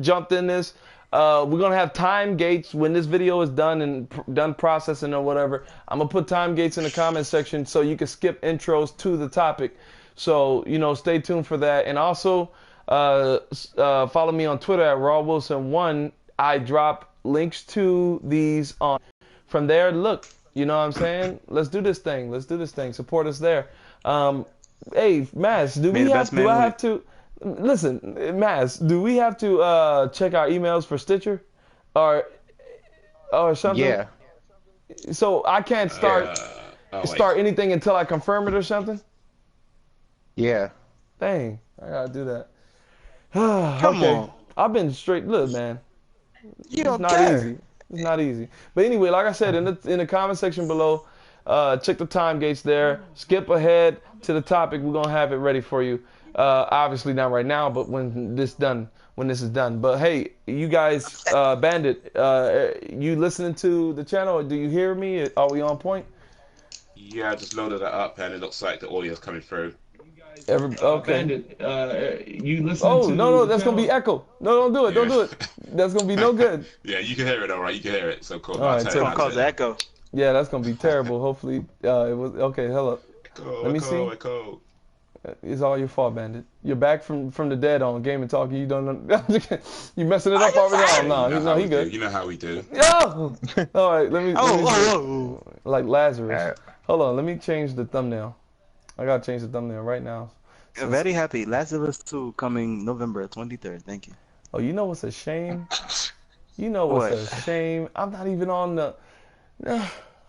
jumped in this. We're gonna have time gates when this video is done and done processing or whatever. I'm gonna put time gates in the comment section so you can skip intros to the topic. So stay tuned for that. And also follow me on Twitter at RawWilson1. I drop links to these on. From there, look, you know what I'm saying? Let's do this thing. Let's do this thing. Support us there. Hey, Maz, do I have to? Listen, Maz, do we have to check our emails for Stitcher, or something? Yeah. So I can't start anything until I confirm it or something. Yeah. Dang, I gotta do that. Come on. I've been straight. Look, man, You it's don't not care. easy. It's not easy. But anyway, like I said, in the comment section below, check the time gates there. Skip ahead to the topic. We're gonna have it ready for you. Obviously not right now, but when this is done. But hey, you guys, Bandit, you listening to the channel? Do you hear me? Are we on point? Yeah, I just loaded that up and it looks like the audio's coming through. Okay. Bandit, you listen Oh, to no, the that's gonna be channel? echo. No, don't do it. Don't do it. That's gonna be no good. Yeah, you can hear it all right. You can hear it. So cool. All right, I'll so- tell you It's gonna cause echo. Yeah, that's gonna be terrible. Hopefully, it was okay. Hello. Let me see. Echo. It's all your fault, Bandit. You're back from the dead on Game and Talk. You don't know. You messing it up already? Oh, no, he good. You know how we do. Yo! All right, let me Oh. like Lazarus. Hold on, let me change the thumbnail. I gotta change the thumbnail right now. Very happy. Last of Us 2 coming November 23rd. Thank you. Oh, you know what's a shame? You know what's a shame? I'm not even on the. How am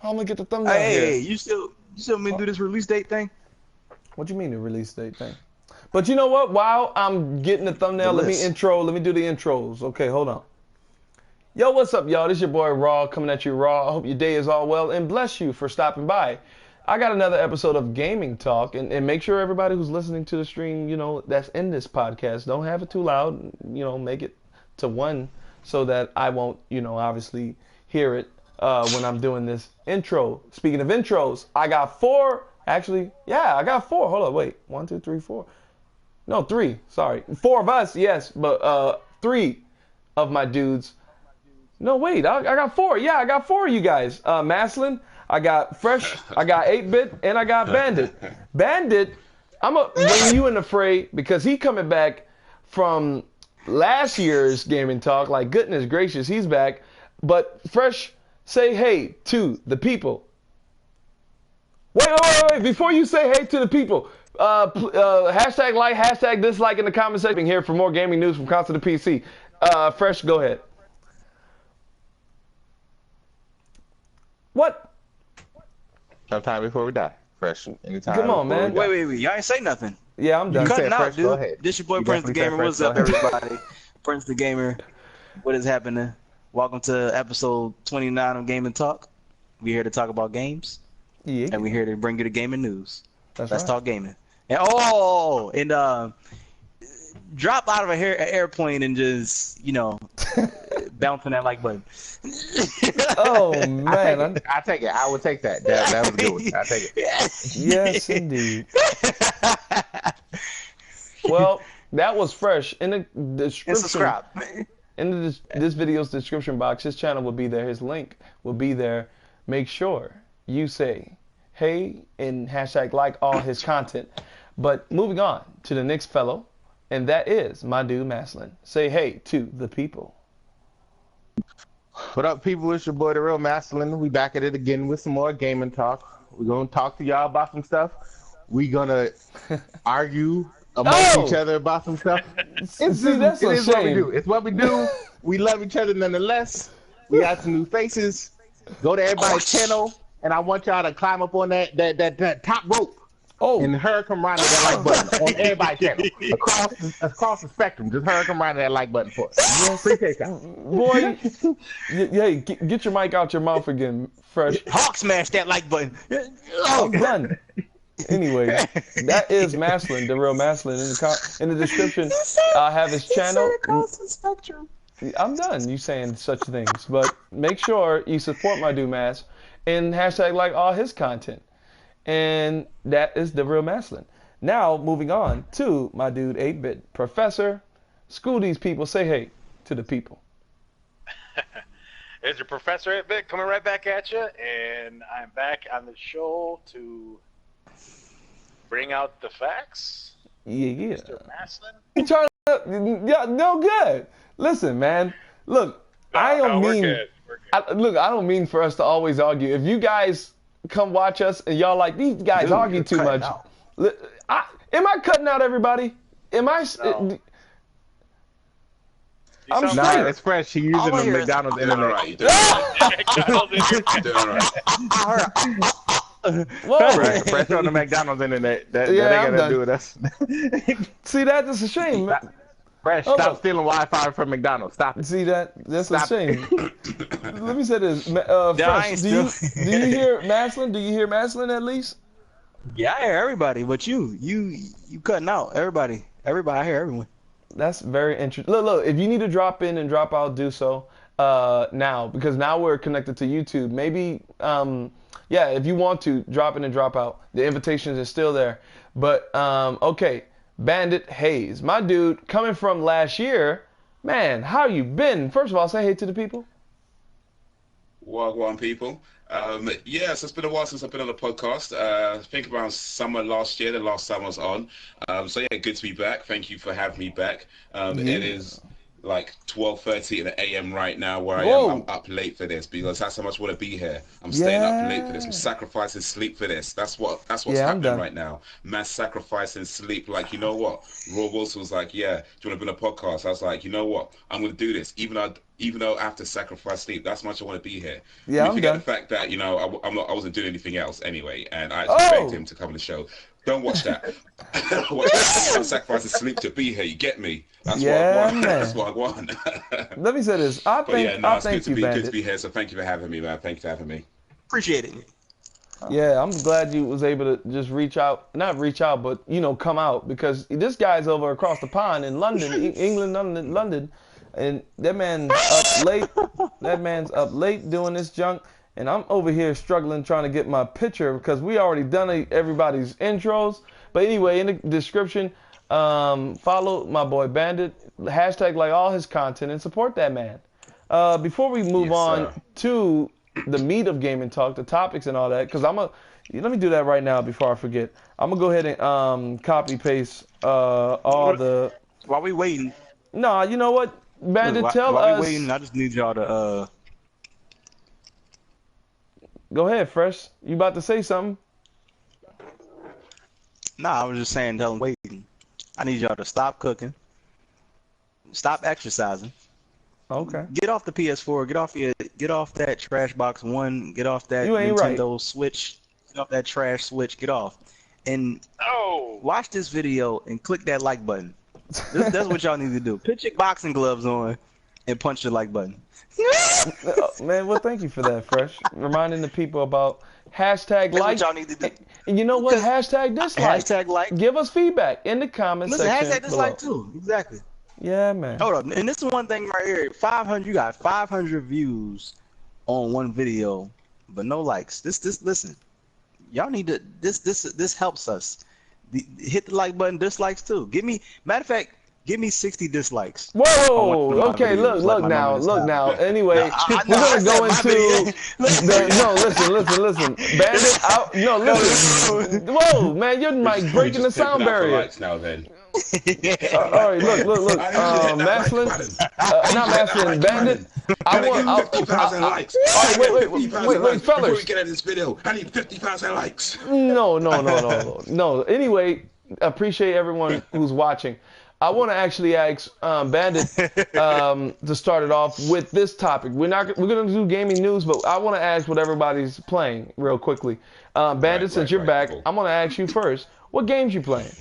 I gonna get the thumbnail Hey, here? you still me do this release date thing? What you mean the release date thing? But you know what? While I'm getting the thumbnail, let me do the intros. Okay, hold on. Yo, what's up, y'all? This your boy Raw coming at you raw. I hope your day is all well and bless you for stopping by. I got another episode of Gaming Talk, and make sure everybody who's listening to the stream, that's in this podcast, don't have it too loud. Make it to 1 so that I won't, obviously hear it when I'm doing this intro. Speaking of intros, I got 4. Actually, yeah, I got 4. Hold on, wait. 1, 2, 3, 4. No, 3. Sorry. 4 of us, yes, but 3 of my dudes. No, wait, I got 4. Yeah, I got 4 of you guys. Mastalin, I got Fresh, I got 8-Bit, and I got Bandit. Bandit, I'm going to bring you in the fray because he coming back from last year's Gaming Talk. Like, goodness gracious, he's back. But Fresh, say hey to the people. Wait. Before you say hey to the people, hashtag like, hashtag dislike in the comment section here for more gaming news from console to PC. Fresh, go ahead. What? Sometime before we die. Fresh. Anytime. Come on, before we man. die. Wait. Y'all ain't say nothing. Yeah, I'm done. You said Cutting out, Fresh, dude. go ahead. This your boy You Prince the definitely Gamer. said What's Fresh, up, go everybody? Prince the Gamer. What is happening? Welcome to episode 29 of Gaming Talk. We're here to talk about games, Yeah, and we're here to bring you the gaming news. that's Let's right. talk gaming. And drop out of an airplane and just bouncing that like button. Oh man, I take it. I would take that. That was a good one. I take it. yes indeed. Well, that was Fresh. In the And description, subscribe. in this video's description box, his channel will be there. His link will be there. Make sure you say hey and hashtag like all his content. But moving on to the next fellow, and that is my dude Mastalin. Say hey to the people. What up, people? It's your boy, the real Mastalin. We back at it again with some more gaming talk. We're gonna talk to y'all about some stuff. We gonna argue amongst each other about some stuff. See, that's a It is what we shame. do. It's what we do. We love each other nonetheless. We got some new faces. Go to everybody's channel, and I want y'all to climb up on that top rope. Oh, And hurricane right that like button on everybody's channel across the spectrum. Just hurricane right that like button for us. Appreciate that. boy, hey, get your mic out your mouth again, Fresh. Hawk smash that like button. I'm done. Anyway, that is Mastalin, the real Mastalin. In the description, I have his channel. I'm done. You saying such things, but make sure you support my dude Mas and hashtag like all his content. And that is the real Mastalin. Now, moving on to my dude 8-Bit. Professor, school these people. Say hey to the people. It's your Professor at Vic coming right back at you, and I'm back on the show to bring out the facts. Yeah. Mr. Mastalin. You trying to, yeah, no good. Listen, man. Look, I don't mean. We're good. Look, I don't mean for us to always argue. If you guys come watch us and y'all like these guys argue too much, am I cutting out everybody? Am I? No. I'm sound straight. Nah, it's fresh. She using the McDonald's You're doing all internet. right. You're doing all right. Whoa. Fresh on the McDonald's internet. That Yeah, I'm ain't got done. to do with us. See that? That's a shame. Fresh, Hold stop on. stealing Wi-Fi from McDonald's. Stop it. See that? That's Stop a shame. Let me say this. I Fresh, ain't do you still- hear Mastalin? Do you hear Mastalin at least? Yeah, I hear everybody, but you cutting out everybody. Everybody, I hear everyone. That's very interesting. Look, if you need to drop in and drop out, do so now, because now we're connected to YouTube. Maybe, if you want to, drop in and drop out. The invitations are still there. But, okay, Bandit Haze. My dude, coming from last year, man, how you been? First of all, say hey to the people. Wagwan people. Yes, it's been a while since I've been on a podcast. I think around summer last year, the last time I was on. So yeah, good to be back. Thank you for having me back. It is like 12:30 a.m. right now where I am. I'm up late for this because that's how much I want to be here. I'm staying up late for this. I'm sacrificing sleep for this. That's what's I'm happening done. right now. Mass sacrificing sleep. Like, you know what? RawWilson was like, yeah, do you want to be on a podcast? I was like, you know what? I'm going to do this. Even though I have to sacrifice sleep, that's how much I want to be here. Yeah, We I'm forget done. the fact that, you know, I wasn't doing anything else anyway, and I actually begged him to come on the show. Don't watch that. Watch that. I'm sacrificing sleep to be here. You get me? That's what I want. man. That's what I want. Let me say this. I But yeah, think no, it's good you, to be Bandit. here. So thank you for having me, man. Thank you for having me. Appreciate it. Yeah, I'm glad you was able to just not reach out, but, you know, come out, because this guy's over across the pond in London, England, London, and that man's up late. That man's up late doing this junk, and I'm over here struggling trying to get my picture because we already done everybody's intros. But anyway, in the description, follow my boy Bandit, hashtag like all his content, and support that man. Before we move on to the meat of gaming talk, the topics and all that, because let me do that right now before I forget. I'm gonna go ahead and copy paste all the. While we waiting, No, you know what, Bandit, tell while us. we waiting, I just need y'all to Go ahead, Fresh. You about to say something? Nah, I was just saying, tell them waiting. I need y'all to stop cooking, stop exercising, Okay. get off the PS4, get off that trash box one, get off that You ain't Nintendo Switch, get off that trash Switch, get off, and watch this video and click that like button. That's what y'all need to do. Put your boxing gloves on and punch the like button. Man, well, thank you for that, Fresh. Reminding the people about hashtag That's like. what y'all need to do. And you know what? Because Hashtag dislike. Hashtag like. Give us feedback in the comments Listen, section hashtag dislike below. too. Exactly. Yeah, man. Hold up, and this is one thing right here. 500. You got 500 views on one video, but no likes. Listen, y'all need to. This helps us. Hit the like button. Dislikes too. Matter of fact, give me 60 dislikes. Whoa, my okay, videos, look my now, numbers look down. now. Anyway, we're gonna go into listen. Bandit, listen. Whoa, man, you're like breaking the sound barrier. Lights now, then. All right, look. Mastalin, not Mastalin, Bandit. I want 50,000 likes. All right, wait, Before we fellas. get at this video, I need 50,000 likes. No. Anyway, appreciate everyone who's watching. I want to actually ask Bandit to start it off with this topic. We're gonna do gaming news, but I want to ask what everybody's playing real quickly. Bandit, since you're back, cool. I'm gonna ask you first. What games you playing?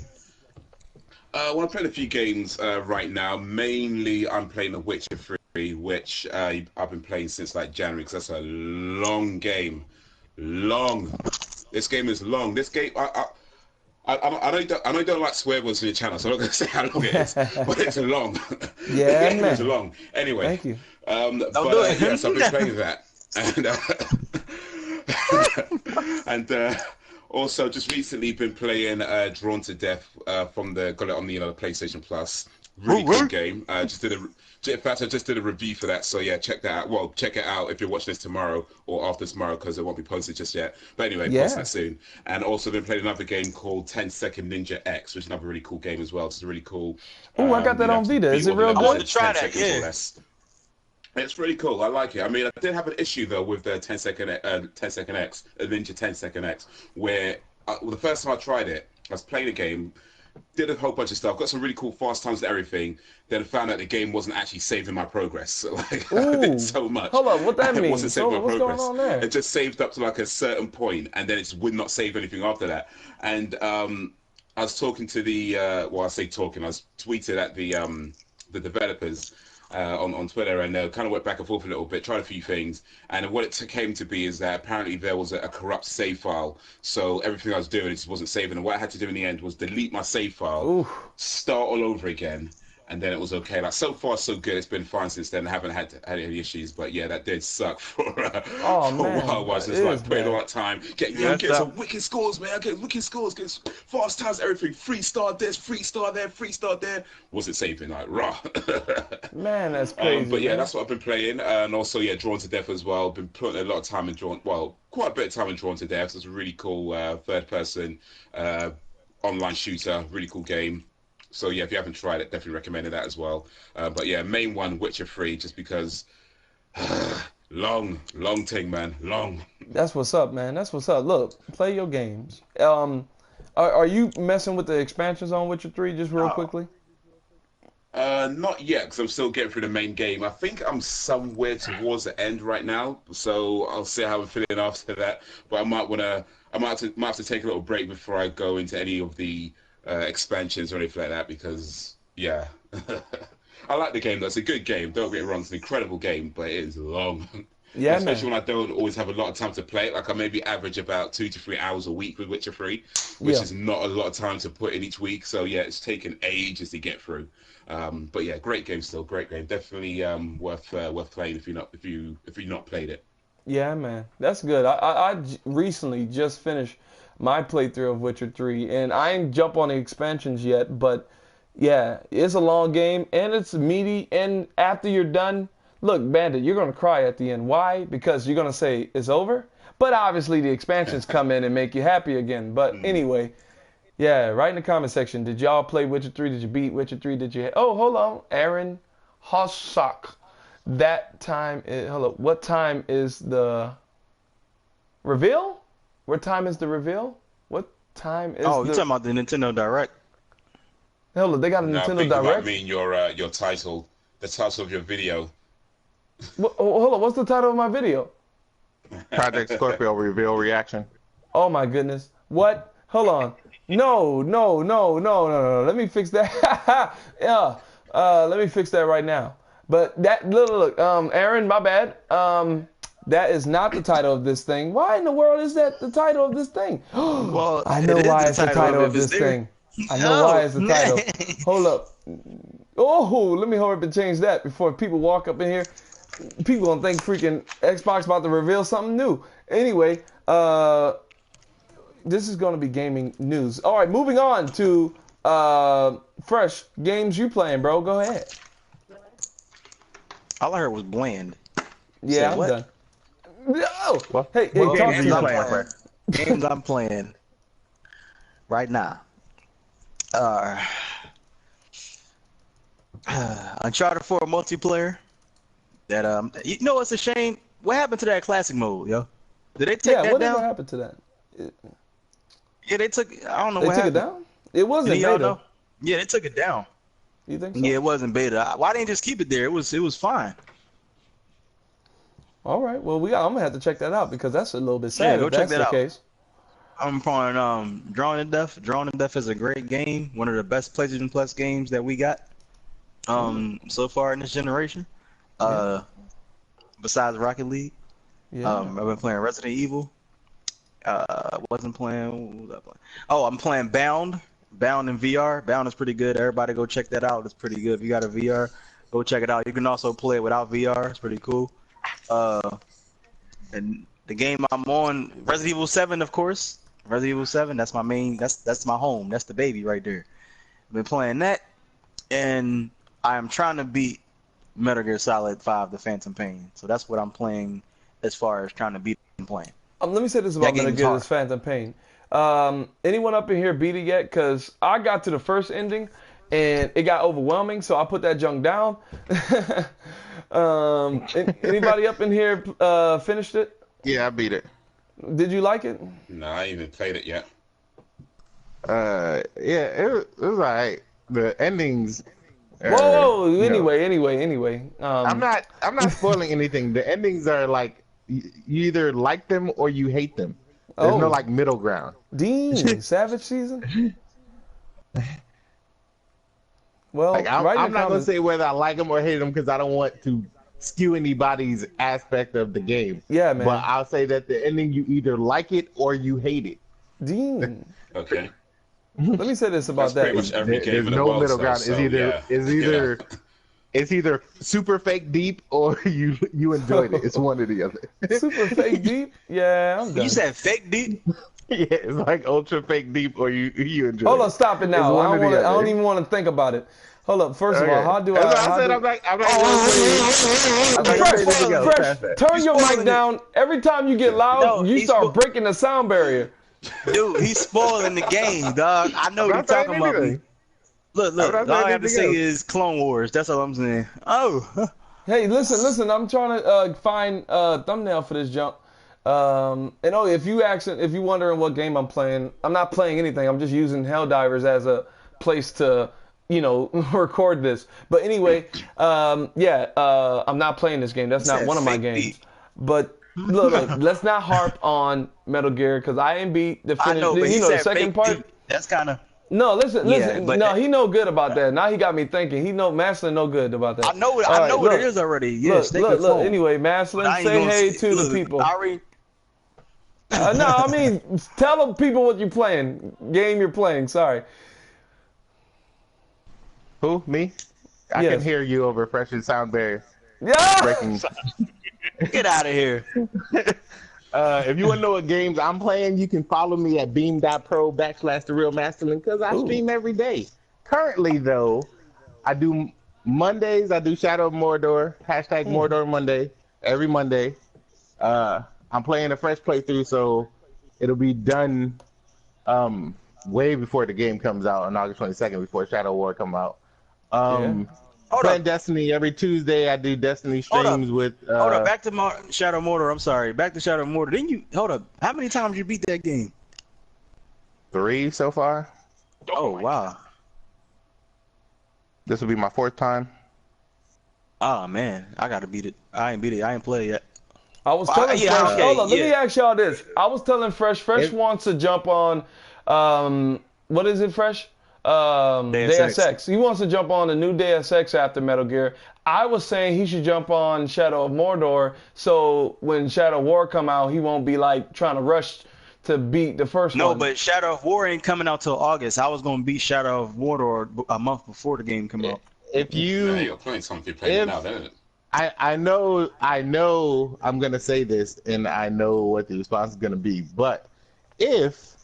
Well, I'm playing a few games right now. Mainly, I'm playing The Witcher 3, which I've been playing since like January, because that's a long game. Long. This game is long. This game, I know you don't like swear words on your channel, so I'm not going to say how long it is, but it's long. Yeah, man. It's long. Anyway. Thank you. Yes, I've been playing that. And also just recently been playing Drawn to Death got it on the PlayStation Plus. Really good game. Just In fact, I just did a review for that, so yeah, check that out. Well, check it out if you're watching this tomorrow or after tomorrow, because it won't be posted just yet. But anyway, post that soon. And also been playing another game called 10 Second Ninja X, which is another really cool game as well. It's really cool. Oh, I got that on Vita. Is it real good? I want to try that. Yeah. It's really cool. I like it. I mean, I did have an issue though with the 10 Second X, Ninja 10 Second X, where the first time I tried it, I was playing a game, did a whole bunch of stuff, got some really cool fast times and everything. Then I found out the game wasn't actually saving my progress. So like, I did so much. Hold on, what that means? It wasn't saving my progress. What's going on there? It just saved up to like a certain point, and then it just would not save anything after that. And I was talking to the I was tweeted at the developers on Twitter, and kind of went back and forth a little bit, tried a few things, and what it came to be is that apparently there was a corrupt save file, so everything I was doing just wasn't saving, and what I had to do in the end was delete my save file, start all over again, and then it was okay. Like, so far so good. It's been fine since then. I haven't had any issues, but yeah, that did suck for a while. Was just like putting all that time, getting some wicked scores, man. Getting wicked scores, getting fast times, everything. 3-star this, 3-star there, 3-star there. Wasn't saving, like raw. Man, that's crazy. But yeah, that's what I've been playing, and also Drawn to Death as well. Been putting a lot of time in quite a bit of time in Drawn to Death. It's a really cool third-person online shooter. Really cool game. So yeah, if you haven't tried it, definitely recommend that as well. But yeah, main one, Witcher 3, just because long thing, man, long. That's what's up, man. That's what's up. Look, play your games. Are you messing with the expansions on Witcher 3 just real quickly? Not yet, because I'm still getting through the main game. I think I'm somewhere towards the end right now, so I'll see how I'm feeling after that. But I might have to take a little break before I go into any of the expansions or anything like that, because yeah, I like the game though. It's a good game, don't get me wrong. It's an incredible game, but it is long. Yeah, especially when I don't always have a lot of time to play it. Like, I maybe average about 2 to 3 hours a week with Witcher 3, which is not a lot of time to put in each week. So yeah, it's taken ages to get through. But yeah, great game still, great game. Definitely worth playing if you've not played it. Yeah, man, that's good. I recently just finished my playthrough of Witcher 3, and I ain't jump on the expansions yet, but yeah, it's a long game, and it's meaty, and after you're done, look, Bandit, you're going to cry at the end. Why? Because you're going to say, it's over? But obviously the expansions come in and make you happy again. But anyway, yeah, write in the comment section, did y'all play Witcher 3? Did you beat Witcher 3? Did you... Oh, hold on, Aaron Hossock. That time is... Hold up, what time is the reveal? What time is the reveal? What time is you're talking about the Nintendo Direct. Hell, they got a Nintendo Direct? I mean your title, the title of your video. Hold on, what's the title of my video? Project Scorpio reveal reaction. Oh my goodness. What? Hold on. No. Let me fix that. Yeah. Let me fix that right now. But that look, Aaron, my bad. That is not the title of this thing. Why in the world is that the title of this thing? Well, I know why it's the title of this thing. I know why it's the title. Hold up. Oh, let me hurry up and change that before people walk up in here. People gonna think freaking Xbox about to reveal something new. Anyway, this is gonna be gaming news. All right, moving on to fresh games you playing, bro. Go ahead. All I heard was bland. Yeah, I'm done. Oh, hey, what talk games to you me. playing? Games I'm playing right now. Uncharted 4 multiplayer. That you know, it's a shame. What happened to that classic mode, yo? Did they take that what down? What happened to that? Yeah, they took. I don't know They what took happened. it down. It wasn't Do y'all beta. know? Yeah, they took it down. You think so? Yeah, it wasn't beta. Why didn't they just keep it there? It was fine. All right. Well, I'm gonna have to check that out because that's a little bit sad. go if check that's that the out. case. I'm playing Drawn to Death. Drawn to Death is a great game. One of the best PlayStation Plus games that we got so far in this generation. Besides Rocket League. Yeah. I've been playing Resident Evil. Wasn't playing. What was I playing? Oh, I'm playing Bound. Bound in VR. Bound is pretty good. Everybody go check that out. It's pretty good. If you got a VR, go check it out. You can also play it without VR. It's pretty cool. And the game I'm on, Resident Evil 7, of course. Resident Evil 7. That's my main. That's my home. That's the baby right there. I've been playing that, and I am trying to beat Metal Gear Solid 5: The Phantom Pain. So that's what I'm playing as far as trying to beat and playing. Let me say this about Metal Gear: Phantom Pain. Anyone up in here beat it yet? Because I got to the first ending and it got overwhelming, so I put that junk down. Anybody up in here finished it? Yeah, I beat it. Did you like it? No, I ain't even played it yet. Yeah, it was alright. The endings. Whoa! Anyway. I'm not spoiling anything. The endings are like you either like them or you hate them. There's no like middle ground. Dean, Savage Season. Well, like, I'm not gonna say whether I like them or hate them because I don't want to skew anybody's aspect of the game. Yeah, man. But I'll say that the ending, you either like it or you hate it. Dean. Okay. Let me say this about that. Pretty much every game There's in the no world, middle ground. So, It's either super fake deep or you enjoyed it. It's one or the other. Super fake deep? Yeah, I'm done. You said fake deep? Yeah, it's like ultra fake deep or you enjoy Hold it. on, stop it now. I don't even want to think about it. Hold up. First of all, how do I? Fresh, turn your mic down. Every time you get loud, you start breaking the sound barrier. Dude, he's spoiling the game, dog. I know what you're talking about. Look. All I have to say is Clone Wars. That's all I'm saying. Oh. Hey, listen. I'm trying to find a thumbnail for this jump. And if you wondering what game I'm playing, I'm not playing anything. I'm just using Helldivers as a place to, record this. But anyway, I'm not playing this game. That's not one of my games. But look, let's not harp on Metal Gear because I ain't beat the finish. The second part. Deep. That's kind of. No, listen. No, he no good about that. Now he got me thinking. Mastalin no good about that. I know what it is already. Yes, look. Anyway, Mastalin, say hey to the people. No, I mean, tell the people what you're playing. Game you're playing. Sorry. Who? Me? I can hear you over Fresh's sound barrier. Yeah. Breaking. Get out of here. If you want to know what games I'm playing, you can follow me at beam.pro/TheRealMastalin because I stream every day. Currently, though, I do Mondays. I do Shadow of Mordor, #Mordor Monday, every Monday. I'm playing a fresh playthrough, so it'll be done way before the game comes out on August 22nd, before Shadow War come out. Playing Destiny every Tuesday. I do Destiny streams with. Hold up, back to Shadow Mordor. I'm sorry, back to Shadow Mordor. Didn't you? Hold up. How many times you beat that game? 3 so far. Oh wow. This will be my 4th time. Oh man, I gotta beat it. I ain't beat it. I ain't played it yet. I was telling Fresh. Hold on, let me ask y'all this. I was telling Fresh. Fresh wants to jump on. What is it, Fresh? Deus Ex. He wants to jump on the new Deus Ex after Metal Gear. I was saying he should jump on Shadow of Mordor, so when Shadow War come out, he won't be like trying to rush to beat the first one. No, but Shadow of War ain't coming out till August. I was gonna beat Shadow of Mordor a month before the game come out. If you're playing something, you're playing now, isn't it? I know I'm gonna say this, and I know what the response is gonna be. But if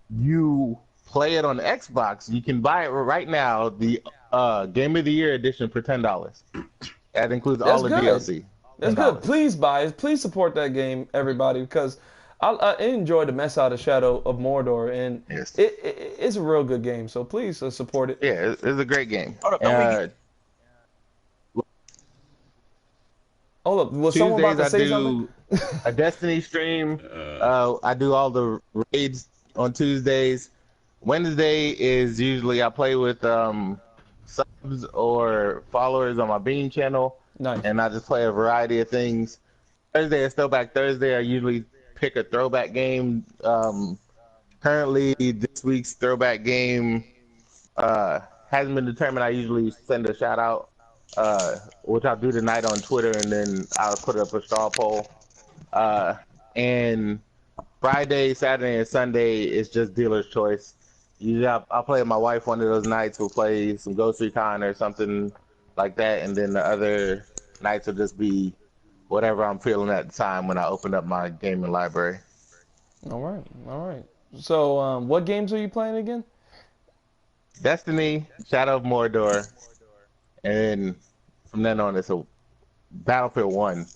you play it on Xbox, you can buy it right now. The Game of the Year edition for $10. That includes all the DLC. That's good. Please buy it. Please support that game, everybody, because I enjoyed the mess out of Shadow of Mordor, and it's a real good game. So please support it. Yeah, it's a great game. Hold up, was someone about to say something? A Destiny stream. I do all the raids on Tuesdays. Wednesday is usually I play with subs or followers on my Beam channel. Nice. And I just play a variety of things. Thursday is Throwback Thursday. I usually pick a throwback game. Currently, this week's throwback game hasn't been determined. I usually send a shout out, which I'll do tonight on Twitter, and then I'll put up a straw poll. And Friday, Saturday, and Sunday is just dealer's choice. Usually I'll play with my wife one of those nights. We'll play some Ghost Recon or something like that, and then the other nights will just be whatever I'm feeling at the time when I open up my gaming library. All right. So, what games are you playing again? Destiny, Shadow of Mordor, and from then on. It's a Battlefield 1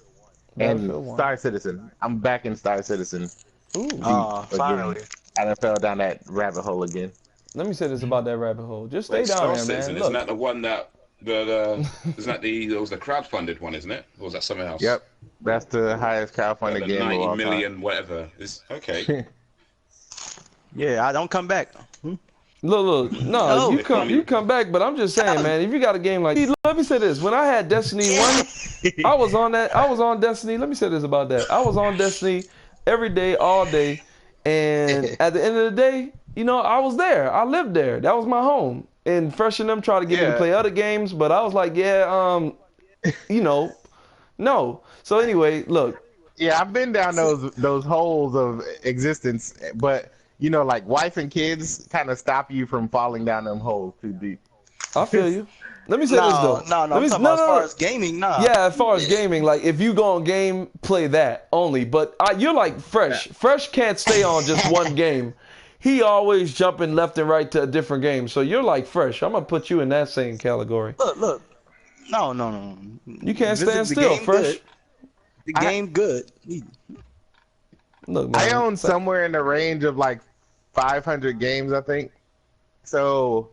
Battlefield and 1. Star Citizen. I'm back in Star Citizen. Ooh. Finally. And I fell down that rabbit hole again. Let me say this about that rabbit hole. Just stay Wait, down Star there, Citizen, man. isn't Look. that the one that isn't that it was the crowdfunded one, isn't it? Or was that something else? Yep, that's the highest crowdfunded The game of 90 all million, time. whatever. It's okay. Yeah, I don't come back. Look, no, No. you come back, but I'm just saying, man, if you got a game like, let me say this, when I had Destiny 1, I was on Destiny, let me say this about that, I was on Destiny every day, all day, and at the end of the day, you know, I was there, I lived there, that was my home, and Fresh and them tried to get me to play other games, but I was like, yeah, you know, no, so anyway, look. Yeah, I've been down those holes of existence, but you know, like wife and kids kind of stop you from falling down them holes too deep. I feel you. Let me say this though. No, I'm talking about as far as gaming, nah. Yeah, as far as gaming, like if you go on game, play that only. But you're like Fresh. Fresh can't stay on just one game. He always jumping left and right to a different game. So you're like Fresh. I'm gonna put you in that same category. Look. No. You can't stand still, Fresh. Good. The game good. Look, man, I own somewhere in the range of like 500 games, I think. So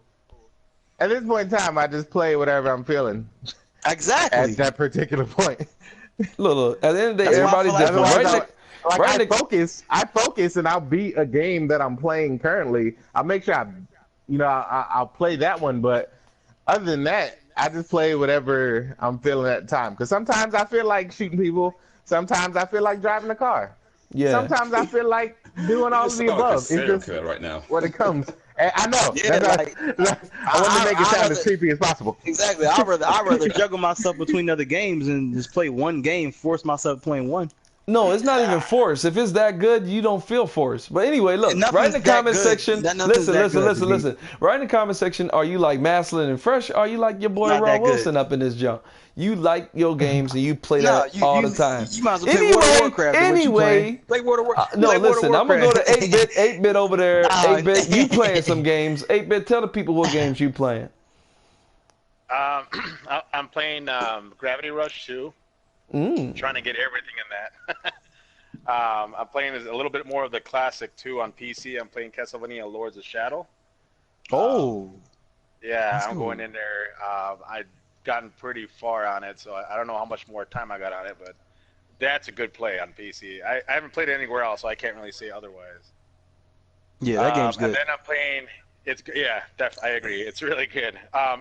at this point in time, I just play whatever I'm feeling. Exactly. At that particular point. Look. At the end of the day, That's why I everybody's feel like different. I focus and I'll beat a game that I'm playing currently. I'll make sure I'll play that one, but other than that, I just play whatever I'm feeling at the time. Because sometimes I feel like shooting people. Sometimes I feel like driving a car. Yeah. Sometimes I feel like doing all of the above. It's just right now. when it comes. And I know. Yeah, I want to make it sound as creepy as possible. Exactly. I'd rather juggle myself between other games and just play one game, force myself playing one. No, it's not even forced. If it's that good, you don't feel forced. But anyway, look, write in the comment section. Listen. Write in the comment section, are you like Mastalin and Fresh? Or are you like your boy RawWilson up in this junk? You like your games and you play that all the time. You might as well play World of Warcraft. Play World of Warcraft. No, listen, I'm going to go to 8-Bit. 8-Bit over there. 8-Bit, you playing some games. 8-Bit, tell the people what games you playing. I'm playing Gravity Rush 2. Trying to get everything in that. I'm playing a little bit more of the classic 2 on PC. I'm playing Castlevania Lords of Shadow. Yeah, I'm going in there. I've gotten pretty far on it, so I don't know how much more time I got on it, but that's a good play on PC. I haven't played it anywhere else, so I can't really say otherwise. Yeah, that game's good. And then I'm playing. I agree. It's really good.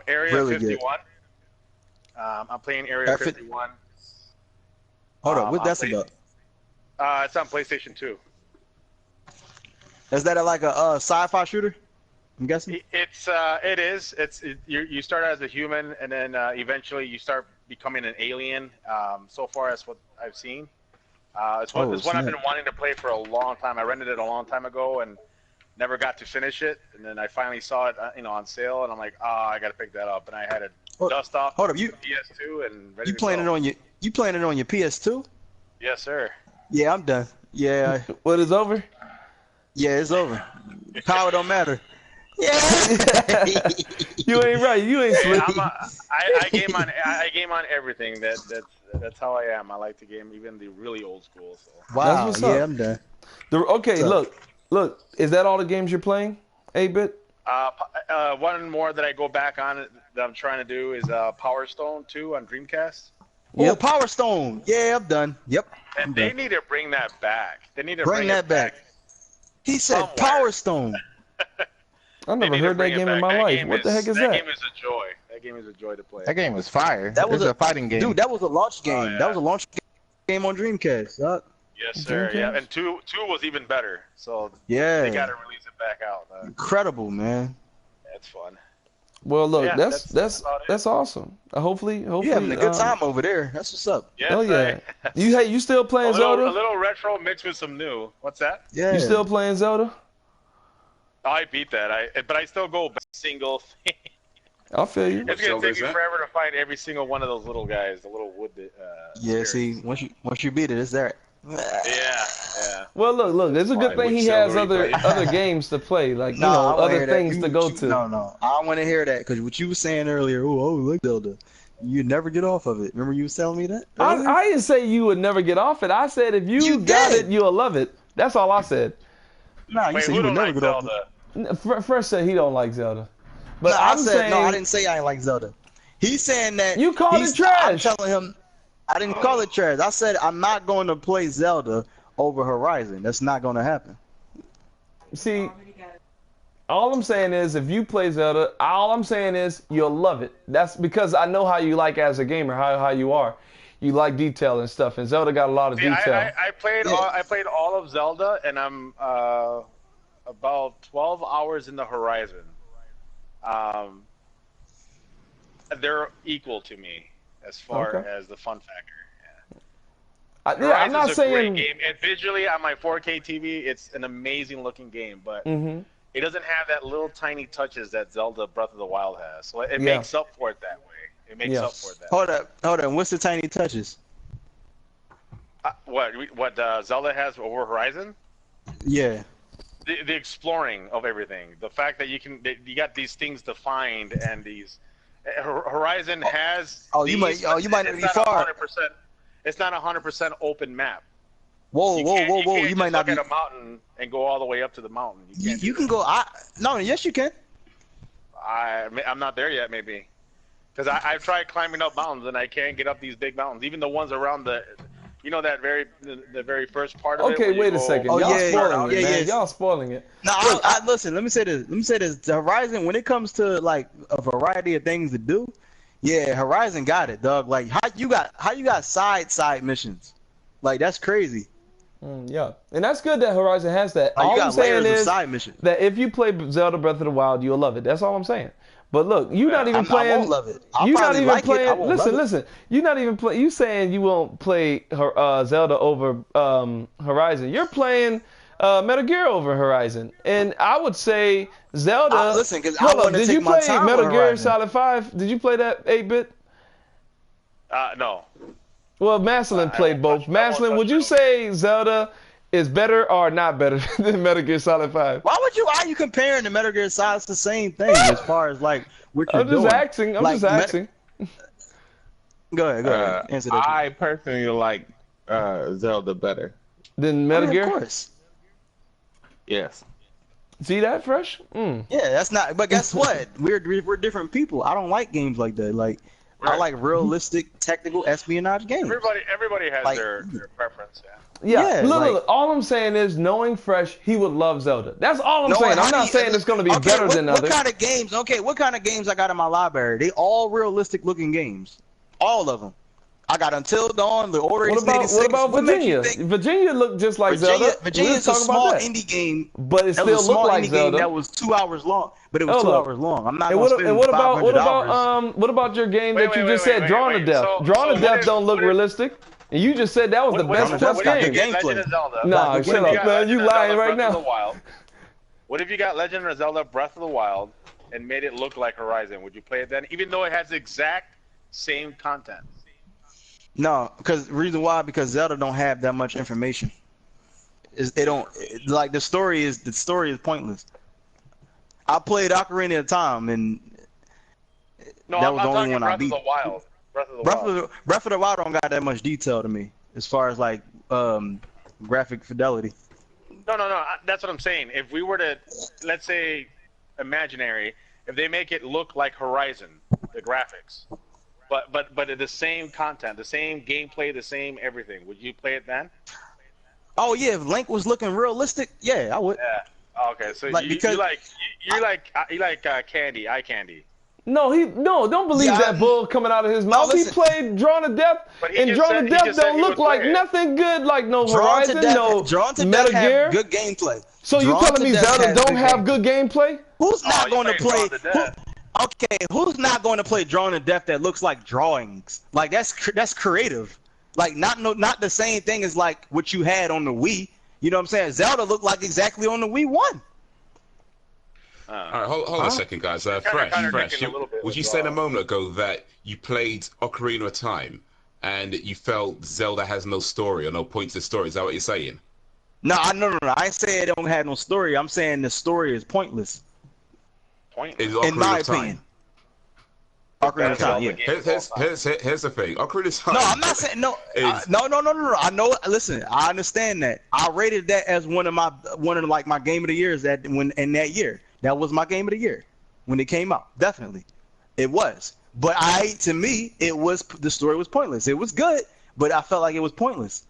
Area Really 51. I'm playing Area 51. Hold up, what's that about? It's on PlayStation 2. Is that like a sci-fi shooter? I'm guessing. It is. You start as a human, and then eventually you start becoming an alien. So far as what I've seen, it's one I've been wanting to play for a long time. I rented it a long time ago and never got to finish it. And then I finally saw it, on sale, and I'm like, I got to pick that up. And I had it dust off. Hold up, you PS2 and ready you to playing go. You playing it on your PS2? Yes, sir. Yeah, I'm done. Yeah. What is over? Yeah, it's over. Power don't matter. Yeah. You ain't right. You ain't slick. I game on everything. That's how I am. I like to game even the really old school. So. Wow. That's what's up. Yeah, I'm done. Okay, look. Is that all the games you're playing? 8-Bit? One more that I go back on that I'm trying to do is Power Stone 2 on Dreamcast. Yeah, Power Stone. Yeah, I'm done. Yep. And they need to bring that back. They need to bring that back. He said somewhere. Power Stone. I never heard that game in my life. What the heck is that? That game is a joy. That game is a joy to play. That game was fire. That was a fighting game. Dude, that was a launch game. Oh, yeah. That was a launch game on Dreamcast. Yes, sir. Yeah, and two was even better. So yeah, they got to release it back out. Incredible, man. That's fun. Well, look, that's awesome. Hopefully, you having a good time over there. That's what's up. Yes, oh yeah. You still playing Zelda? A little retro mixed with some new. What's that? Yeah. You still playing Zelda? I beat that. But I still go back single. I feel you. It's gonna take me forever to find every single one of those little guys, the little wood. Yeah. spirits. See, once you beat it, it's there. Yeah. Well, look. It's a good thing he has other games to play, like other things to go to. No. I don't want to hear that because what you were saying earlier. Oh, look, Zelda. You never get off of it. Remember you was telling me that? I didn't say you would never get off it. I said if you got it, you'll love it. That's all I said. Nah, you said you would never get off it. Fresh said he don't like Zelda. But no, I'm saying... No, I didn't say I didn't like Zelda. He's saying that... You called it trash. I'm telling him... I didn't call it trash. I said I'm not going to play Zelda over Horizon. That's not going to happen. See... All I'm saying is, if you play Zelda, all I'm saying is you'll love it. That's because I know how you like as a gamer, how you are. You like detail and stuff, and Zelda got a lot of detail. I played all of Zelda, and I'm about 12 hours in the Horizon. They're equal to me as far as the fun factor. Yeah. I'm not saying. Great game. And visually on my 4K TV, it's an amazing looking game, but. It doesn't have that little tiny touches that Zelda Breath of the Wild has. So it makes up for it that way. It makes up for it that way. Hold up. What's the tiny touches? What Zelda has over Horizon? Yeah. The exploring of everything. The fact that you got these things to find and these Horizon has you might not be far. It's not 100% open map. Whoa! You might not be at a mountain and go all the way up to the mountain. You can go. Yes, you can. I'm not there yet, maybe, because I've tried climbing up mountains and I can't get up these big mountains, even the ones around the very first part of it. Okay, wait a second. Y'all spoiling it, man. Y'all spoiling it. No, listen. Let me say this. The Horizon, when it comes to like a variety of things to do, yeah, Horizon got it, dog. Like how you got side missions, like that's crazy. Yeah, and that's good that Horizon has that. Like, all I'm saying is side mission. that if you play Zelda Breath of the Wild, you'll love it. That's all I'm saying. But look, you're not even playing. I won't love it. You're not even playing. Listen. You're not even playing. You saying you won't play Zelda over Horizon. You're playing Metal Gear over Horizon, and I would say Zelda. Listen, because I want to take my time. Did you play Metal Gear Solid 5? Did you play that 8-bit? No. Well, Mastalin played both. Mastalin, would you say Zelda is better or not better than Metal Gear Solid 5? Why are you comparing the Metal Gear Solid? It's the same thing as far as like what you're doing. I'm just asking. Go ahead. Answer that. I personally like Zelda better than Metal Gear. Of course. Yes. See that, Fresh? Yeah, that's not. But guess what? We're different people. I don't like games like that. Like. Right. I like realistic, technical espionage games. Everybody has their preference. Yeah. Look. All I'm saying is, knowing Fresh, he would love Zelda. That's all I'm saying. I'm not saying it's going to be better than others. What kind of games? Okay, what kind of games I got in my library? They all realistic-looking games. All of them. I got Until Dawn, The Order 1886. What about Virginia? Virginia looked just like Zelda. Virginia's a small indie game, but it still looked like Zelda. That was 2 hours long, but it was 2 hours long. I'm not going to spend $500. What about your game that you just said, Drawn to Death? Drawn to Death don't look realistic. And you just said that was the best plus game. Nah, shut up, man. You lying right now. What if you got Legend of Zelda Breath of the Wild and made it look like Horizon? Would you play it then, even though it has the exact same content? No, reason why? Because Zelda don't have that much information. They don't like the story is pointless. I played Ocarina of Time and that was the only one I beat. Breath of the Wild don't got that much detail to me as far as like graphic fidelity. No. That's what I'm saying. If we were to, let's say, imaginary, if they make it look like Horizon, the graphics. But the same content, the same gameplay, the same everything. Would you play it then? Oh yeah, if Link was looking realistic, yeah, I would. Yeah. Okay, so like, you like eye candy. No, don't believe that bull coming out of his mouth. He played Drawn to Death, and Drawn to Death don't look like nothing good, like no Horizon, no Metal Gear. Good gameplay. So you telling me Zelda don't have good gameplay? Who's not going to play? Okay, who's not going to play Drawn to Death that looks like drawings? Like that's creative. Like not the same thing as like what you had on the Wii. You know what I'm saying? Zelda looked like exactly on the Wii 1. All right, hold on a second, guys. Fresh. Was you saying a moment ago that you played Ocarina of Time and you felt Zelda has no story or no point to story? Is that what you're saying? No. I ain't saying it don't have no story. I'm saying the story is pointless. In my opinion. Ocarina of Time, yeah. Here's the thing. Ocarina of Time. No, I'm not saying no. No. I know. Listen, I understand that. I rated that as one of like my game of the years in that year. That was my game of the year when it came out. Definitely, it was. But to me, the story was pointless. It was good, but I felt like it was pointless.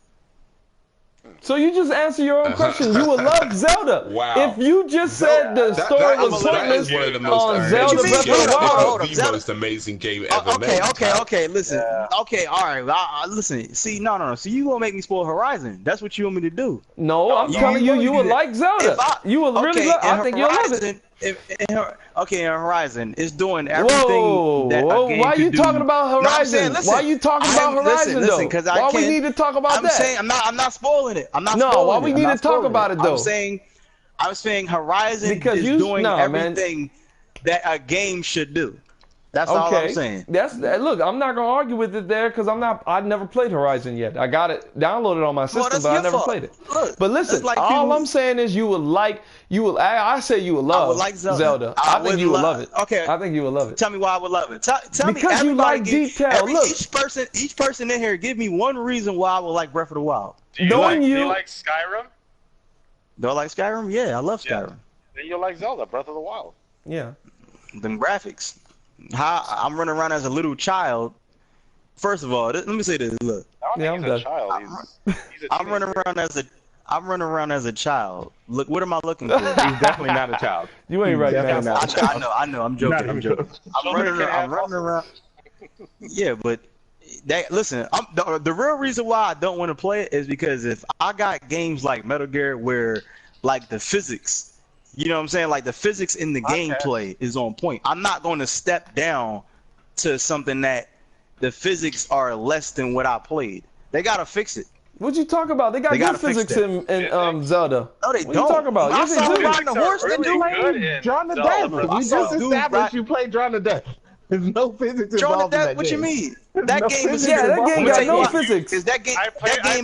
So you just answer your own question. You would love Zelda. Wow. If you just said the story was pointless on Zelda Breath of the Wild. The most amazing game ever made. Okay. Listen. Okay, all right. Listen. See, no. So you gonna make me spoil Horizon? That's what you want me to do? No, I'm telling you, you would like Zelda. You would really. I think you'll love it. In Horizon, it's doing everything that a game why are you do. talking about Horizon? Why are you talking about Horizon though? Why we need to talk about that? Saying I'm not spoiling it. I'm not. No, spoiling why we need to talk about it though? I'm saying Horizon is doing everything that a game should do. That's all I'm saying. Look, I'm not gonna argue with it there because I've never played Horizon yet. I got it downloaded on my system, but I never played it. Look, but listen, all I'm saying is I say you would love I would like Zelda. I think you would love it. Okay. I think you would love it. Tell me why I would love it. Tell because me, you like detail. Look, each person in here, give me one reason why I would like Breath of the Wild. Do you like Skyrim? Do I like Skyrim? Yeah, I love Skyrim. Then you'll like Zelda, Breath of the Wild. Yeah. Them graphics. How I'm running around as a little child. First of all, let me say this. Look. I'm done. I'm running around as a child. Look, what am I looking for? He's definitely not a child. You ain't right, man. I know. I'm joking. I'm running around. Yeah, but listen. The real reason why I don't want to play it is because if I got games like Metal Gear where, like the physics. You know what I'm saying? Like the physics in the gameplay is on point. I'm not going to step down to something that the physics are less than what I played. They gotta fix it. What you talk about? They got good physics in Zelda. No, they don't. What you talking about? Yes, they do. Riding the horse, they do. Drawn to Death. We just established you played Drawn to Death. There's no physics involved in that game. What you mean? That game is that game got no physics. That game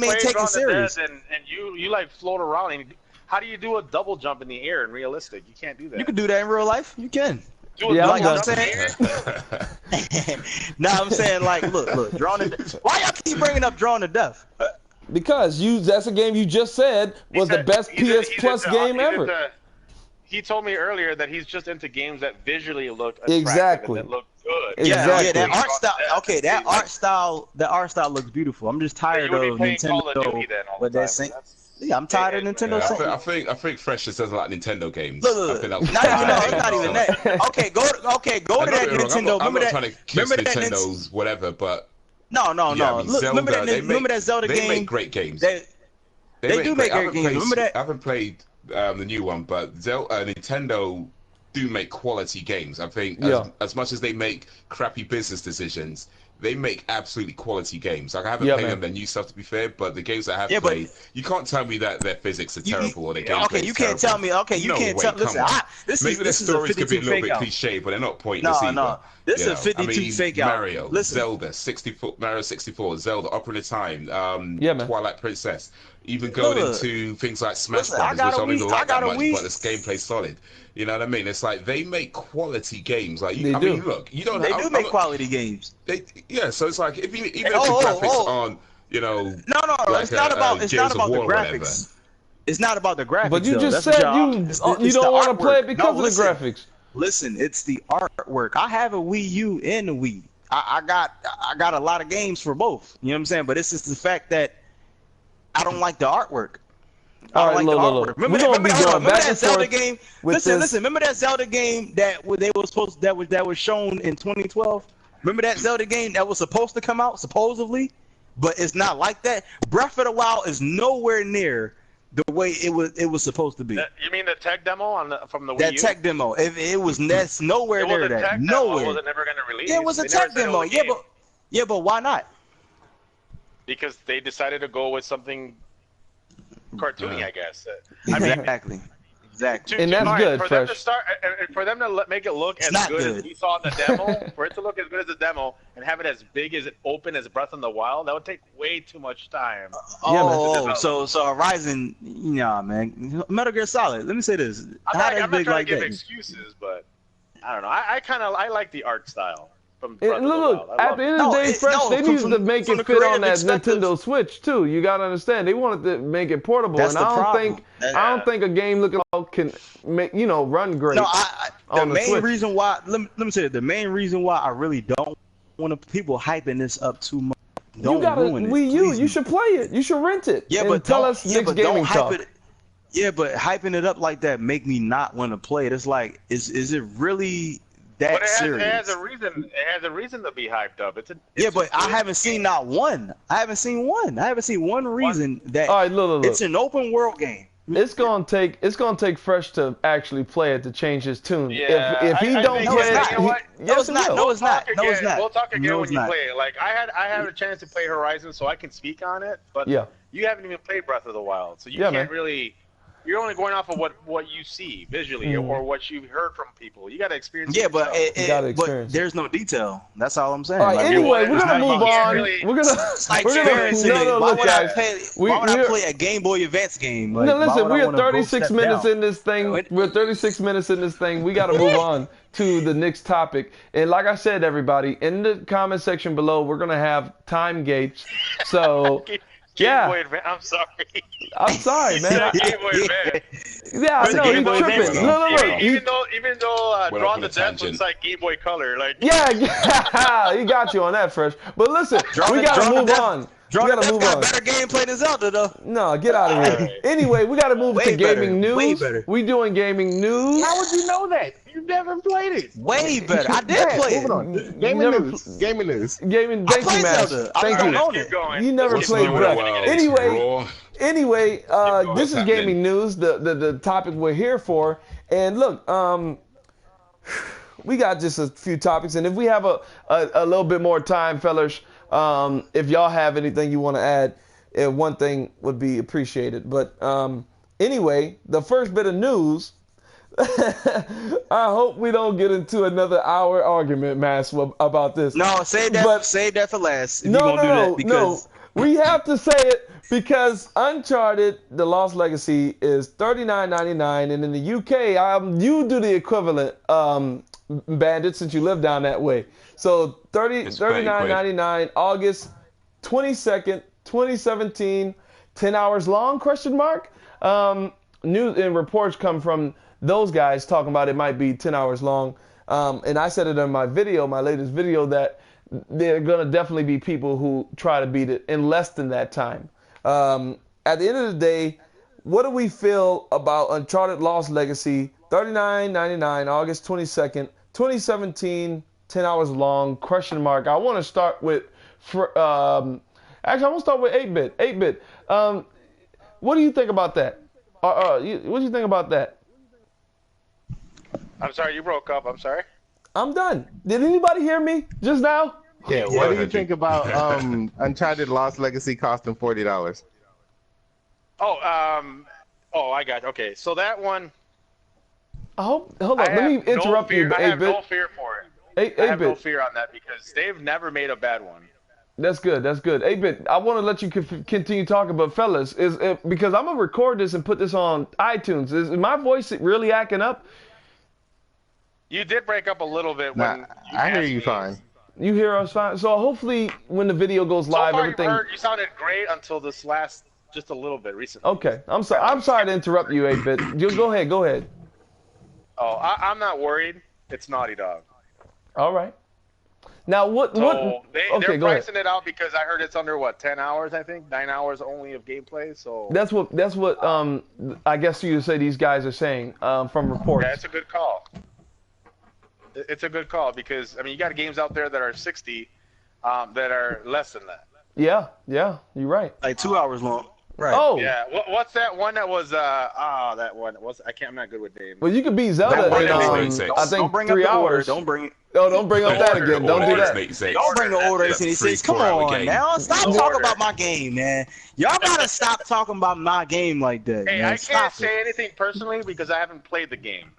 ain't taken serious. And you like float around. And how do you do a double jump in the air in realistic? You can't do that. You can do that in real life. You can. I'm saying. I'm saying, like, look, Drawn to Death. Why y'all keep bringing up Drawn to Death? Because that's a game you just said was the best PS Plus game ever. He told me earlier that he's just into games that visually look attractive exactly. and that look good. Exactly. Yeah, that art style. Okay, that art style looks beautiful. I'm just tired of Nintendo. But that's yeah, I'm tired of Nintendo. I think Fresh just doesn't like Nintendo games. Look, not even that. Okay, go to that Nintendo. I'm not trying to kiss Nintendo's whatever, but no. Yeah, I mean, Look, Zelda, remember that Zelda game? They make great games. They do make great games. Remember that? I haven't played the new one, but Nintendo do make quality games. I think as much as they make crappy business decisions, they make absolutely quality games. Like I haven't played their new stuff to be fair, but the games I have played, you can't tell me that their physics are terrible or their gameplay. Okay, you can't tell me. Okay, you can't tell. Listen, maybe their stories could be a little bit cliche, but they're not pointless either. No, this is a 52 fake out. Mario, Zelda, 64, Mario 64, Zelda, Ocarina of Time, Twilight Princess. Even going into things like Smash Brothers, which I don't even like that much, but this gameplay's solid. You know what I mean? It's like they make quality games. Like they do make quality games. So it's like even if the graphics aren't, it's not about the graphics. It's not about the graphics. But you just said you don't want to play it because of the graphics. Listen, it's the artwork. I have a Wii U and a Wii. I got a lot of games for both. You know what I'm saying? But it's just the fact that I don't like the artwork. Remember that Zelda game? Listen. Remember that Zelda game that was shown in 2012? Remember that Zelda game that was supposed to come out supposedly, but it's not like that. Breath of the Wild is nowhere near the way it was supposed to be. You mean the tech demo from the Wii U? That tech demo. That's nowhere near that. Nowhere. Was it never going to release? Yeah, it was a tech demo. Yeah, but why not? Because they decided to go with something cartoony, I guess. Exactly. And that's good, Fresh. For them to make it look as good as we saw in the demo, for it to look as good as the demo, and have it as big as open as Breath in the Wild, that would take way too much time. So Horizon, man, Metal Gear Solid. Let me say this: I'm not trying to give excuses, but I don't know. I like the art style. from Breath of the look, Wild. at the end of the day, Fresh, they needed to make it fit on that Nintendo Switch too. You gotta understand, they wanted to make it portable, and I don't think a game looking like can make run great. No, the main Switch. reason why let me say it, the main reason why I really don't want people hyping this up too much. Don't you got a ruin it. Wii U. Please. You should play it. You should rent it. Yeah, and but tell us next gaming talk. Yeah, but hyping it up like that make me not want to play it. It's like, is it really that serious? It has a reason. It has a reason to be hyped up. I haven't seen not one. I haven't seen one reason that. All right, look. It's an open world game. It's gonna take Fresh to actually play it to change his tune. Yeah, if he don't play it, it's not. No, it's not. We'll talk again when you play it. Like I had a chance to play Horizon, so I can speak on it. But you haven't even played Breath of the Wild, so you can't really. You're only going off of what you see visually or what you've heard from people. You got to experience. Yeah, but but there's no detail. That's all I'm saying. All right, anyway, we're gonna move on. We're gonna look, guys. Why would I play a Game Boy Advance game? Like, no, listen, we are 36 minutes in this thing. We're 36 minutes in this thing. We got to move on to the next topic. And like I said, everybody, in the comment section below, we're gonna have time gates. So. I'm sorry. I'm sorry, man. Game Boy Advance. Yeah, I know. He's tripping. No. Even though Draw the Death looks like Game Boy Color, like. Yeah, he got you on that, Fresh. But listen, we gotta move on. We gotta move on. Better gameplay than Zelda, though. No, get out of here. Anyway, we gotta move to gaming news. Way better. We doing gaming news. How would you know that? You've never played it. Way better. I did play it. Gaming news. Gaming news. Gaming. Thank you, man. Thank you. You never played Breath. Anyway, this is gaming news. The topic we're here for. And look, we got just a few topics, and if we have a little bit more time, fellas, if y'all have anything you want to add, one thing would be appreciated. But anyway, the first bit of news. I hope we don't get into another hour argument, Mass, about this. No, save that for last. No. We have to say it because Uncharted: The Lost Legacy is $39.99, and in the UK, you do the equivalent, Bandit, since you live down that way. So $39.99, August 22nd, 2017, 10 hours long? Question mark. News and reports come from those guys talking about it might be 10 hours long. And I said it in my video, my latest video, that there are going to definitely be people who try to beat it in less than that time. At the end of the day, what do we feel about Uncharted Lost Legacy, $39.99, August 22nd, 2017, 10 hours long, question mark. I want to start with, actually, I want to start with 8-Bit. 8-Bit, what do you think about that? What do you think about that? I'm sorry, you broke up. I'm sorry. I'm done. Did anybody hear me just now? Yeah, what do you think about Uncharted Lost Legacy costing $40? I got it. Okay, so that one. Hold on. Let me interrupt you, 8-Bit. I have no fear for it. I have no fear on that because they've never made a bad one. That's good. 8-Bit, I want to let you continue talking, but fellas, because I'm going to record this and put this on iTunes. Is my voice really acting up? You did break up a little bit when I hear you fine. You hear us fine? So hopefully when the video goes live, everything... You sounded great until this last, just a little bit recently. Okay. I'm sorry to interrupt you, 8-Bit. Go ahead. Oh, I'm not worried. It's Naughty Dog. All right. Now, they're pricing it out because I heard it's under, 10 hours, I think? 9 hours only of gameplay, so... That's what I guess you say these guys are saying from reports. Yeah, it's a good call. It's a good call because, you got games out there that are 60 that are less than that. Yeah, you're right. Like 2 hours long. Right. Oh. Yeah. What's that one that was? That one. I'm not good with names. Well, you could beat Zelda in I think 3 hours. Don't bring up that again. Don't do that. Don't bring the Order 86. Come on now. Stop talking about my game, man. Y'all gotta stop talking about my game like that. Hey, man. I can't say anything personally because I haven't played the game.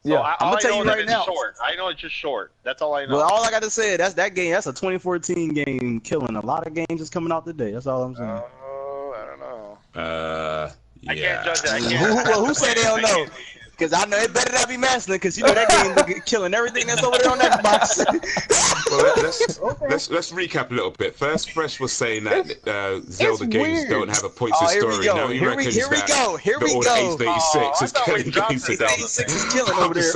So yeah, I'm gonna tell you right now. Short. I know it's just short. That's all I know. Well, all I got to say that's that game. That's a 2014 game, killing a lot of games that's coming out today. That's all I'm saying. Oh, I don't know. Yeah. I can't judge it. I can't. Who said they don't know? Because I know it better not be Mastalin, because you know that game killing everything that's over there on Xbox. Well, let's recap a little bit. First, Fresh was saying that Zelda games don't have a points of story. Now he reckons here we go. Age 86 is killing games today. 86 is killing over there.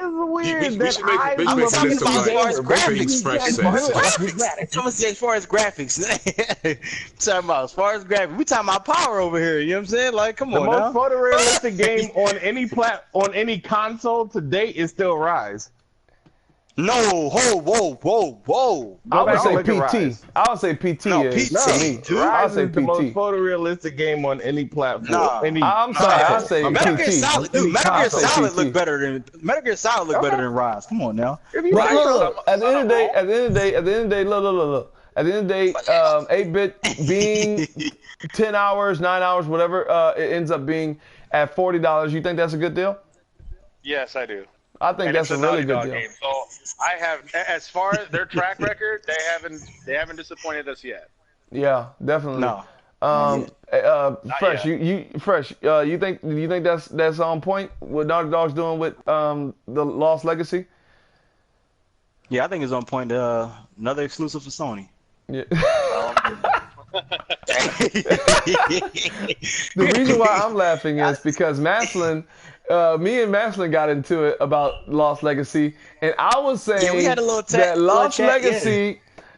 Weird. We should make a list of things Fresh says. I'm gonna say as far as graphics. Talking about as far as graphics, we talking about power over here. You know what I'm saying? Like, come on. The most photorealistic game on any console to date is still Rise. No, whoa. I would say PT. I would say PT. No, is PT. to me. I would say is the most PT. photorealistic game on any platform. Nah. I'm sorry. I say Metal Gear PT. Solid, dude, Metal Gear Solid PT. look better than better than Rise. Come on now. Look. At the end of the day, look. At the end of the day, 8-bit being 10 hours, 9 hours, whatever it ends up being at $40. You think that's a good deal? Yes, I do. I think that's a really good deal. Game. So I have, as far as their track record, they haven't disappointed us yet. Yeah, definitely. No. Fresh, you think that's on point? What Naughty Dog's doing with the Lost Legacy? Yeah, I think it's on point. Another exclusive for Sony. Yeah. The reason why I'm laughing is because Mastalin, me and Mastalin got into it about Lost Legacy, and I was saying we had a little that Lost chat,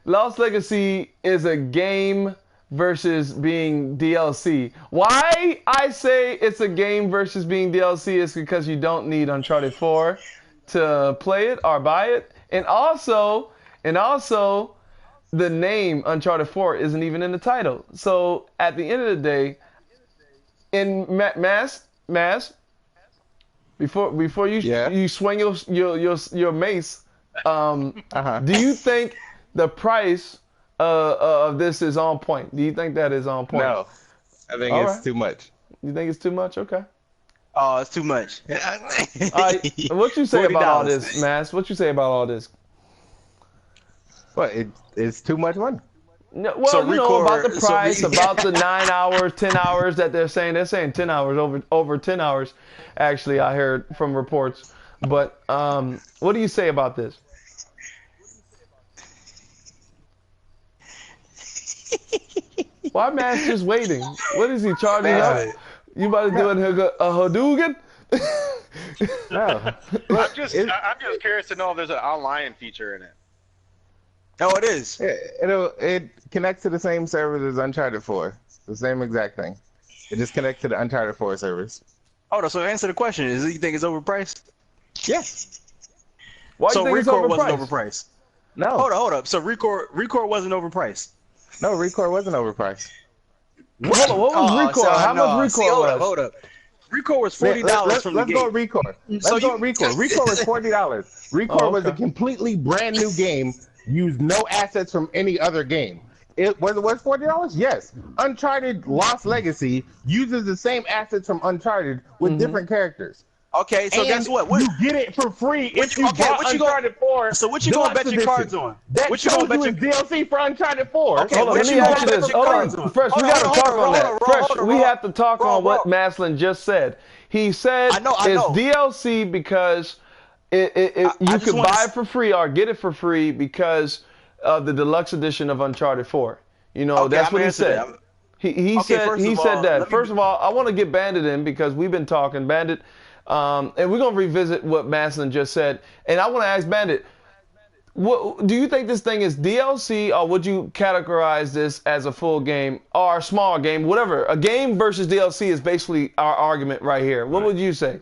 Legacy is a game versus being DLC. Why I say it's a game versus being DLC is because you don't need Uncharted 4 to play it or buy it, and also the name Uncharted 4 isn't even in the title. So at the end of the day, in before you swing your mace, do you think the price of this is on point? Do you think that is on point? No, I think it's too much. You think it's too much? Okay. Oh, it's too much. What you say about all this, Mas? What you say about all this? Well, it's too much money. No, well, so you know about the price, about the 9 hours, 10 hours that they're saying. They're saying 10 hours, over 10 hours. Actually, I heard from reports. But what do you say about this? Why Mass just waiting? What is he charging up? You about to do a Hadouken? No. I'm just curious to know if there's an online feature in it. Oh, it is. It connects to the same servers as Uncharted 4. The same exact thing. It just connects to the Uncharted 4 servers. Oh, so answer the question: is you think it's overpriced? Yes. Why so you think Record it's wasn't overpriced. No. Hold up. So Record wasn't overpriced. No, Record wasn't overpriced. Hold on, what was Record? How much Record was? Hold up. Record was $40 from the gate. Let's go Record. Let's go Record. Record was $40. Record was a completely brand new game. Used no assets from any other game. It was $40? Yes. Uncharted Lost Legacy uses the same assets from Uncharted with different characters. Okay, so guess what? You get it for free if you bought Uncharted 4. So what you gonna bet your cards on? What you gonna bet your DLC for Uncharted 4? Okay, hold on, let me ask you this. Hold on, Fresh, we gotta talk on that. Fresh, we have to talk on what Mastalin just said. He said it's DLC because you could buy it for free or get it for free because of the deluxe edition of Uncharted 4. You know, that's what he said. He said that. First of all, I want to get Bandit in because we've been talking Bandit, and we're gonna revisit what Mastalin just said. And I want to ask Bandit, what do you think this thing is DLC, or would you categorize this as a full game or a small game, whatever? A game versus DLC is basically our argument right here. What would you say?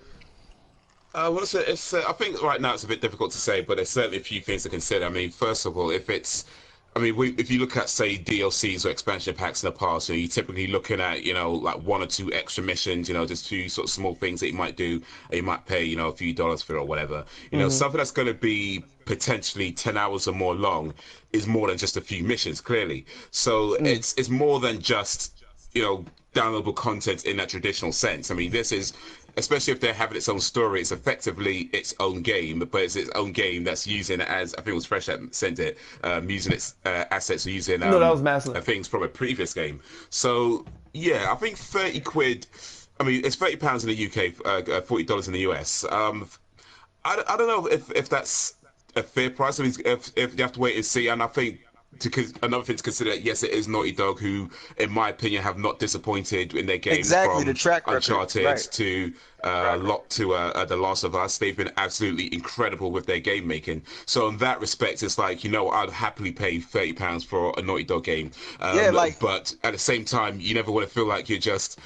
Well, I think right now it's a bit difficult to say, but there's certainly a few things to consider. I mean, first of all, if you look at, say, DLCs or expansion packs in the past, you're typically looking at, like 1 or 2 extra missions, just 2 sort of small things that you might do, and you might pay, a few dollars for it or whatever. Something that's going to be potentially 10 hours or more long is more than just a few missions, clearly. So it's more than just, downloadable content in that traditional sense. I mean, this is, especially if they're having its own story, it's effectively its own game, but it's its own game that's using, as I think it was Fresh that sent it, using its assets, using no, that was Mastalin. Things from a previous game. So yeah, I think 30 quid. I mean, it's £30 in the UK, $40 in the US. I don't know if that's a fair price. I mean, if you have to wait and see, and I think another thing to consider, yes, it is Naughty Dog, who, in my opinion, have not disappointed in their games from the track record. Uncharted to Lock to The Last of Us. They've been absolutely incredible with their game making. So in that respect, it's like, I'd happily pay £30 for a Naughty Dog game. But at the same time, you never want to feel like you're just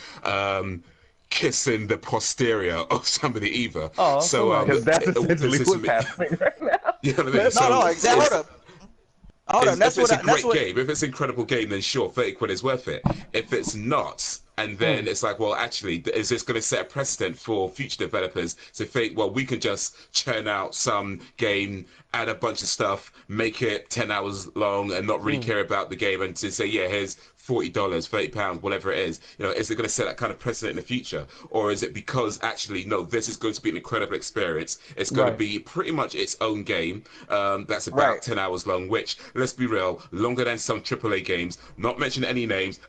kissing the posterior of somebody either. Oh, so that's essentially what's happening right now. You know what I mean? No, exactly. Hold on. If it's a great game, if it's an incredible game, then sure, 30 quid is worth it. If it's not, and then it's like, well, actually, is this going to set a precedent for future developers to think, well, we can just churn out some game, add a bunch of stuff, make it 10 hours long, and not really care about the game, and to say, yeah, here's $40, £30, whatever it is. Is it going to set that kind of precedent in the future, or is it because actually, no, this is going to be an incredible experience? It's going to be pretty much its own game that's about 10 hours long, which, let's be real, longer than some AAA games. Not mention any names.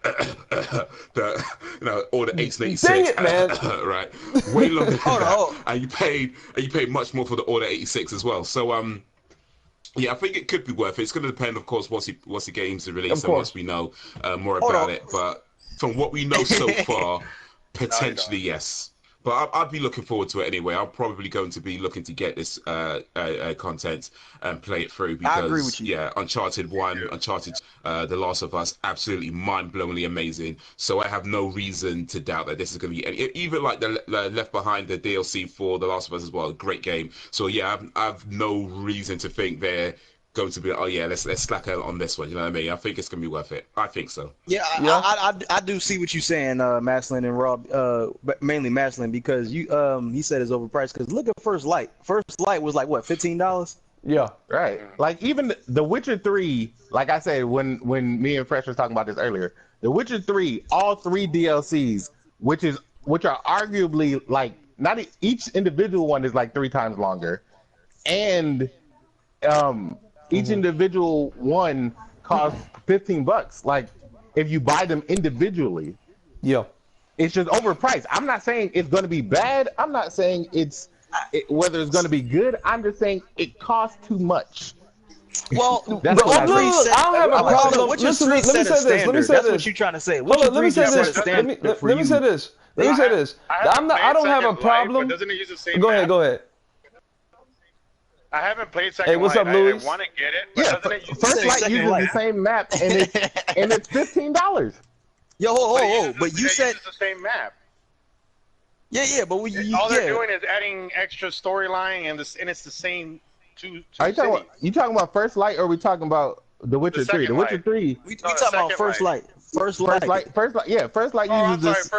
Order 886. Dang it, man. Right, way longer than that. And you paid much more for the Order 86 as well. So yeah, I think it could be worth it. It's going to depend, of course, once the game's released and once we know more about it. But from what we know so far, potentially yes. But I'd be looking forward to it anyway. I'm probably going to be looking to get this content and play it through because, I agree with you. Yeah, Uncharted 1, Uncharted The Last of Us, absolutely mind-blowingly amazing. So I have no reason to doubt that this is going to be even like the Left Behind, the DLC for The Last of Us as well, a great game. So yeah, I've no reason to think they're going to be, oh yeah, let's slack out on this one. You know what I mean? I think it's going to be worth it. I think so. Yeah, I do see what you're saying, Mastalin and Rob, but mainly Mastalin, because he said it's overpriced. Because look at First Light. First Light was like what, $15? Yeah. Right. Like even The Witcher 3, like I said when me and Fresh was talking about this earlier, The Witcher 3, all 3 DLCs, which are arguably like not each individual one is like 3 times longer, and each individual one costs $15. Like if you buy them individually, it's just overpriced. I'm not saying it's going to be bad. I'm not saying whether it's going to be good. I'm just saying it costs too much. Well, that's what I don't have a problem. Let me say this. That's what you're trying to say. Let me say this. Let me say this. I don't have a problem. Doesn't it use the same Go ahead. I haven't played Second Life. Hey, what's up, Louis? I want to get it, but doesn't it use First Light uses the same map, and it's $15. Yo, but you said it's the same map. Yeah, but all they're doing is adding extra storyline, and it's the same two Are you talking about First Light, or are we talking about The Witcher 3? The Witcher 3. We talking about First Light. First Light. Yeah, First Light uses this.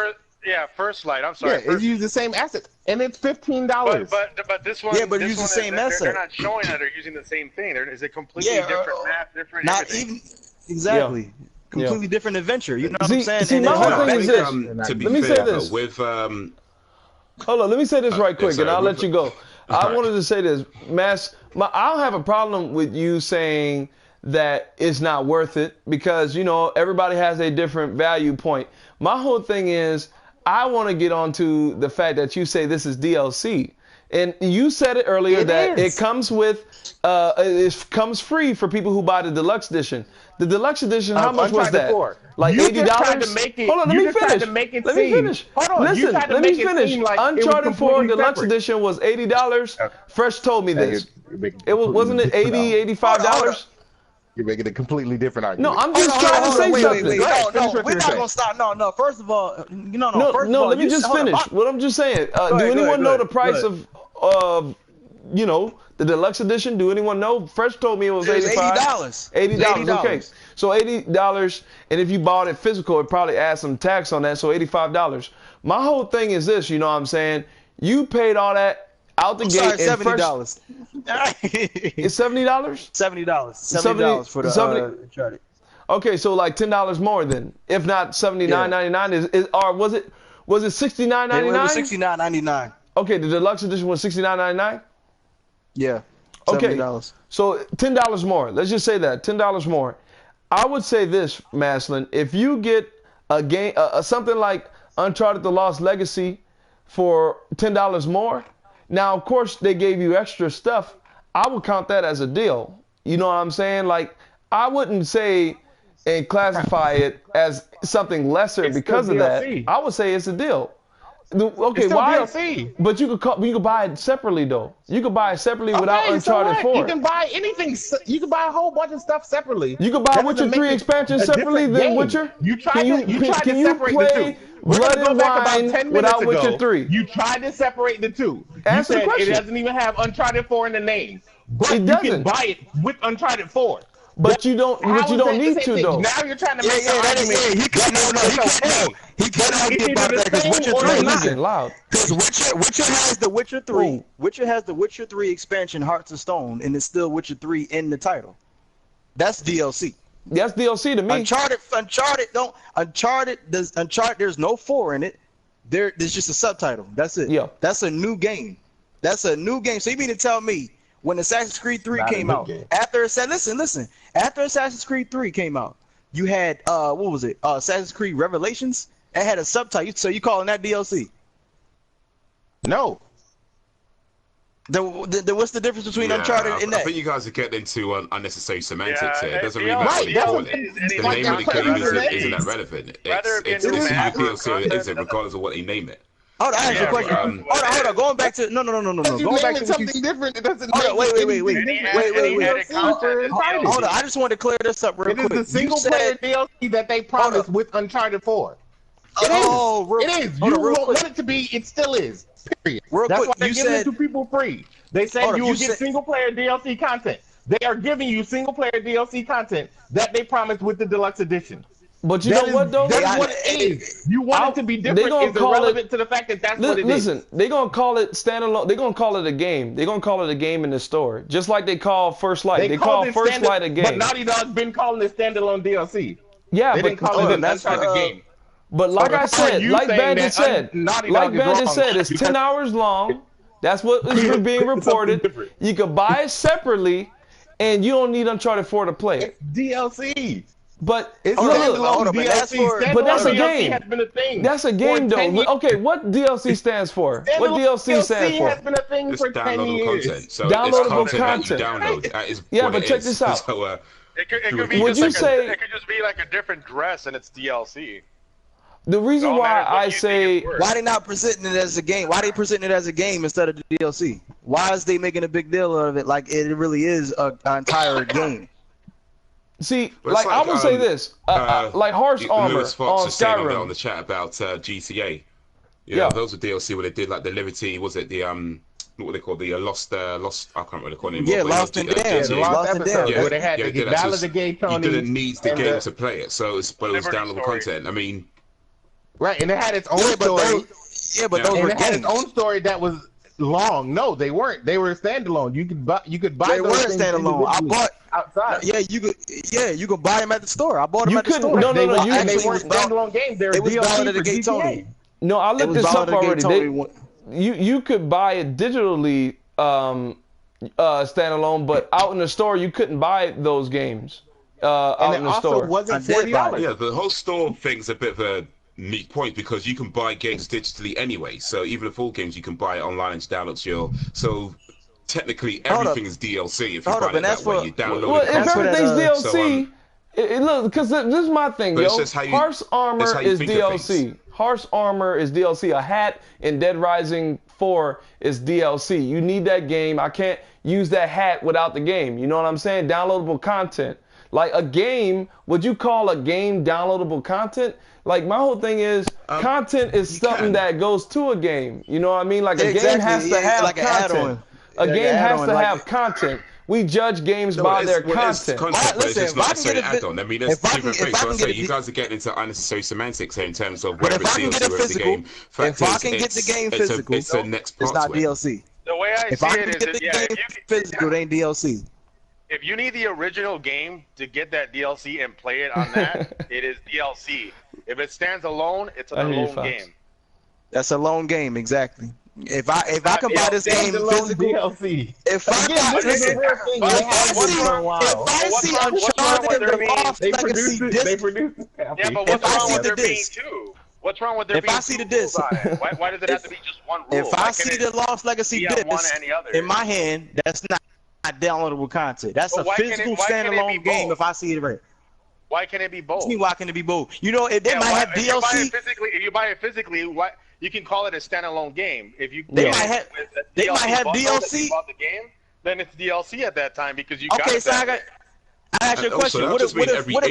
First Light. I'm sorry. Yeah, it uses the same assets, and it's $15. But this one. Yeah, but it uses the same asset. They're not showing that they're using the same thing. It's a completely different map, different. Not everything. even exactly. Completely different adventure. You know what I'm saying? See, my whole thing is this. Let me say this. Hold on, let me say this right quick, and I'll let you go. I wanted to say this, I don't have a problem with you saying that it's not worth it because, everybody has a different value point. My whole thing is I want to get onto the fact that you say this is DLC. And you said it earlier it comes with, it comes free for people who buy the deluxe edition. The deluxe edition, how much was that? Like $80? Hold on, let me finish. Hold on, listen, let me finish. Uncharted 4 deluxe edition was $80. Okay. Fresh told me this. Wasn't it $80, $85? You're making a completely different argument. No, I'm just trying to say something. No, we're not gonna stop. No. First of all, let me just finish. What I'm just saying. Do anyone know the price of the deluxe edition? Do anyone know? Fresh told me it was $85. $80. Okay, so $80, and if you bought it physical, it probably adds some tax on that, so $85. My whole thing is this. You know what I'm saying? You paid all that out the gate. $70. It's $70? $70 for the Uncharted. Okay, so like $10 more then. If not $79.99 or was it $69.99? It was $69.99. Okay, the deluxe edition was $69.99? Yeah. Okay. $70. So $10 more. Let's just say that. $10 more. I would say this, Mastalin, if you get a game something like Uncharted: The Lost Legacy for $10 more. Now, of course, they gave you extra stuff. I would count that as a deal. You know what I'm saying? Like, I wouldn't say and classify it as something lesser because of that. I would say it's a deal. Okay, why? DLC. But you could buy it separately though. You could buy it separately without Uncharted 4. You can buy anything. You can buy a whole bunch of stuff separately. You can buy Witcher 3 expansion separately than Witcher. Can you play Blood and Wine without Witcher 3? You tried to separate the two. Answer the question. It doesn't even have Uncharted 4 in the name. But it doesn't. You can buy it with Uncharted 4. But you don't. But you don't need to though. Now you're trying to make an argument. He can't argue about that because Witcher 3 listen loud. Because Witcher has the Witcher 3. Ooh. Witcher has the Witcher 3 expansion, Hearts of Stone, and it's still Witcher 3 in the title. That's DLC. That's DLC to me. Uncharted. There's no 4 in it. There's just a subtitle. That's it. Yeah. That's a new game. So you mean to tell me when Assassin's Creed 3 came out, after Assassin's Creed 3 came out, you had what was it? Assassin's Creed Revelations. It had a subtitle. So you calling that DLC? No. Then what's the difference between Uncharted and that? I think you guys are getting into unnecessary semantics here. It doesn't really matter what you call it. The name of the game isn't that relevant. It's DLC or it isn't, regardless of what you name it. Hold on, I have a question. Hold on. Going back to no. Going back to something different. It doesn't. Wait. Hold on. I just wanted to clear this up real quick. It is the single player DLC that they promised with Uncharted 4. It is. You want it to be. It still is. Period. That's why they're giving it to people free. They said you will get single player DLC content. They are giving you single player DLC content that they promised with the deluxe edition. But you know what though? That's what it is. You want it to be different. It's irrelevant to the fact that that's what it is. Listen, they're gonna call it standalone. They're gonna call it a game. They're gonna call it a game in the store, just like they call First Light. They call First Light a game. But Naughty Dog's been calling it standalone DLC. Yeah, they didn't call it an Uncharted game. But like I said, like Bandit said, it's 10 hours long. That's what is being reported. You can buy it separately, and you don't need Uncharted 4 to play it. It's DLC. But it's DLC. But that's a game. That's a game, though. Okay, what DLC stands for? What DLC stands for? Has been a thing for 10 years. Content. So downloadable content. Download. Yeah, but check this out. So, it could be it could just be like a different dress, and it's DLC. The reason why I say why they not presenting it as a game? Why they presenting it as a game instead of the DLC? Why is they making a big deal out of it like it really is an entire game? See, like I will say this, like Harsh Armor Lewis Fox on is saying Skyrim. on the chat about GTA. Yeah, those were DLC where they did like the Liberty. Was it the what they call the Lost? I can't remember what they call it anymore. Yeah, Lost and Damned. Lost and Damned. Where they had to get validate Tony. You didn't need the game to play it, so it was downloadable content. I mean. Right, and it had its own story. Those were had its own story that was long. No, they weren't. They were standalone. You could buy. They were standalone. I bought outside. You could buy them at the store. I bought them at the store. No. They weren't standalone games. They were DLC for GTA. No, I looked this up already. You could buy it digitally standalone, but out in the store you couldn't buy those games out in the store. Wasn't $40. Yeah, the whole store thing's a bit of a neat point because you can buy games digitally anyway. So even the full games you can buy it online and download your. So technically everything is DLC if you buy it that way. You download it. If everything's DLC, look, because this is my thing, but yo. Harsh Armor is DLC. Harsh Armor is DLC. A hat in Dead Rising 4 is DLC. You need that game. I can't use that hat without the game. You know what I'm saying? Downloadable content. Like a game, would you call a game downloadable content? Like my whole thing is content is something that goes to a game. You know what I mean? Like a game has to have content. A game has to have content. We judge games by their content. Listen, it's not necessarily an add-on. I mean, there's different things. So I say you guys are getting into unnecessary semantics here in terms of whether it's DLC or the game. If I can get the game physical, it's a next part. It's not DLC. The way I see it is, if physical, it ain't DLC. If you need the original game to get that DLC and play it on that, it is DLC. If it stands alone, it's an alone game. That's a lone game, exactly. If I can buy this game physical, DLC. If I see Uncharted and the Lost Legacy disc, yeah, but what's wrong with there being two? What's wrong with there being two rules on it? Why does it have to be just one rule? If I see the Lost Legacy disc in my hand, that's not downloadable content. That's a physical standalone game if I see it right. Why can't it be both? Why can it be both? You know, they might have DLC. If you buy it physically, you can call it a standalone game. If you they might have DLC. You bought the game, then it's DLC at that time because you got it. Okay, so I ask you a question. What if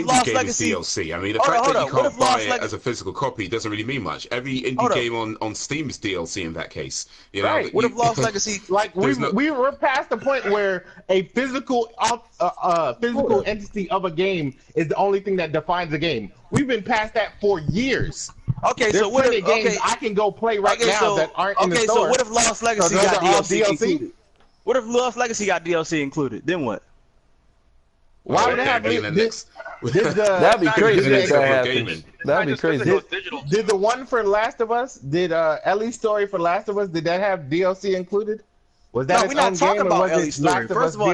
Lost Legacy DLC? I mean, the fact that you can't buy it as a physical copy doesn't really mean much. Every indie game on Steam is DLC in that case. You know, right. What if Lost Legacy? Like we're past the point where a physical entity of a game is the only thing that defines a game. We've been past that for years. Okay, so what if games I can go play right now that aren't in the store? Okay, so what if Lost Legacy got DLC included? What if Lost Legacy got DLC included? Then what? Why would it have this? That'd be crazy if that happened. That'd be crazy. Did the one for Last of Us? Did Ellie's story for Last of Us? Did that have DLC included? Was that no, we're not talking about Ellie's story. First of all,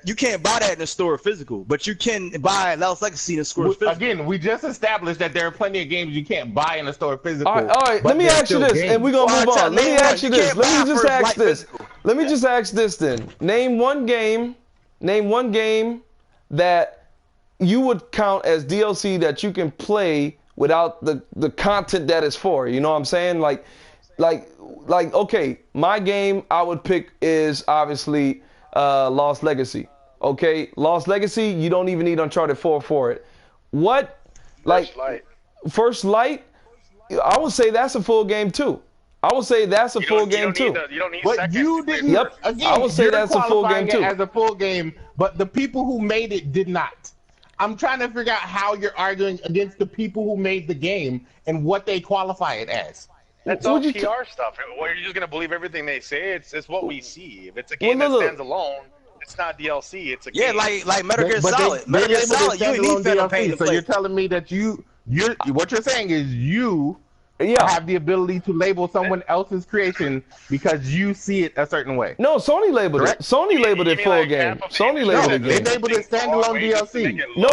you can't buy that in the store physical, but you can buy Lost Legacy in the store physical. Again, we just established that there are plenty of games you can't buy in the store physical. All right. Let me ask you this, and we're gonna move on. Let me ask you this. Let me just ask this. Let me just ask this then. Name one game that you would count as DLC that you can play without the content that it's for. You know what I'm saying? Like, okay, my game I would pick is obviously Lost Legacy. Okay, Lost Legacy, you don't even need Uncharted 4 for it. What? Like, First Light, I would say that's a full game too. I would say that's a full game too. You don't need but you didn't. Yep. Again, I would say that's a full game too. As a full game, but the people who made it did not. I'm trying to figure out how you're arguing against the people who made the game and what they qualify it as. That's all PR stuff. Or you're just gonna believe everything they say. It's what we see. If it's a game that stands alone, it's not DLC. It's a game. like Metal Gear Solid. Metal Gear Solid, you ain't need Phantom Pain to play. So you're telling me that what you're saying is you have the ability to label someone else's creation because you see it a certain way. No, Sony labeled it. Sony labeled it full game. Sony labeled it. They labeled it standalone DLC. No,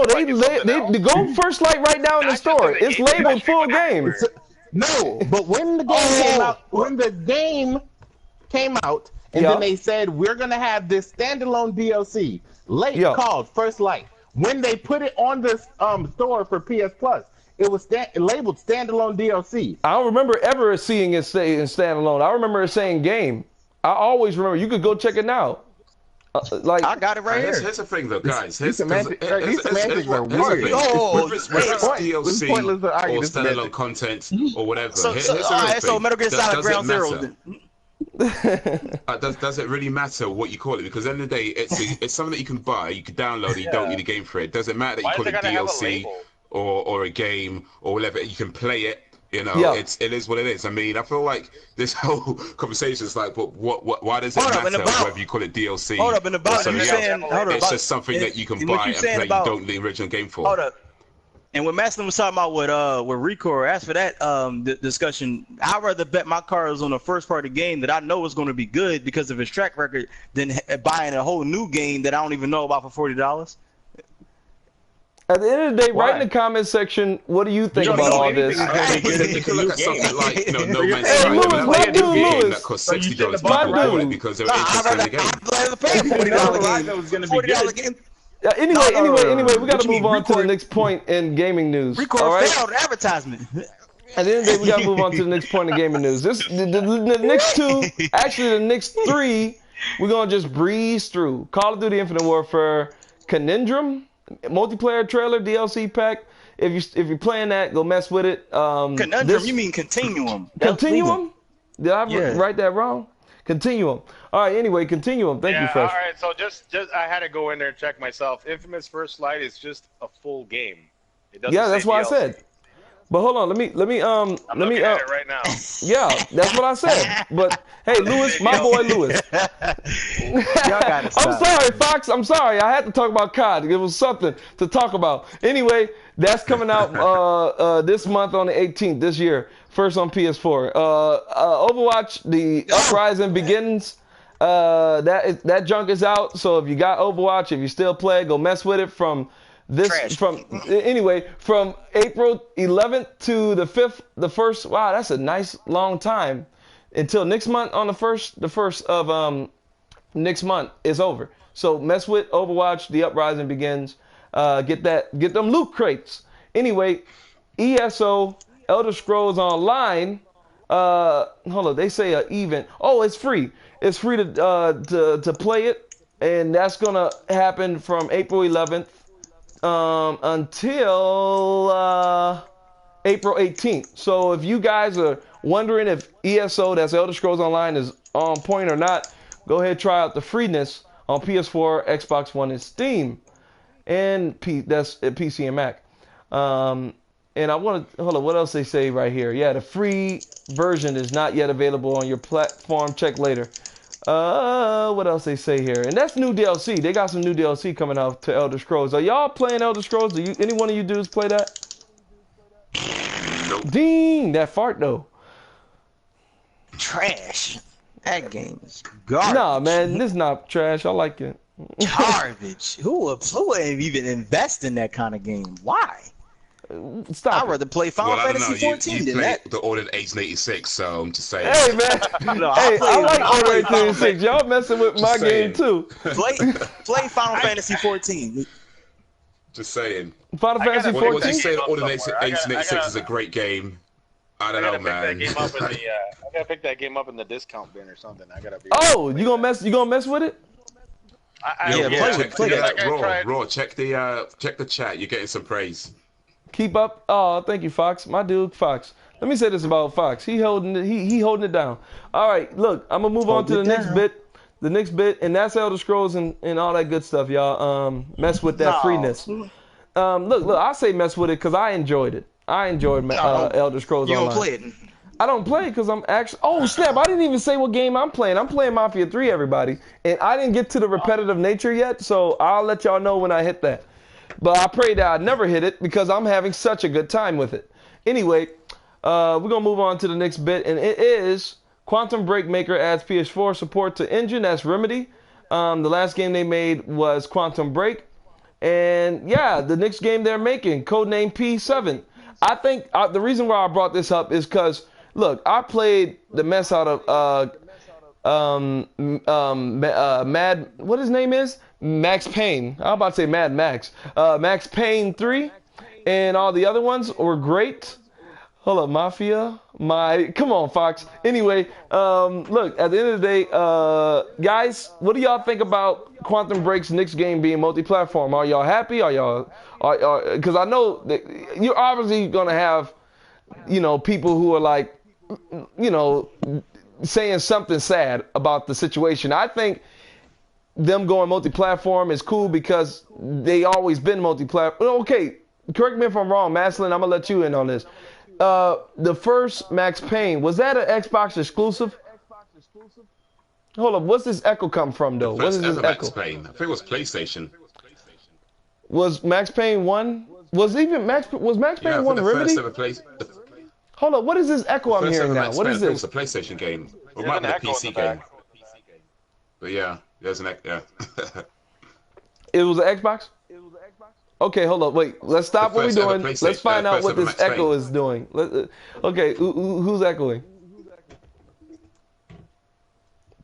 they go First Light right now in the store. It's labeled full game. No, but when the game came out, and then they said we're gonna have this standalone DLC called First Light. When they put it on the store for PS Plus, it was labeled standalone DLC. I don't remember ever seeing it say in standalone. I remember it saying game. I always remember. You could go check it now. I got it right here. Here's the thing, though, guys. These semantics are weird. DLC or standalone content or whatever. So Metal Gear Solid Ground Zero. Does it really matter what you call it? Because at the end of the day, it's something that you can buy, you can download it, you don't need a game for it. Does it matter that you call it DLC or a game or whatever? You can play it. You know, it is what it is. I mean, I feel like this whole conversation is like, but why does it matter whether you call it DLC? Hold up, it's just something that you can buy and play. You don't need the original game for. Hold up. And when Mastalin was talking about with Recore, as for that discussion, I'd rather bet my cards on the first part of the game that I know is going to be good because of its track record than buying a whole new game that I don't even know about for $40. At the end of the day, write in the comment section, what do you think about all this? You can look at something like, No Man's Sky. Lewis, that cost $60, but because it's just in the game. I'd rather pay $40 game. Anyway, we got to move on to the next point in gaming news. Record failed advertisement. At the end of the day, we got to move on to the next point in gaming news. The next two, actually the next three, we're going to just breeze through. Call of Duty Infinite Warfare, Conundrum, multiplayer trailer, DLC pack. If you're playing that, go mess with it. Conundrum, you mean Continuum. Continuum? Did I write that wrong? Continuum. All right, anyway, Continuum. Thank you, Fresh. All right, so just I had to go in there and check myself. Infamous First Light is just a full game. It doesn't that's what I said. But hold on, let me I'm looking at it right now. Yeah, that's what I said. But hey, Lewis, my boy Lewis. I'm sorry, Fox. I'm sorry. I had to talk about COD. It was something to talk about. Anyway, that's coming out this month on the 18th this year. First on PS4. Overwatch, the Uprising begins. That junk is out. So if you got Overwatch, if you still play, go mess with it from from April 11th to the 5th, the 1st. Wow, that's a nice long time until next month on the 1st of next month is over. So mess with Overwatch. The uprising begins. Get them loot crates. Anyway, ESO Elder Scrolls Online. Hold on, they say event. Oh, it's free. It's free to play it, and that's gonna happen from April 11th until April 18th. So if you guys are wondering if ESO, that's Elder Scrolls Online, is on point or not, go ahead and try out the freeness on PS4, Xbox One, and Steam, and that's PC and Mac. And I want to hold on. What else they say right here? Yeah, the free version is not yet available on your platform. Check later. What else they say here? And that's new DLC. They got some new DLC coming out to Elder Scrolls. Are y'all playing Elder Scrolls? Any one of you dudes play that? Nope. Ding! That fart though. Trash. That game is garbage. Nah, man, this is not trash. I like it. Garbage. Who would even invest in that kind of game? Why? Stop. I'd rather play Final Fantasy 14 than that. The Order 1886, so I'm just saying. Hey, man. No, I like Order 1886. 1886. Y'all messing with my game, too. Play Final Fantasy 14. Just saying. Final Fantasy When you 14? say the Order 1886 is a great game, I don't know, man. I gotta pick that game up in the discount bin or something. I gotta be. Oh, you gonna mess with it? Raw. Check the chat. You're getting some praise. Keep up. Oh, thank you, Fox. My dude, Fox. Let me say this about Fox. He holding it down. All right, look, I'm gonna move on to the next bit. The next bit, and that's Elder Scrolls and all that good stuff, y'all. Mess with that freeness. Look, I say mess with it because I enjoyed it. I enjoyed Elder Scrolls Online. You don't play it? I don't play it because I'm actually. Oh snap! I didn't even say what game I'm playing. I'm playing Mafia 3, everybody, and I didn't get to the repetitive nature yet. So I'll let y'all know when I hit that. But I pray that I never hit it because I'm having such a good time with it. Anyway, we're gonna move on to the next bit, and it is Quantum Break Maker adds PS4 support to engine. That's Remedy. The last game they made was Quantum Break, and yeah, the next game they're making, codename P7. I think the reason why I brought this up is because look, I played the mess out of Mad. What his name is? Max Payne. I'm about to say Mad Max. Max Payne 3, and all the other ones were great. Hold up, Mafia. Come on, Fox. Anyway, look, at the end of the day, guys, what do y'all think about Quantum Break's next game being multi-platform? Are y'all happy? Are y'all? Because I know that you're obviously gonna have, people who are like, saying something sad about the situation. I think them going multi-platform is cool because they always been multi-platform. Okay, correct me if I'm wrong, Mastalin. I'm gonna let you in on this. The first Max Payne, was that an Xbox exclusive? Hold up, what's this echo come from though? What is this echo? Max Payne. I think it was PlayStation. Was Max Payne 1? Was Max Payne 1 Remedy? Hold up, what is this echo I'm hearing now? What is this? It was a PlayStation game. Or it might be a PC game. But yeah, there's an echo. Yeah. It was an Xbox? Okay, hold up. Wait, let's stop what we're doing. Let's find out what this echo is doing. Okay, who's echoing?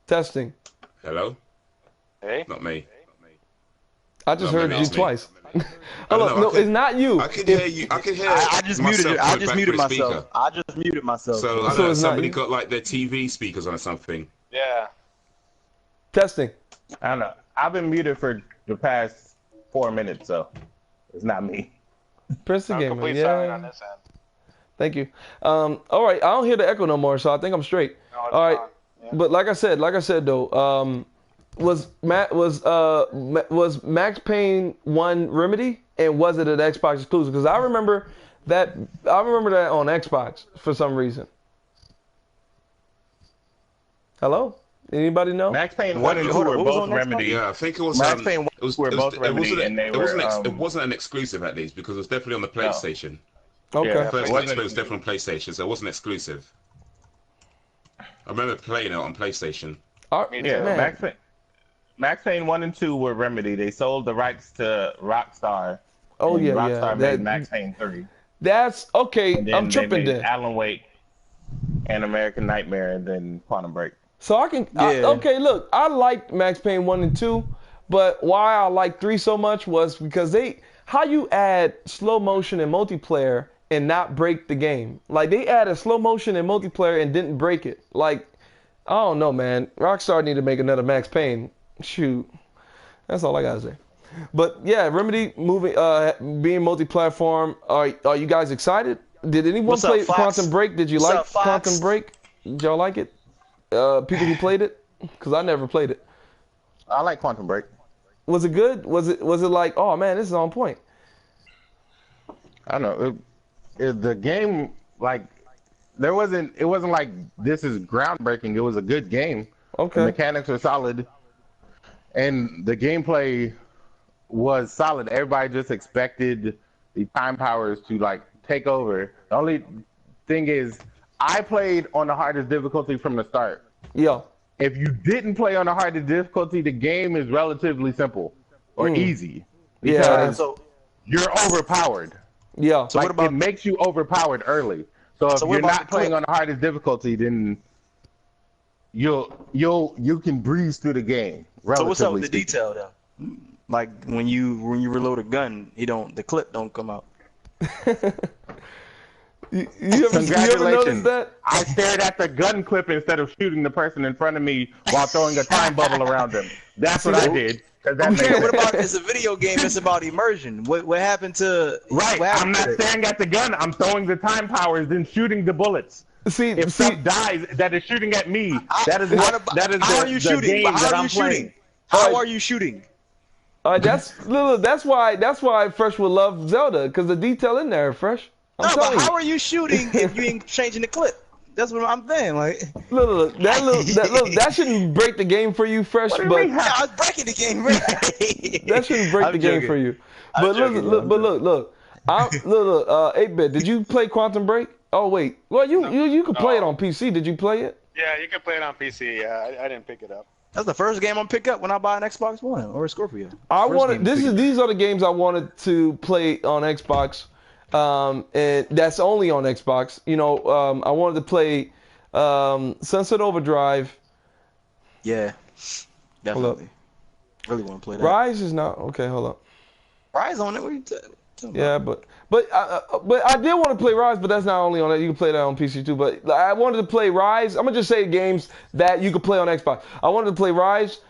Testing. Hello? Hey? Not me. I just heard you twice. No, it's not you. I can hear you. I can hear. I just muted it. I just muted myself. So I don't know, somebody got like their TV speakers on or something. Yeah. Testing. I don't know. I've been muted for the past 4 minutes, so it's not me. Princeton Gamer. Complete silent on this end. Thank you. All right, I don't hear the echo no more, so I think I'm straight. No, it's all right, yeah. But like I said though, was Max Payne 1 Remedy, and was it an Xbox exclusive? Because I remember that on Xbox for some reason. Hello? Anybody know? Max Payne 1 and 2 were both Remedy. Yeah, I think it was. Max Payne 1 were both Remedy, and they were. It wasn't an exclusive at least because it was definitely on the PlayStation. No. Okay. Yeah, The first Max Payne was definitely on PlayStation, so it wasn't exclusive. I remember playing it on PlayStation. Yeah, Max Payne 1 and 2 were Remedy. They sold the rights to Rockstar Oh and yeah, Rockstar yeah. made Max Payne 3. That's okay. And then I'm tripping they made then. Alan Wake and American Nightmare, and then Quantum Break. So I can. Yeah. Okay, look, I liked Max Payne 1 and 2, but why I liked 3 so much was because how you add slow motion and multiplayer and not break the game. Like they added slow motion and multiplayer and didn't break it. Like I don't know, man. Rockstar need to make another Max Payne. Shoot, that's all I gotta say. But yeah, Remedy being multi-platform. Are you guys excited? Did anyone What's up, play Fox? Quantum Break? Did you What's like up, Fox? Quantum Break? Did y'all like it? People who played it? Because I never played it. I like Quantum Break. Was it good? Was it like, oh man, this is on point? I don't know. The game, like, it wasn't like this is groundbreaking. It was a good game. Okay. The mechanics are solid, and the gameplay was solid. Everybody just expected the time powers to like take over. The only thing is, I played on the hardest difficulty from the start. Yeah. If you didn't play on the hardest difficulty, the game is relatively simple or easy because Yeah. So you're overpowered. Yeah. So Like, what about it makes you overpowered early. So if So what you're about not the clip? playing on the hardest difficulty, then you can breeze through the game. So what's up relatively with the speaking. detail though? Like when you reload a gun, the clip don't come out. You ever noticed that? I stared at the gun clip instead of shooting the person in front of me while throwing a time bubble around them. That's what I did. 'Cause that Okay, made what sense. about it's a video game? It's about immersion. What happened to Right, What I'm happened not to it? staring at the gun. I'm throwing the time powers, then shooting the bullets. See, If stuff dies that is shooting at me, that is How the, are you the shooting? game How that are I'm you playing. shooting? How are you shooting? that's why Fresh would love Zelda, because the detail in there, Fresh. I'm No, but telling how you. are you shooting if you ain't changing the clip? That's what I'm saying. Like, Look, that shouldn't break the game for you, Fresh, What do you but mean, yeah, I was breaking the game, right? that shouldn't break I'm the game joking. for you. I'm But joking, look, yo, look. 8-bit, did you play Quantum Break? Oh wait, well you could play it on PC. Did you play it? Yeah, you can play it on PC. Yeah, I didn't pick it up. That's the first game I'm pick up when I buy an Xbox One or a Scorpio. I First wanted. game to pick up. These are the games I wanted to play on Xbox, and that's only on Xbox. You know, I wanted to play Sunset Overdrive. Yeah, definitely. Really want to play that. Rise is not okay. Hold up. Rise on it. What are you talking about? Yeah, but I did want to play Rise, but that's not only on it. You can play that on PC too. But I wanted to play Rise. I'm gonna just say games that you could play on Xbox. I wanted to play Rise.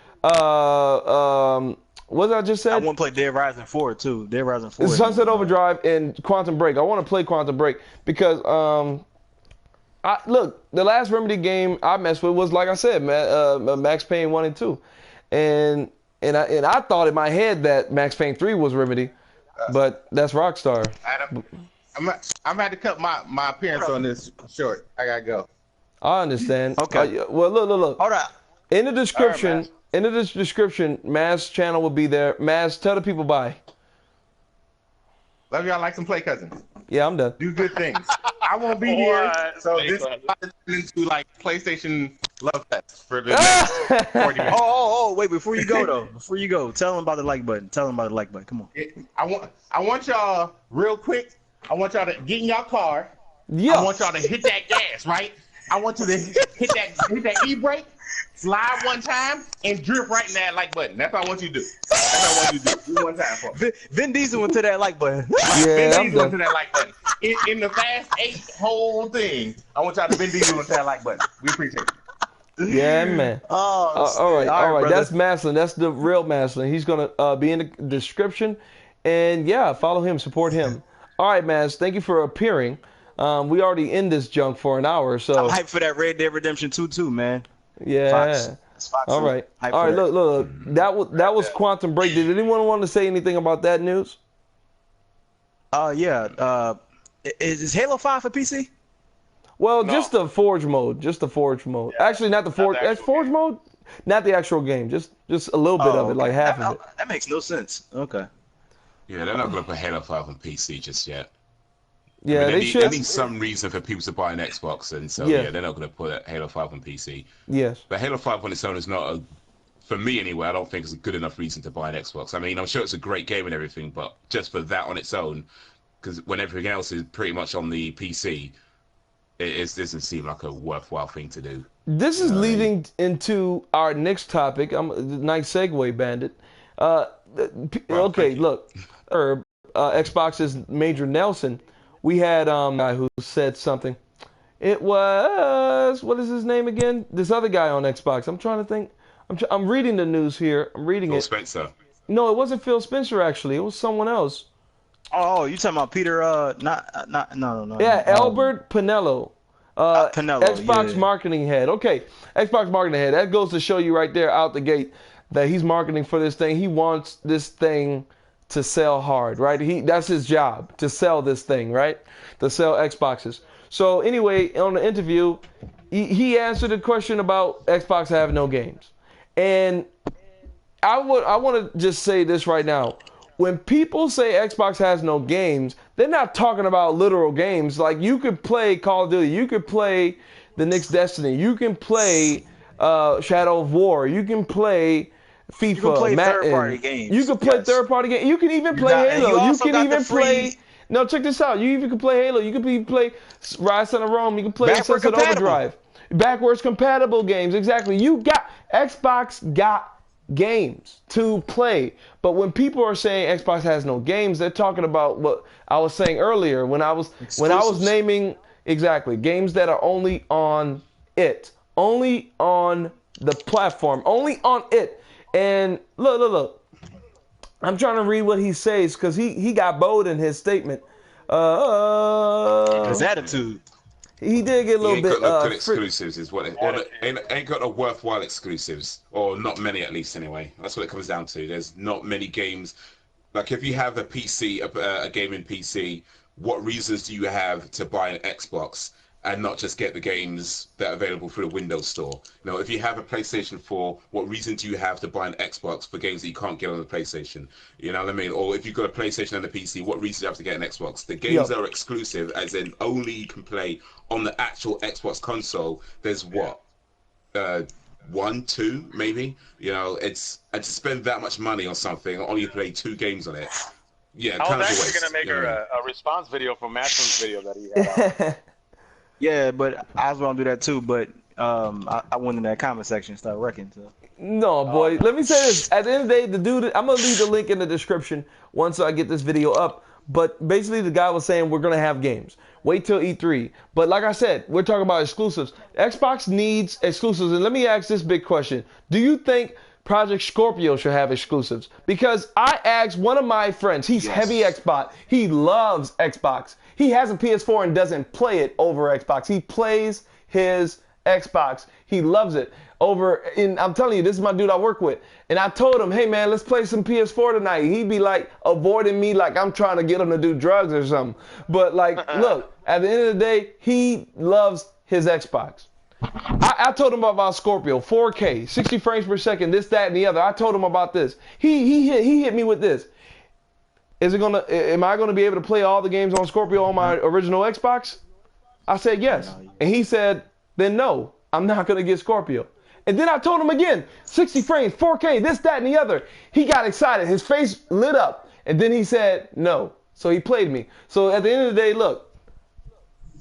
What did I just say? I want to play Dead Rising 4 too. Dead Rising 4. Sunset Overdrive and Quantum Break. I want to play Quantum Break because look, the last Remedy game I messed with was, like I said, Max Payne 1 and 2, and I thought in my head that Max Payne 3 was Remedy, but that's Rockstar. Adam, I'm had to cut my appearance on this short. I gotta go. I understand. Okay. Well, look. Hold on. In the description, All Maz channel will be there. Maz, tell the people bye. Love y'all like some play cousins. Yeah, I'm done. Do good things. I won't be here, What? so Play this is cousins. about to turn into like PlayStation love fest for the next 40 minutes. Oh, wait, before you go though. Tell them about the like button. Come on. I want y'all real quick. I want y'all to get in your car. Yeah. I want y'all to hit that gas, right? I want you to hit that e-brake, slide one time, and drift right in that like button. That's what I want you to do. That's what I want you to do. Do one time for me. Vin Diesel went to that like button. Yeah, Vin I'm Diesel done. into that like button. In the Fast 8 whole thing, I want y'all to Vin Diesel into that like button. We appreciate it. Yeah, man. Oh, All right. brother. That's Mastalin. That's the real Mastalin. He's gonna be in the description, and yeah, follow him, support him. All right, Maz. Thank you for appearing. We already in this junk for an hour, so I'm hyped for that Red Dead Redemption 2 too, man. yeah. Fox. It's Fox. All right. Hyped All for right. that. Look. That was Quantum Break. Did anyone want to say anything about that news? Yeah. Is Halo 5 for PC? Well, No. just the Forge mode. Actually, not the Forge. the That's actual Forge mode. Not the actual game. Just a little bit of it, like half of it. That makes no sense. Okay. Yeah, they're not going to put Halo 5 on PC just yet. Yeah, I mean, they they should. need some reason for people to buy an Xbox, and so Yeah. yeah, they're not going to put Halo 5 on PC. Yes. But Halo 5 on its own is not for me anyway, I don't think it's a good enough reason to buy an Xbox. I mean, I'm sure it's a great game and everything, but just for that on its own, because when everything else is pretty much on the PC, doesn't seem like a worthwhile thing to do. This is leading into our next topic. Nice segue, Bandit. Okay, look, Xbox's Major Nelson. We had guy who said something. It was, what is his name again? This other guy on Xbox. I'm trying to think. I'm reading the news here. I'm reading Phil it. Spencer. No, it wasn't Phil Spencer actually. It was someone else. Oh, you talking about Peter? No. Yeah, Albert Pinello. Pinello, Xbox marketing head. Okay, Xbox marketing head. That goes to show you right there out the gate that he's marketing for this thing. He wants this thing to sell hard, right? That's his job, to sell this thing, right? To sell Xboxes. So anyway, on the interview, he answered a question about Xbox having no games. And I want to just say this right now. When people say Xbox has no games, they're not talking about literal games. Like, you could play Call of Duty, you could play the next Destiny, you can play Shadow of War, you can play FIFA, You can play Madden. third-party games. You can play Yes. third-party games. You can even play Halo. You also can got even the free- play. No, check this out. You even can play Halo. You can play Rise of Rome. You can play Backward Sunset compatible. Overdrive. Backwards compatible games. Exactly. Xbox got games to play. But when people are saying Xbox has no games, they're talking about what I was saying earlier when I was naming exactly games that are only on it, only on the platform, only on it. And look. I'm trying to read what he says because he got bold in his statement. His attitude. He did get a little He ain't bit. got no good exclusives, is what ain't got no worthwhile exclusives, or not many at least. Anyway, that's what it comes down to. There's not many games. Like, if you have a PC, a gaming PC, what reasons do you have to buy an Xbox and not just get the games that are available through the Windows Store? You know, if you have a PlayStation 4, what reason do you have to buy an Xbox for games that you can't get on the PlayStation? You know what I mean? Or if you've got a PlayStation and a PC, what reason do you have to get an Xbox? The games that are exclusive, as in only you can play on the actual Xbox console, there's what? 1, 2, maybe? You know, and to spend that much money on something, only play 2 games on it. Yeah, I kind was of a actually waste. going to make you know? a response video from Mastelin's video that he had out. Yeah, but I was gonna do that too, but I went in that comment section and started wrecking. So. No, boy. Let me say this. At the end of the day, the dude, I'm going to leave the link in the description once I get this video up. But basically, the guy was saying we're going to have games. Wait till E3. But like I said, we're talking about exclusives. Xbox needs exclusives. And let me ask this big question. Do you think Project Scorpio should have exclusives? Because I asked one of my friends, he's heavy Xbox. He loves Xbox. He has a PS4 and doesn't play it over Xbox. He plays his Xbox. He loves it. I'm telling you, this is my dude I work with. And I told him, hey man, let's play some PS4 tonight. He'd be like avoiding me like I'm trying to get him to do drugs or something. But like, look, at the end of the day, he loves his Xbox. I told him about Scorpio, 4K, 60 frames per second, this, that, and the other. I told him about this. He hit me with this. Am I gonna be able to play all the games on Scorpio on my original Xbox? I said yes. And he said, then no, I'm not gonna get Scorpio. And then I told him again, 60 frames, 4K, this, that, and the other. He got excited. His face lit up. And then he said no. So he played me. So at the end of the day, look,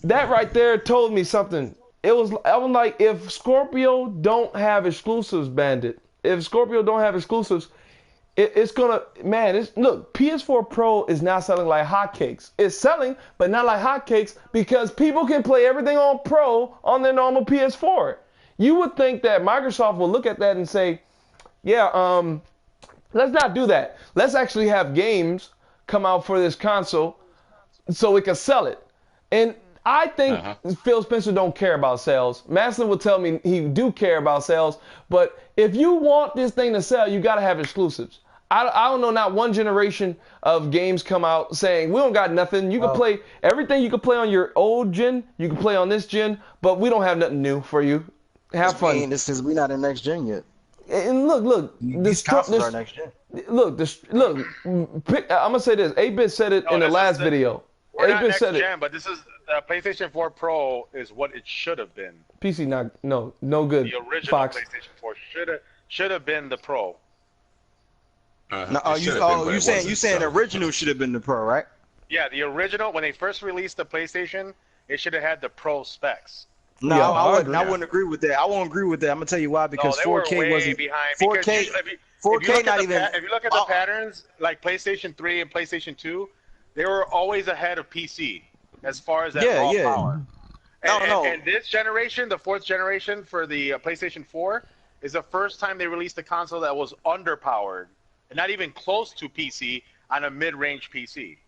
that right there told me something. I was like, if Scorpio don't have exclusives, Bandit, if Scorpio don't have exclusives, it's gonna, man, look, PS4 Pro is not selling like hotcakes. It's selling, but not like hotcakes because people can play everything on Pro on their normal PS4. You would think that Microsoft will look at that and say, yeah, let's not do that. Let's actually have games come out for this console so we can sell it. And I think Phil Spencer don't care about sales. Mastalin will tell me he do care about sales, but if you want this thing to sell, you got to have exclusives. I don't know, not one generation of games come out saying, we don't got nothing. You can play everything you can play on your old gen, you can play on this gen, but we don't have nothing new for you. Have fun. This is we not in next gen yet. And look, These consoles are next gen. Look, I'm gonna say this. 8-Bit said it in the last video. We're not 8-Bit next said gen, it. but this is PlayStation 4 Pro is what it should have been. PC no good. The original Fox. PlayStation 4 should have. should have been the Pro. No, you saying the original should have been the Pro, right? Yeah, the original, when they first released the PlayStation, it should have had the Pro specs. No, I wouldn't agree with that. I won't agree with that. I'm gonna tell you why. Because 4K wasn't behind. 4K. 4K not even. If you look at the patterns, like PlayStation 3 and PlayStation 2, they were always ahead of PC as far as that raw power. And this generation, the 4th generation for the PlayStation 4, is the first time they released a console that was underpowered and not even close to PC on a mid-range PC.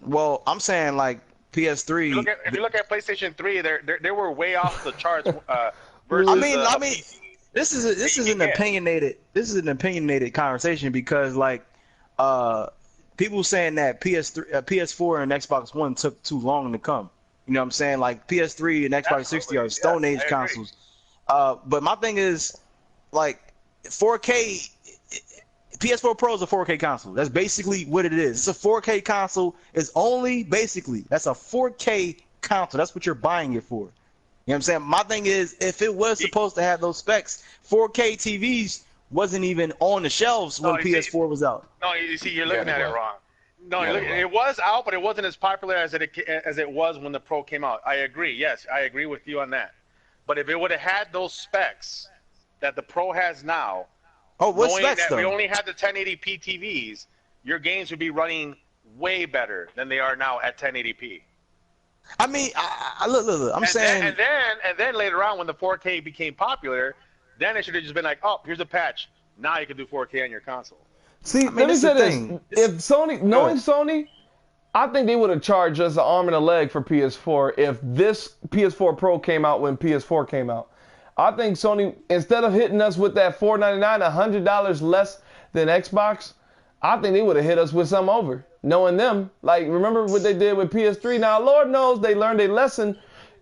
Well, I'm saying like PS3. If you look at PlayStation 3, they were way off the charts. Versus, I mean, this is an opinionated conversation because like people saying that PS4 and Xbox One took too long to come. You know what I'm saying? Like PS3 and Xbox 360 are Stone Age consoles. But my thing is like 4K. PS4 Pro is a 4K console. That's basically what it is. It's a 4K console. It's only basically that's a 4K console. That's what you're buying it for. You know what I'm saying? My thing is, if it was supposed to have those specs, 4K TVs wasn't even on the shelves when PS4 was out. No, you see, you're looking at it wrong. No, it was out, but it wasn't as popular as it was when the Pro came out. I agree. Yes, I agree with you on that. But if it would have had those specs that the Pro has now, what specs though? We only had the 1080p TVs, your games would be running way better than they are now at 1080p. I mean, look. I'm saying, and then later on, when the 4K became popular, then it should have just been like, oh, here's a patch. Now you can do 4K on your console. See, let me say this: if Sony, knowing Sony, I think they would have charged us an arm and a leg for PS4 if this PS4 Pro came out when PS4 came out. I think Sony, instead of hitting us with that $499, $100 less than Xbox, I think they would have hit us with some over. Knowing them, like, remember what they did with PS3? Now, Lord knows they learned a lesson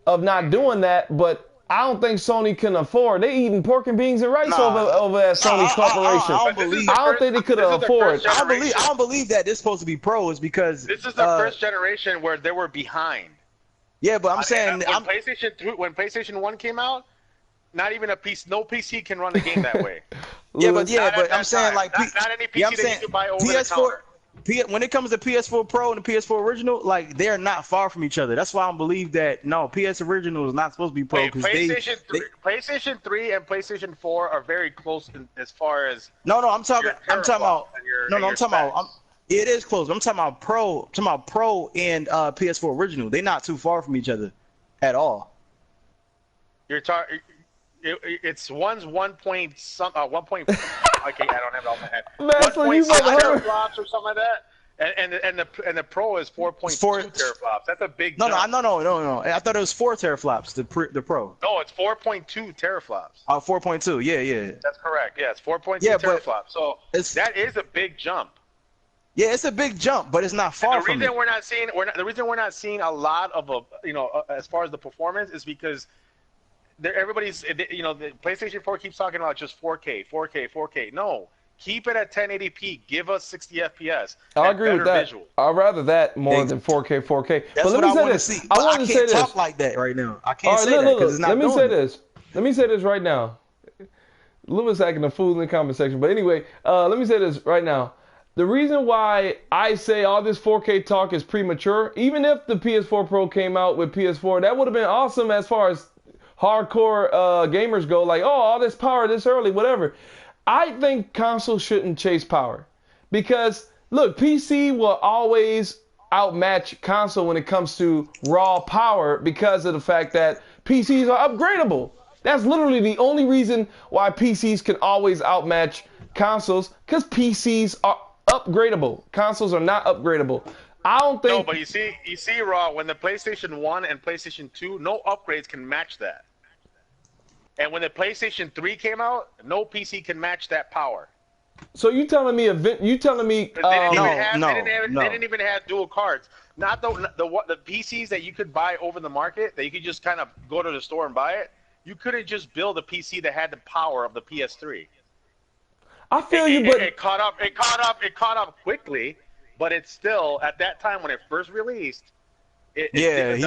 of not doing that, but I don't think Sony can afford. They eating pork and beans and rice over at Sony Corporation. I don't think they could afford. I don't believe that this is supposed to be pros because this is the first generation where they were behind. Yeah, but I'm saying when PlayStation 1 came out, not even no PC can run the game that way. but I'm saying like not any PC that you could buy over the counter. When it comes to PS4 Pro and the PS4 Original, like they're not far from each other. That's why I believe that PS Original is not supposed to be Pro because PlayStation 3 and PlayStation 4 are very close as far as. I'm talking about. It is close. I'm talking about Pro. And PS4 Original. They're not too far from each other, at all. You're talking. It's one's 1 point some 1 point. Okay, I don't have it on my head. 1.6 teraflops or something like that, and the Pro is 4.2 teraflops. That's a big jump. No. I thought it was 4 teraflops. The Pro. No, it's 4.2 teraflops. 4.2. Yeah. That's correct. Yeah, it's 4.2 teraflops. So that is a big jump. Yeah, it's a big jump, but it's not far from it. The reason we're not seeing a lot of as far as the performance is because. Everybody's, the PlayStation 4 keeps talking about just 4K. No, keep it at 1080p. Give us 60 FPS. I agree with that. I'd rather that more than 4K. That's what I want to see. I can't talk like that right now. I can't say that because it's not. Let me say this right now. Lewis acting a fool in the comment section, but anyway, let me say this right now. The reason why I say all this 4K talk is premature, even if the PS4 Pro came out with PS4, that would have been awesome as far as hardcore gamers go, like, oh, all this power this early, whatever. I think consoles shouldn't chase power because, look, PC will always outmatch console when it comes to raw power because of the fact that PCs are upgradable. That's literally the only reason why PCs can always outmatch consoles because PCs are upgradable. Consoles are not upgradable. I don't think. No, but you see, Raw, when the PlayStation 1 and PlayStation 2, no upgrades can match that. And when the PlayStation 3 came out, no PC can match that power. So you telling me they didn't even have dual cards. Not the PCs that you could buy over the market, that you could just kind of go to the store and buy it. You couldn't just build a PC that had the power of the PS3. I feel you, but it caught up quickly. But it's still, at that time when it first released,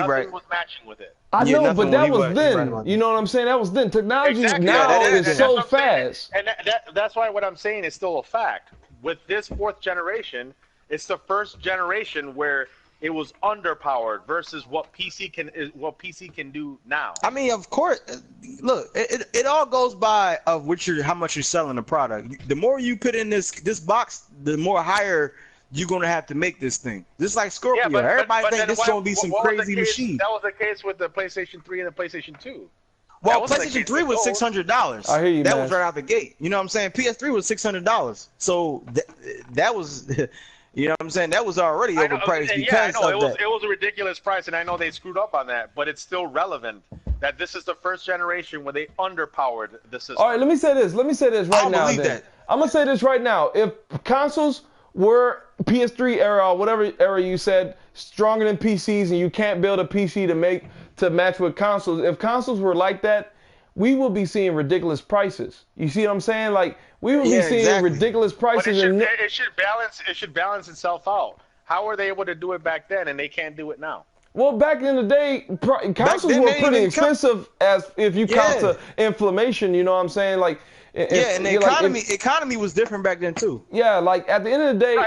right. was matching with it. I know, but that was right then. about You know what I'm saying? That was then. Technology Exactly. now is That's so what I'm saying. fast. And that's why what I'm saying is still a fact. With this fourth generation, it's the first generation where it was underpowered versus what PC can do now. I mean, of course. Look, it all goes by of how much you're selling the product. The more you put in this box, the more higher you're gonna have to make this thing. Just like Scorpio, everybody think this is gonna be some crazy machine. That was the case with the PlayStation 3 and the PlayStation 2. Well, PlayStation 3 was $600. I hear you, That man. was right out the gate. You know what I'm saying? PS3 was $600. So that was, you know what I'm saying? That was already overpriced because of that. It was a ridiculous price, and I know they screwed up on that, but it's still relevant that this is the first generation where they underpowered the system. All right, let me say this right now. Believe that. I'm gonna say this right now. If consoles were PS3 era or whatever era you said stronger than PCs, and you can't build a PC to match with consoles, if consoles were like that, we will be seeing ridiculous prices. You see what I'm saying? Like we will be seeing ridiculous prices. But it should balance itself out. How were they able to do it back then and they can't do it now? Well, back in the day, consoles were pretty expensive as if you count to inflammation. You know what I'm saying? Like. And the economy was different back then too. Yeah, like at the end of the day, I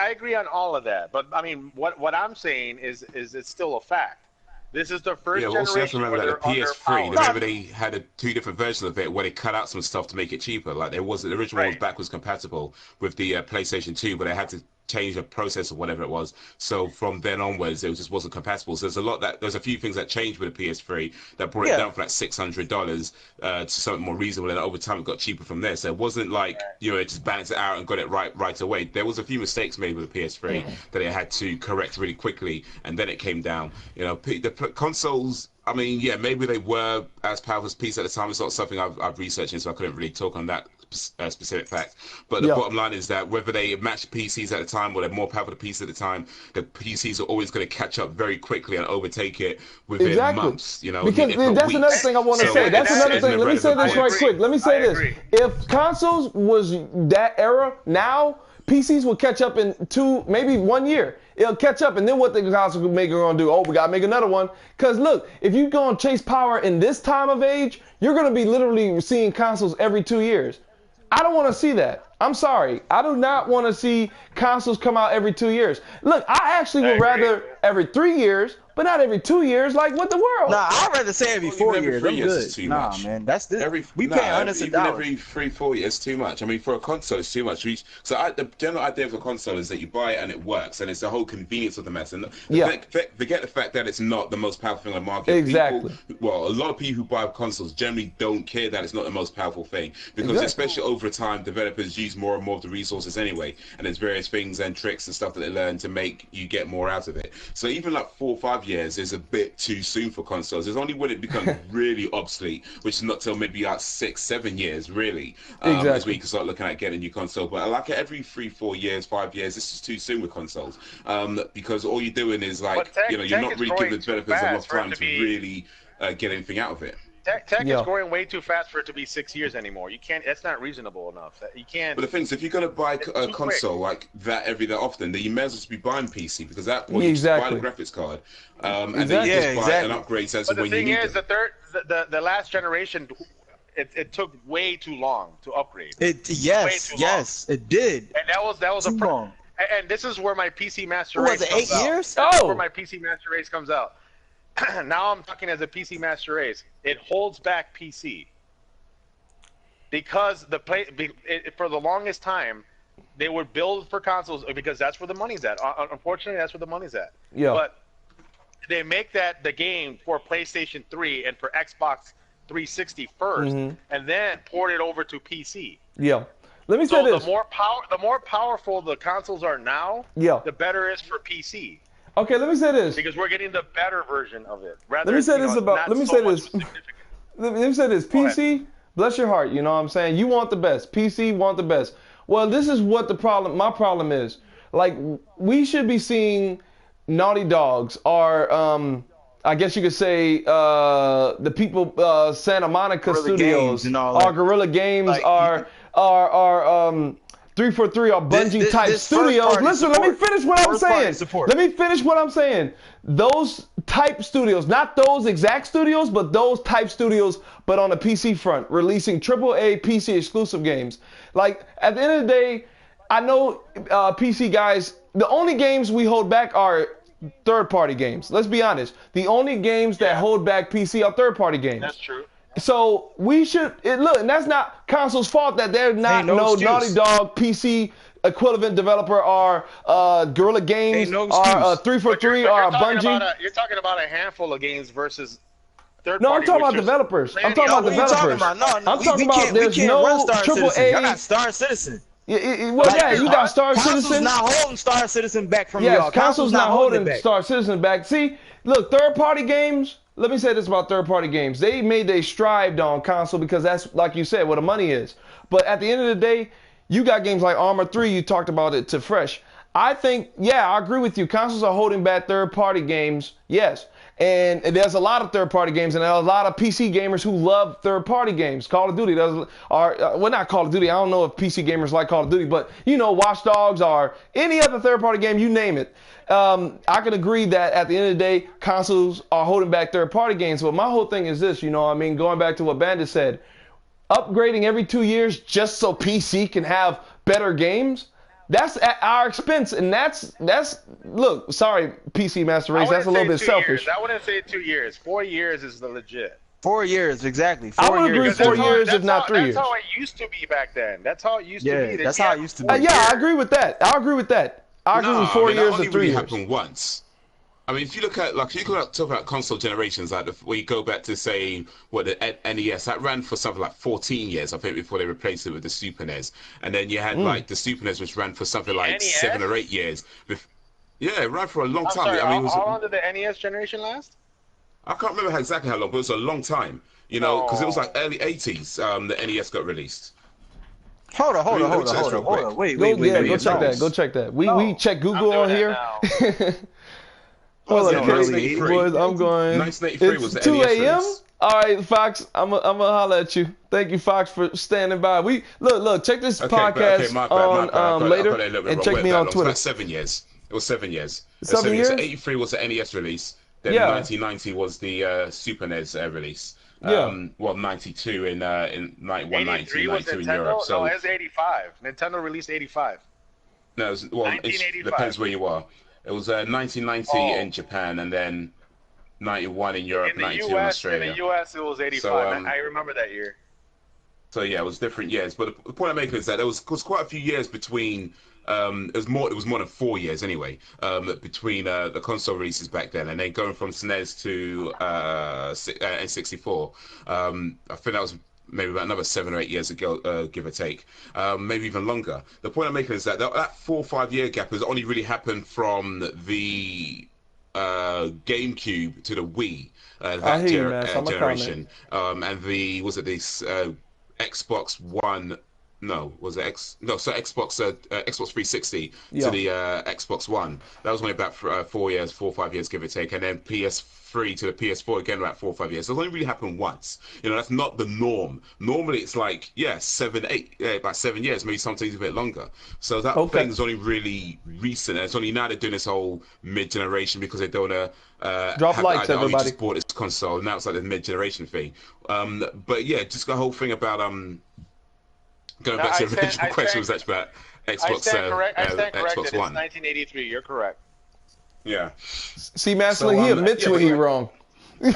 agree on all of that. But I mean, what I'm saying is it's still a fact. This is the first generation. Also have to remember where that the PS3, remember they had two different versions of it where they cut out some stuff to make it cheaper. Like the original one was backwards compatible with the PlayStation 2, but they had to change the process or whatever it was. So from then onwards, it just wasn't compatible. So there's a few things that changed with the PS3 that brought it down from like $600 to something more reasonable, and over time it got cheaper from there. So it wasn't like it just balanced it out and got it right away. There was a few mistakes made with the PS3 that it had to correct really quickly, and then it came down. The consoles, I mean, maybe they were as powerful as PC at the time. It's not something I've researched, so I couldn't really talk on that specific fact. But the bottom line is that whether they matched PCs at the time or they're more powerful than PCs at the time, the PCs are always going to catch up very quickly and overtake it within months. Because that's another thing I want to say. That's another thing. Let me say this right quick. Let me say this. If consoles was that era, now PCs will catch up in maybe 1 year. It'll catch up, and then what the console maker gonna do? Oh, we gotta make another one. Cause look, if you're gonna chase power in this time of age, you're gonna be literally seeing consoles every 2 years. I don't want to see that. I'm sorry. I do not want to see consoles come out every 2 years. Look, I actually would rather every 3 years, but not every 2 years. Like what the world? Nah, I'd rather say every 4 years. I'm good. Too nah, much. Man, that's this. We pay hundreds of dollars. Every 3-4 years is too much. I mean, for a console, it's too much. The general idea of a console is that you buy it and it works, and it's the whole convenience of the mess. And forget the fact that it's not the most powerful thing on the market. Exactly. A lot of people who buy consoles generally don't care that it's not the most powerful thing, because especially over time, developers use more and more of the resources anyway, and there's various things and tricks and stuff that they learn to make you get more out of it. So even like 4 or 5 years is a bit too soon for consoles. It's only when it becomes really obsolete, which is not till maybe like 6-7 years really, is when you can start looking at getting a new console. But like every 3-4 years, 5 years, this is too soon with consoles, because all you're doing is like you're not really giving the developers enough time to really get anything out of it. Tech is growing way too fast for it to be 6 years anymore. You can't. That's not reasonable enough. You can't. But the thing is, if you're gonna buy a console like that that often, then you may as well just be buying PC, because at that point you just buy the graphics card, and then you just buy an upgrade sense of when you need it. But the thing is, the last generation, it took way too long to upgrade. Yes, it did. And that was too long. And this is where my PC Master Race. Was it 8 years? That's where my PC Master Race comes out. Now I'm talking as a PC Master Race. It holds back PC because for the longest time they would build for consoles because that's where the money's at. Unfortunately, that's where the money's at. Yeah. But they make the game for PlayStation 3 and for Xbox 360 first, and then port it over to PC. Yeah. Let me say this. The more powerful the consoles are now, the better it is for PC. Okay, let me say this. Because we're getting the better version of it. Let me say this. PC, bless your heart, you know what I'm saying? You want the best. PC want the best. Well, this is what my problem is. Like, we should be seeing Naughty Dogs or, I guess you could say, the people, Santa Monica Studios, or Guerrilla Games, 343 are Bungie type studios. Listen, let me finish what I'm saying. Let me finish what I'm saying. Those type studios, not those exact studios, but those type studios, but on the PC front, releasing AAA PC exclusive games. Like, at the end of the day, I know PC guys, the only games we hold back are third-party games. Let's be honest. The only games that hold back PC are third-party games. That's true. So we should look, and that's not console's fault that they're not no Naughty Dog PC equivalent developer or Guerrilla Games or 343 or Bungie. You're talking about a handful of games versus third No, I'm party. talking about developers. I'm talking about developers. I'm talking about there's no AAA. I got Star Citizen. Well, yeah, you got Star Citizen. Console's not holding Star Citizen back from y'all. Yes, console's not holding back. Star Citizen back. See, look, third-party games. Let me say this about third-party games. They made they strived on console because that's, like you said, where the money is. But at the end of the day, you got games like Armor 3. You talked about it to Fresh. I think, yeah, I agree with you. Consoles are holding back third-party games. Yes. And there's a lot of third-party games, and there are a lot of PC gamers who love third-party games. Call of Duty well, not Call of Duty. I don't know if PC gamers like Call of Duty, but, you know, Watch Dogs or any other third-party game, you name it. I can agree that at the end of the day, consoles are holding back third-party games. But my whole thing is this, you know, I mean, going back to what Bandit said, upgrading every 2 years just so PC can have better games, that's at our expense, and that's look, sorry, PC Master Race, that's a little bit selfish. I wouldn't say 2 years. 4 years is the legit. 4 years, exactly. I would agree 4 years, if not 3 years. That's how it used to be back then. That's how it used to be. That's how it used to be. Yeah, I agree with that. I agree with that. I agree with 4 years or 3 years. Happened once. I mean, if you look at, like, talk about console generations, like where you go back to say what the NES, that ran for something like 14 years, I think, before they replaced it with the Super NES, and then you had like the Super NES, which ran for something like NES? 7 or 8 years. Yeah, it ran for a long time. Sorry, I mean, how long did the NES generation last? I can't remember exactly how long, but it was a long time. You know, because it was like early 80s. The NES got released. Hold on. Wait. Go check that. We check Google on here. Hold on, boys, I'm going. 1983 was the 2 NES a.m. release. All right, Fox, I'm gonna holler at you. Thank you, Fox, for standing by. We look, check this podcast on later, and check me on Twitter. It was 7 years. It was 7 years. 7 years. So 83 was the NES release. Then 1990 was the Super NES release. Well, 92 in 91, 92 in Europe. So no, it was 85. Nintendo released 85. No, it depends where you are. It was 1990 in Japan, and then 91 in Europe, 92 in Australia. In the US, it was 85. So, I remember that year. So yeah, it was different years. But the point I'm making is that there was quite a few years between. It was more than 4 years anyway. Between the console releases back then, and then going from SNES to N64. I think that was maybe about another 7 or 8 years ago, give or take, maybe even longer. The point I'm making is that 4 or 5 year gap has only really happened from the GameCube to the Wii, that generation, and the Xbox One. No, was it Xbox 360 to the Xbox One. That was only about 4 or 5 years, give or take, and then PS3 to the PS4 again about 4 or 5 years. So it's only really happened once. You know, that's not the norm. Normally it's like 7, 8, about 7 years, maybe sometimes a bit longer. So that thing's only really recent. And it's only now they're doing this whole mid-generation because they don't want to drop likes, everybody. Just bought this console. Now it's like the mid-generation thing. But yeah, just the whole thing about going back to the original question was actually about Xbox Xbox One. It's 1983. You're correct. Yeah. See, Mastalin, he admits when he's wrong. What's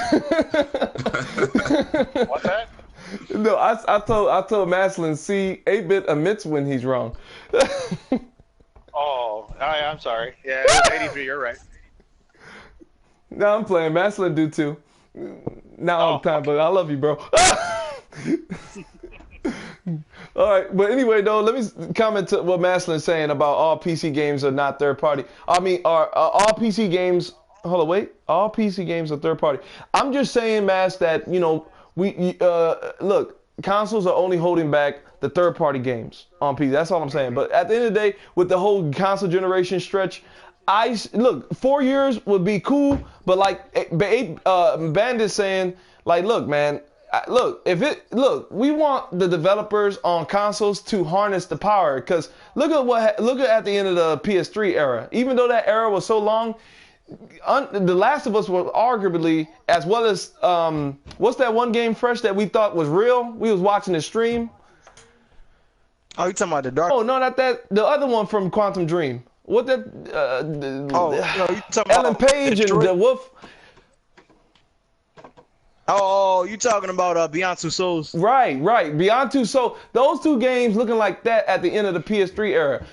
that? No, I told Mastalin, see, 8-Bit admits when he's wrong. I'm sorry. Yeah, it was 83. You're right. No, I'm playing. Mastalin do too. Not all the time, but I love you, bro. All right, but anyway, though, let me comment to what Mastalin's saying about all PC games are not third party. I mean, are all PC games? Hold on, wait. All PC games are third party. I'm just saying, Mas, that look, consoles are only holding back the third party games on PC. That's all I'm saying. But at the end of the day, with the whole console generation stretch, 4 years would be cool. But like Bandit saying, like, look, man. look, we want the developers on consoles to harness the power, because look at the end of the PS3 era. Even though that era was so long, The Last of Us was arguably, as well as what's that one game fresh that we thought was real? We was watching the stream. Oh, you talking about the Dark? Oh no, not that. The other one from Quantum Dream. What that? No, you talking Ellen about Page and Detroit? the Wolf. Oh, you talking about Beyond Two Souls? Right. Beyond Two. So those two games looking like that at the end of the PS3 era.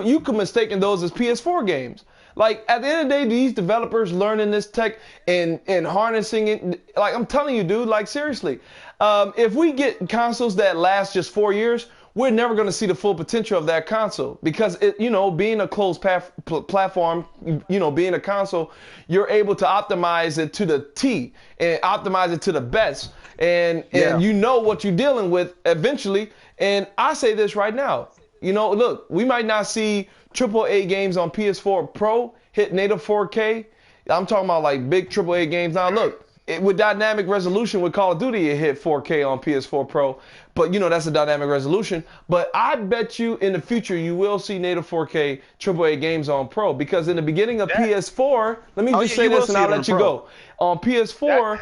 You could mistaken those as PS4 games. Like at the end of the day, these developers learning this tech and harnessing it. Like I'm telling you, dude. Like seriously, if we get consoles that last just 4 years, we're never going to see the full potential of that console, because being a closed platform, being a console, you're able to optimize it to the T and optimize it to the best, and you know what you're dealing with eventually. And I say this right now, look, we might not see AAA games on PS4 Pro hit native 4K. I'm talking about like big AAA games. Now look, with dynamic resolution with Call of Duty, it hit 4K on PS4 Pro, but that's a dynamic resolution. But I bet you in the future you will see native 4K AAA games on Pro, because in the beginning of PS4, let me just say this and I'll let you go. On PS4,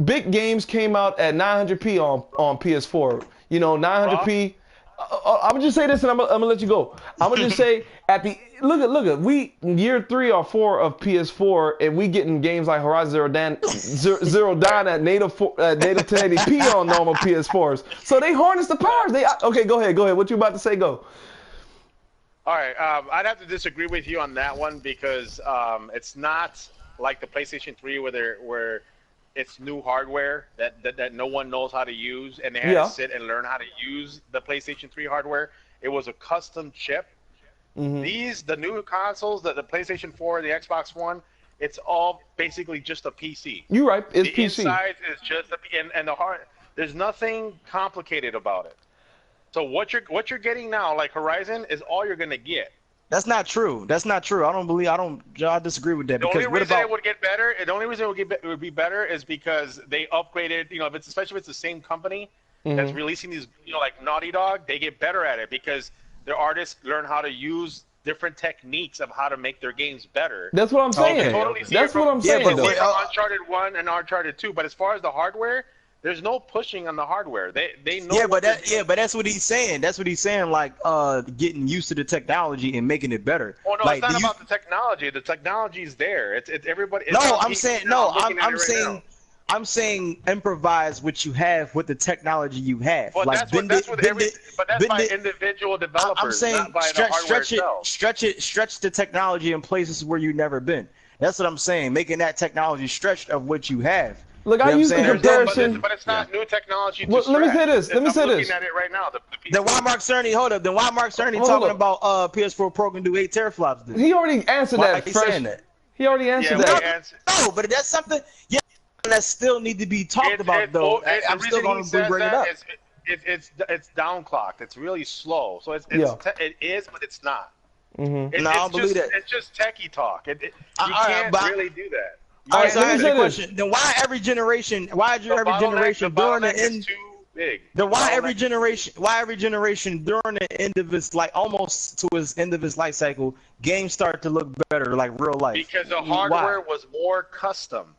big games came out at 900p on PS4. 900p. I'm gonna just say this and I'm gonna let you go. I'm gonna just say look at we year 3 or 4 of PS4, and we getting games like Horizon Zero Dawn at native 1080p on normal PS4s. So they harness the powers. Okay, go ahead. What you about to say? Go. All right, I'd have to disagree with you on that one, because it's not like the PlayStation 3 where it's new hardware that no one knows how to use, and they had to sit and learn how to use the PlayStation 3 hardware. It was a custom chip. The new consoles, the PlayStation 4, the Xbox One, it's all basically just a PC. You're right, it's the PC. The inside is just and the hard. There's nothing complicated about it. So what you're getting now, like Horizon, is all you're gonna get. That's not true. I disagree with that. The only reason it would get better, it would be better is because they upgraded. Especially if it's the same company that's releasing these, like Naughty Dog, they get better at it because their artists learn how to use different techniques of how to make their games better. That's what I'm saying. That's what I'm saying. But Uncharted 1 and Uncharted 2, but as far as the hardware, there's no pushing on the hardware. They know. Yeah, but that's what he's saying. That's what he's saying. Like getting used to the technology and making it better. Oh no, like, it's not about the technology. The technology's there. It's everybody. I'm saying improvise what you have with the technology you have. Well, like that's by individual developers. I'm saying not by the hardware itself. stretch the technology in places where you've never been. That's what I'm saying. Making that technology stretched of what you have. Look, I use the comparison. But it's not new technology. Let me say this. I'm looking at it right now. Then why Mark Cerny? Hold up. Then why Mark Cerny talking about PS4 Pro can do 8 teraflops? Then? He already answered that. He already answered that. No, but that's something. Yeah, that still need to be talked about though. I'm still going to bring it up. It's downclocked. It's really slow. So it is, but it's not. No, I don't believe that. It's just techie talk. You can't really do that. All right, so I ask you a question. Then why every generation? Why is every generation during the end? Then why every generation? Why every generation during the end of its almost to its end of its life cycle, games start to look better, like real life? Because the hardware was more custom.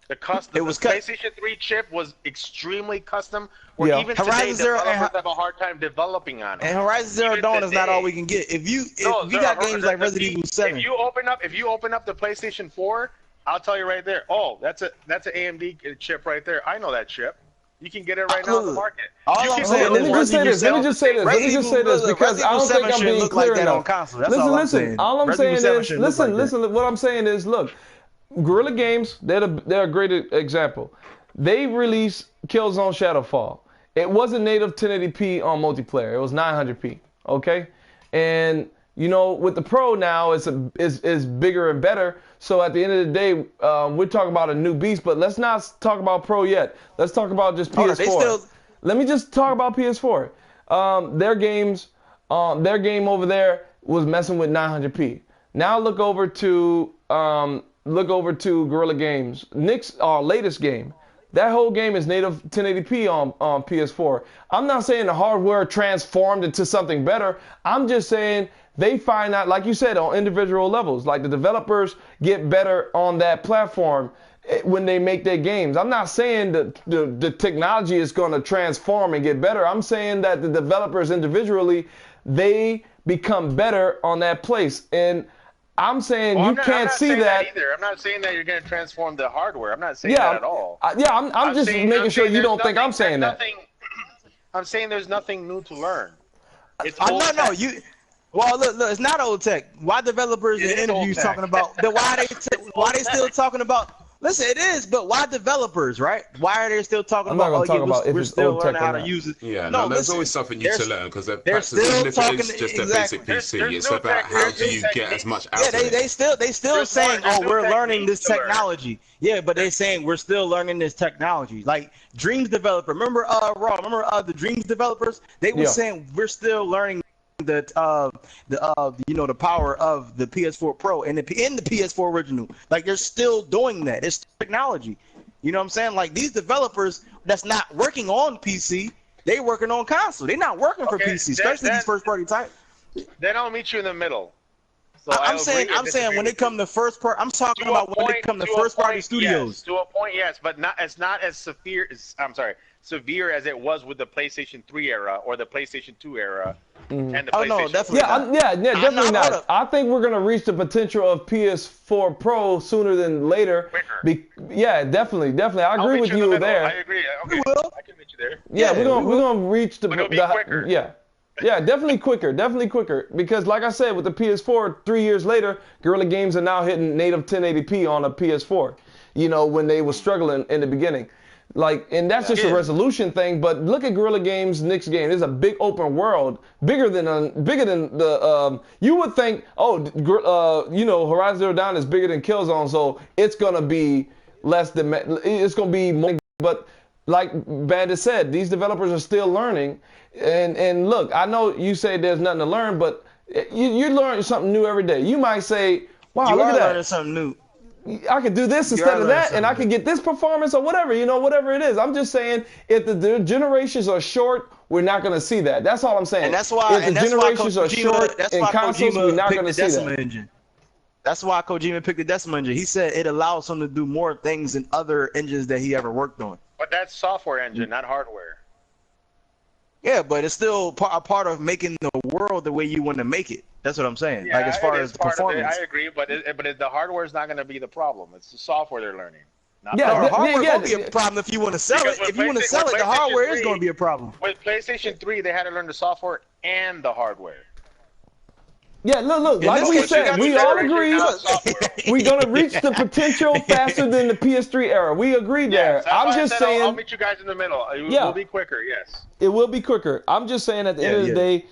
The PlayStation 3 chip was extremely custom. Where even today, developers have a hard time developing on it. And Horizon Zero Dawn is not all we can get. If you got games like Resident Evil 7, if you open up the PlayStation 4, I'll tell you right there. Oh, that's an AMD chip right there. I know that chip. You can get it right now on the market. Let me just say this because I don't think I'm being clear enough. Listen. All I'm saying is, listen. What I'm saying is, look. Guerrilla Games, they're a great example. They released Killzone Shadowfall. It wasn't native 1080p on multiplayer. It was 900p. Okay, and with the Pro now, it's bigger and better. So at the end of the day, we're talking about a new beast. But let's not talk about Pro yet. Let's talk about just PS4. Let me just talk about PS4. Their game over there was messing with 900p. Now look over to Guerrilla Games. Nick's latest game. That whole game is native 1080p on PS4. I'm not saying the hardware transformed into something better. I'm just saying they find out, like you said, on individual levels. Like the developers get better on that platform when they make their games. I'm not saying that the technology is going to transform and get better. I'm saying that the developers individually, they become better on that place. And I'm saying you can't see that either. I'm not saying that you're going to transform the hardware. I'm not saying that at all. I'm just making sure you don't think I'm saying that. I'm saying there's nothing new to learn. It's no. Well, look, it's not old tech. Why developers in interviews talking about why they still talking about? Listen, it is, but why developers, right? Why are they still talking about? We're still learning how to use it. Yeah, no, there's always something new to learn because they're still talking. It's just a basic PC. It's about how do you get as much out of it. They still saying, oh, we're learning this technology. Yeah, but they're saying we're still learning this technology. Like Dreams developer, remember the Dreams developers? They were saying we're still learning the power of the PS4 Pro and in the PS4 original. Like they're still doing that. It's technology. You know what I'm saying? Like these developers that's not working on PC, they working on console. They're not working for PC, especially these first party type. Then I'll meet you in the middle. So I'm saying when it come to first part, I'm talking about when it come to first party studios. Yes, to a point, yes, but it's not as severe as it was with the PlayStation 3 era or the PlayStation 2 era. And the PlayStation definitely. Definitely not. I think we're gonna reach the potential of PS4 Pro sooner than later. Definitely. I agree with you there. I agree. Okay. I can meet you there. Yeah, we're gonna reach the. It'll be quicker. Yeah, definitely quicker. Because like I said, with the PS4, 3 years later, Guerrilla Games are now hitting native 1080p on a PS4. You know, when they were struggling in the beginning. And that's just a resolution thing. But look at Guerrilla Games' next game. It's a big open world, bigger than the. You would think, Horizon Zero Dawn is bigger than Killzone, so it's gonna be less than. It's gonna be more. But like Bandit said, these developers are still learning. And look, I know you say there's nothing to learn, but you learn something new every day. You might say, "Wow, look at that! Learning something new. I could do this instead of that, and I could get this performance or whatever, whatever it is." I'm just saying, if the generations are short, we're not going to see that. That's all I'm saying. And that's why, if the generations are short in consoles, we're not going to see that. Engine. That's why Kojima picked the Decima engine. He said it allows him to do more things than other engines that he ever worked on. But that's software engine, not hardware. Yeah, but it's still a part of making the world the way you want to make it. That's what I'm saying. Yeah, as far as the performance. I agree, but the hardware is not going to be the problem. It's the software they're learning. The hardware won't be a problem if you want to sell it. If you want to sell it, the hardware is going to be a problem. With PlayStation 3, they had to learn the software and the hardware. Yeah, look, like we said, we all agree we're going to reach the potential faster than the PS3 era. We agree there. I'm just saying. I'll meet you guys in the middle. It will be quicker, yes. It will be quicker. I'm just saying at the end of the day,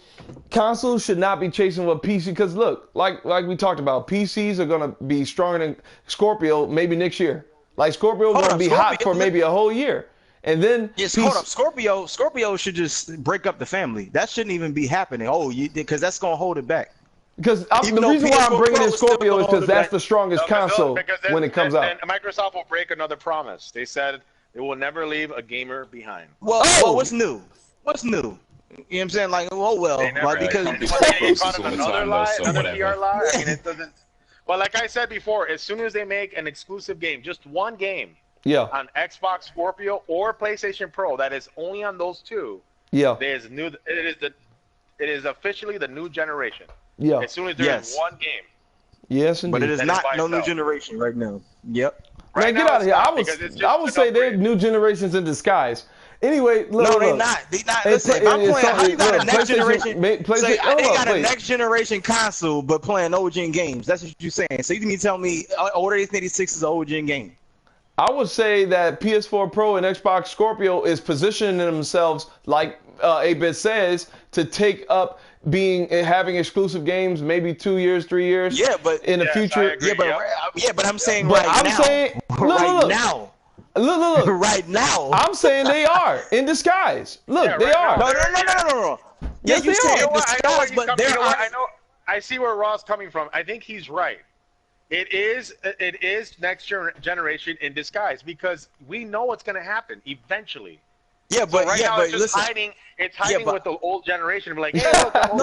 consoles should not be chasing what PC, because look, like we talked about, PCs are going to be stronger than Scorpio maybe next year. Like Scorpio is going to be hot for maybe a whole year. And then hold up, Scorpio should just break up the family. That shouldn't even be happening. Because that's going to hold it back. Because the reason why I'm bringing in Scorpio is because that's the strongest console when it comes out. And Microsoft will break another promise. They said they will never leave a gamer behind. Well, what's new? What's new? You know what I'm saying? Like, because another lie, another PR lie. I mean, it doesn't. But like I said before, as soon as they make an exclusive game, just one game, on Xbox Scorpio or PlayStation Pro, that is only on those two. Yeah. It is officially the new generation. Yeah. As soon as there's one game. Yes, indeed. But it is not new generation right now. Yep. Man, get out of here. I would say they're new generations in disguise. Anyway, look. They're not. Listen, if I'm playing, how you got a next generation? They got a next generation console, but playing old gen games. That's what you're saying. So you can tell me Order 86 is an old gen game. I would say that PS4 Pro and Xbox Scorpio is positioning themselves, like A-Bit says, to take up having exclusive games, maybe 2 years, 3 years. Yeah, but in the future. But I'm saying right now. Look. Right now. I'm saying they are in disguise. Look, they are. No. Yes, they are. I see where Raw's coming from. I think he's right. It is next generation in disguise because we know what's going to happen eventually. Yeah, but so right now it's just listen. hiding. It's hiding with the old generation. Be like, hey, look, I'm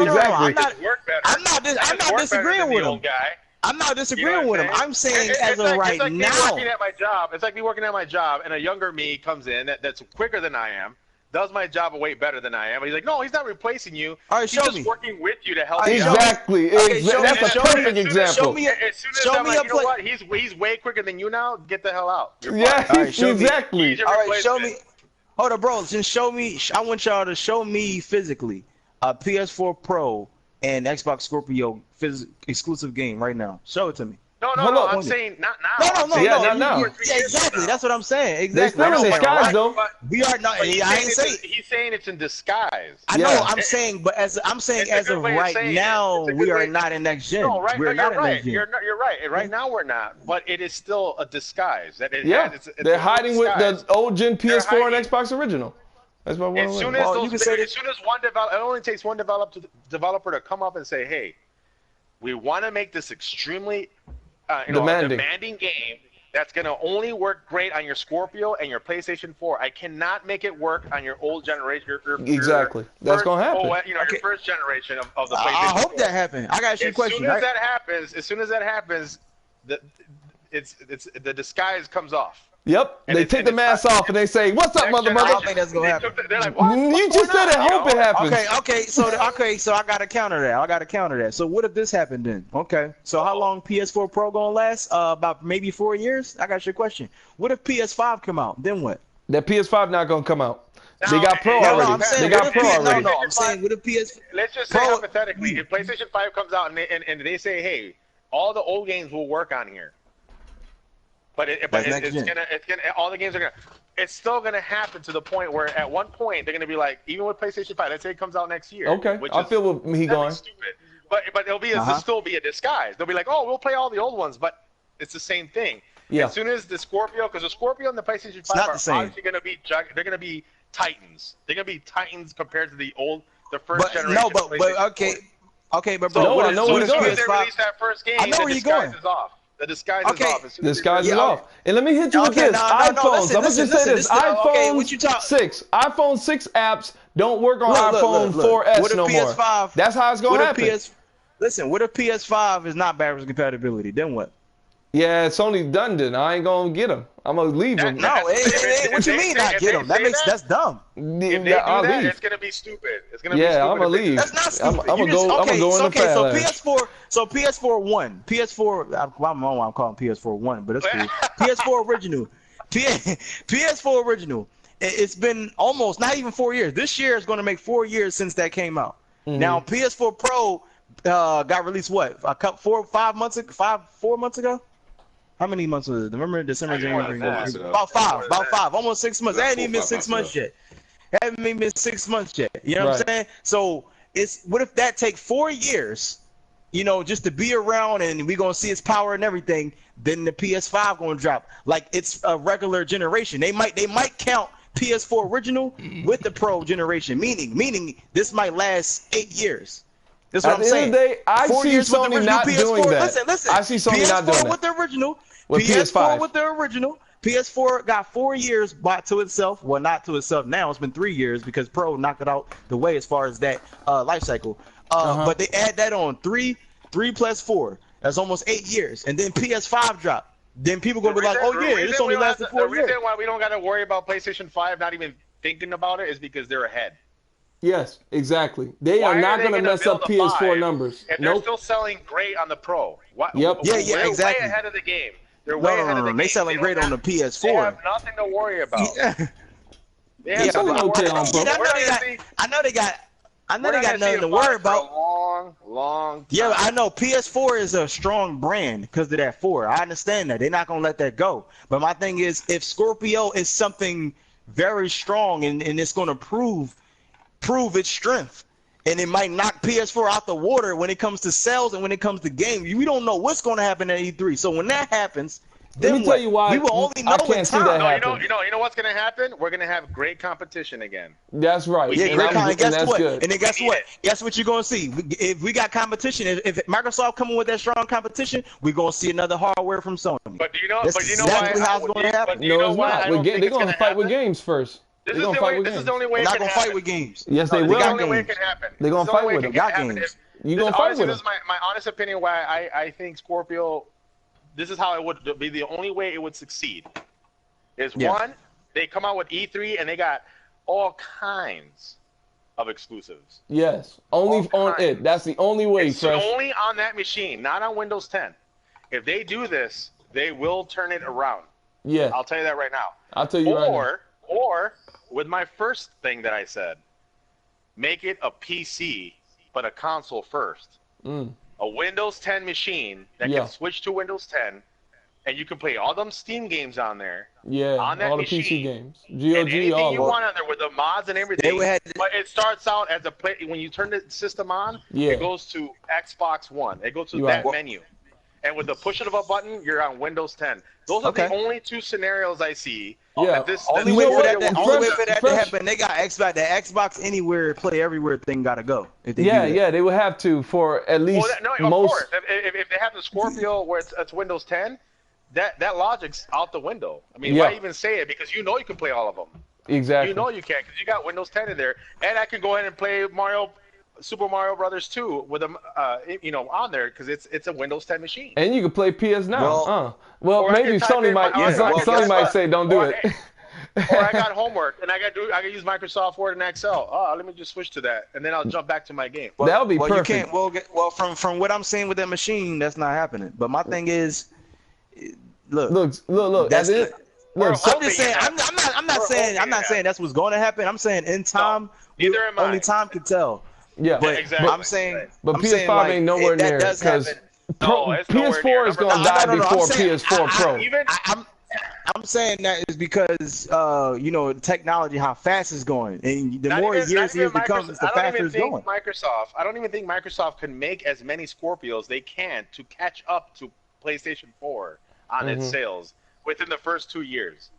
not disagreeing with him. I'm not disagreeing with him. I'm saying as of right now. It's like me working at my job. It's like me working at my job, and a younger me comes in that's quicker than I am, does my job way better than I am. But he's like, no, he's not replacing you. All right, he's just working with you to help you. Exactly. That's a perfect example. Show me as soon as I'm like, you know what? He's way quicker than you now. Get the hell out. Yeah, exactly. All right, show me. Hold on, bro. Just show me. I want y'all to show me physically a PS4 Pro and Xbox Scorpio exclusive game right now. Show it to me. No. I'm saying not now. No. Yeah, exactly. That's what I'm saying. Exactly. They're still in disguise, though. We are not. I ain't saying. He's saying it's in disguise. I know. I'm saying, but as of right now, we are not in next gen. No, right. We're not in next gen. You're right. Right now, we're not. But it is still a disguise. They're hiding with the old gen PS4 and Xbox original. That's what as soon as one developer, it only takes one developer to come up and say, "Hey, we want to make this extremely demanding game that's going to only work great on your Scorpio and your PlayStation 4. I cannot make it work on your old generation." Exactly. That's going to happen. Your first generation of the PlayStation 4. I hope that happens. I got you a question. As soon as that happens, the disguise comes off. Yep, they take the mask off and they say, "What's up, mother?" I don't think that's gonna happen. They're like, what? You just said it. Hope it happens. Okay. So I gotta counter that. So what if this happened then? Okay. So how long PS4 Pro gonna last? About maybe 4 years. I got your question. What if PS5 come out? Then what? That PS5 not gonna come out. They got Pro already. They got Pro already. No, I'm saying what if PS? Let's just say hypothetically, if PlayStation 5 comes out and they say, "Hey, all the old games will work on here." But all the games are gonna. It's still gonna happen to the point where at one point they're gonna be like, even with PlayStation 5, let's say it comes out next year. Okay, I feel what he going. Stupid. But it'll still be a disguise. They'll be like, oh, we'll play all the old ones, but it's the same thing. Yeah. As soon as the Scorpio, because the Scorpio and the PlayStation 5 are obviously gonna be they're gonna be titans. They're gonna be titans compared to the first generation. No, but okay, but bro, so what as soon as they release that first game, the disguise is off. The disguise is off. Disguise is off. And let me hit you with this. iPhones. I'm going to just say this. iPhone 6. iPhone 6 apps don't work on iPhone 4S no more. That's how it's going to happen. Listen, what if PS5 is not backwards compatibility? Then what? Yeah, it's only done then. I ain't going to get them. I'm going to leave them. No, what you mean not get them? That's dumb. If they do that, it's going to be stupid. It's going to be stupid. Yeah, I'm going to leave. That's not stupid. I'm going to go in the fast. So PS4 1. PS4, I don't know why I'm calling PS4 1, but it's cool. PS4 original. PS4 original. It's been almost, not even 4 years. This year is going to make 4 years since that came out. Mm-hmm. Now, PS4 Pro got released what? 4 months ago? How many months was it? Remember December, January? About five. Almost 6 months. That ain't even been 6 months yet. Haven't even been 6 months yet. You know what I'm saying? So what if that take 4 years, just to be around and we're gonna see its power and everything, then the PS5 gonna drop. Like it's a regular generation. They might count PS4 original with the Pro generation, meaning this might last 8 years. That's what I'm saying. At the end of the day, I see Sony not doing that. Listen. I see Sony not doing that. PS4 with the original. With PS4 with the original. PS4 got 4 years to itself. Well, not to itself now. It's been 3 years because Pro knocked it out the way as far as that life cycle. But they add that on 3 plus 4. That's almost 8 years. And then PS5 dropped. Then people going to be like, oh, yeah, this only lasted 4 years. The reason why we don't got to worry about PlayStation 5 not even thinking about it is because they're ahead. Yes, exactly. They are not going to mess up PS4 numbers. If they're still selling great on the Pro. Yep. Yeah, they're exactly. way ahead of the game. They're way ahead of the game. They selling great on the PS4. They have nothing to worry about. They have something to worry about. I know they got nothing to worry about. Long time. Yeah, I know PS4 is a strong brand because of that 4. I understand that. They're not going to let that go. But my thing is, if Scorpio is something very strong and it's going to prove its strength, and it might knock PS4 out the water when it comes to sales and when it comes to games. We don't know what's going to happen at E3. So when that happens, Let me tell you why we will only know I can't see that happen. You know what's gonna happen? We're gonna have great competition again. That's right. Yeah, great competition. That's Guess what? good. And then guess what? Guess what you're gonna see? If we got competition, if Microsoft coming with that strong competition, we're gonna see another hardware from Sony. But do you know? That's exactly how it's gonna happen. No, it's not. They're gonna fight with games first. This is the only way. They're not gonna fight with games. Yes, they will. This is the only way it can happen. They're gonna fight with them. Got games. You gonna fight with them? This is my honest opinion. Why I think Scorpio. This is how it would be the only way it would succeed. One, they come out with E3 and they got all kinds of exclusives. Yes, only on it. That's the only way. It's only on that machine, not on Windows 10. If they do this, they will turn it around. Yeah, I'll tell you that right now. I'll tell you right now. Or with my first thing that I said, make it a PC, but a console first. A Windows 10 machine that can switch to Windows 10, and you can play all them Steam games on there. Yeah, on that all the machine, PC games. GOG, anything all you want on there with the mods and everything. But it starts out as when you turn the system on, it goes to Xbox One. It goes to that menu. And with the push of a button, you're on Windows 10. Those are the only two scenarios I see. Yeah, only way for that to happen. They got Xbox, the Xbox Anywhere, Play Everywhere thing got to go. Yeah, they would have to for at least most. Of course, if they have the Scorpio where it's Windows 10, that logic's out the window. I mean, why even say it? Because you know you can play all of them. Exactly. You know you can because you got Windows 10 in there, and I can go ahead and play Super Mario Brothers 2 with them, on there because it's a Windows 10 machine. And you can play PS now. Well, maybe Sony might say don't do it. Or I got homework and I got use Microsoft Word and Excel. Oh, let me just switch to that, and then I'll jump back to my game. That'll be perfect. You can't. From what I'm seeing with that machine, that's not happening. But my thing is, look. That's it. Look, I'm just saying. I'm not saying that's what's going to happen. I'm saying in time, only time can tell. Yeah, but exactly. I'm saying, PS5 ain't nowhere near because PS4 is gonna die before PS4 Pro. I'm saying that is because technology, how fast it's going, and the more years it becomes, the faster it's going. I don't even think Microsoft can make as many Scorpios they can to catch up to PlayStation 4 on its sales within the first 2 years.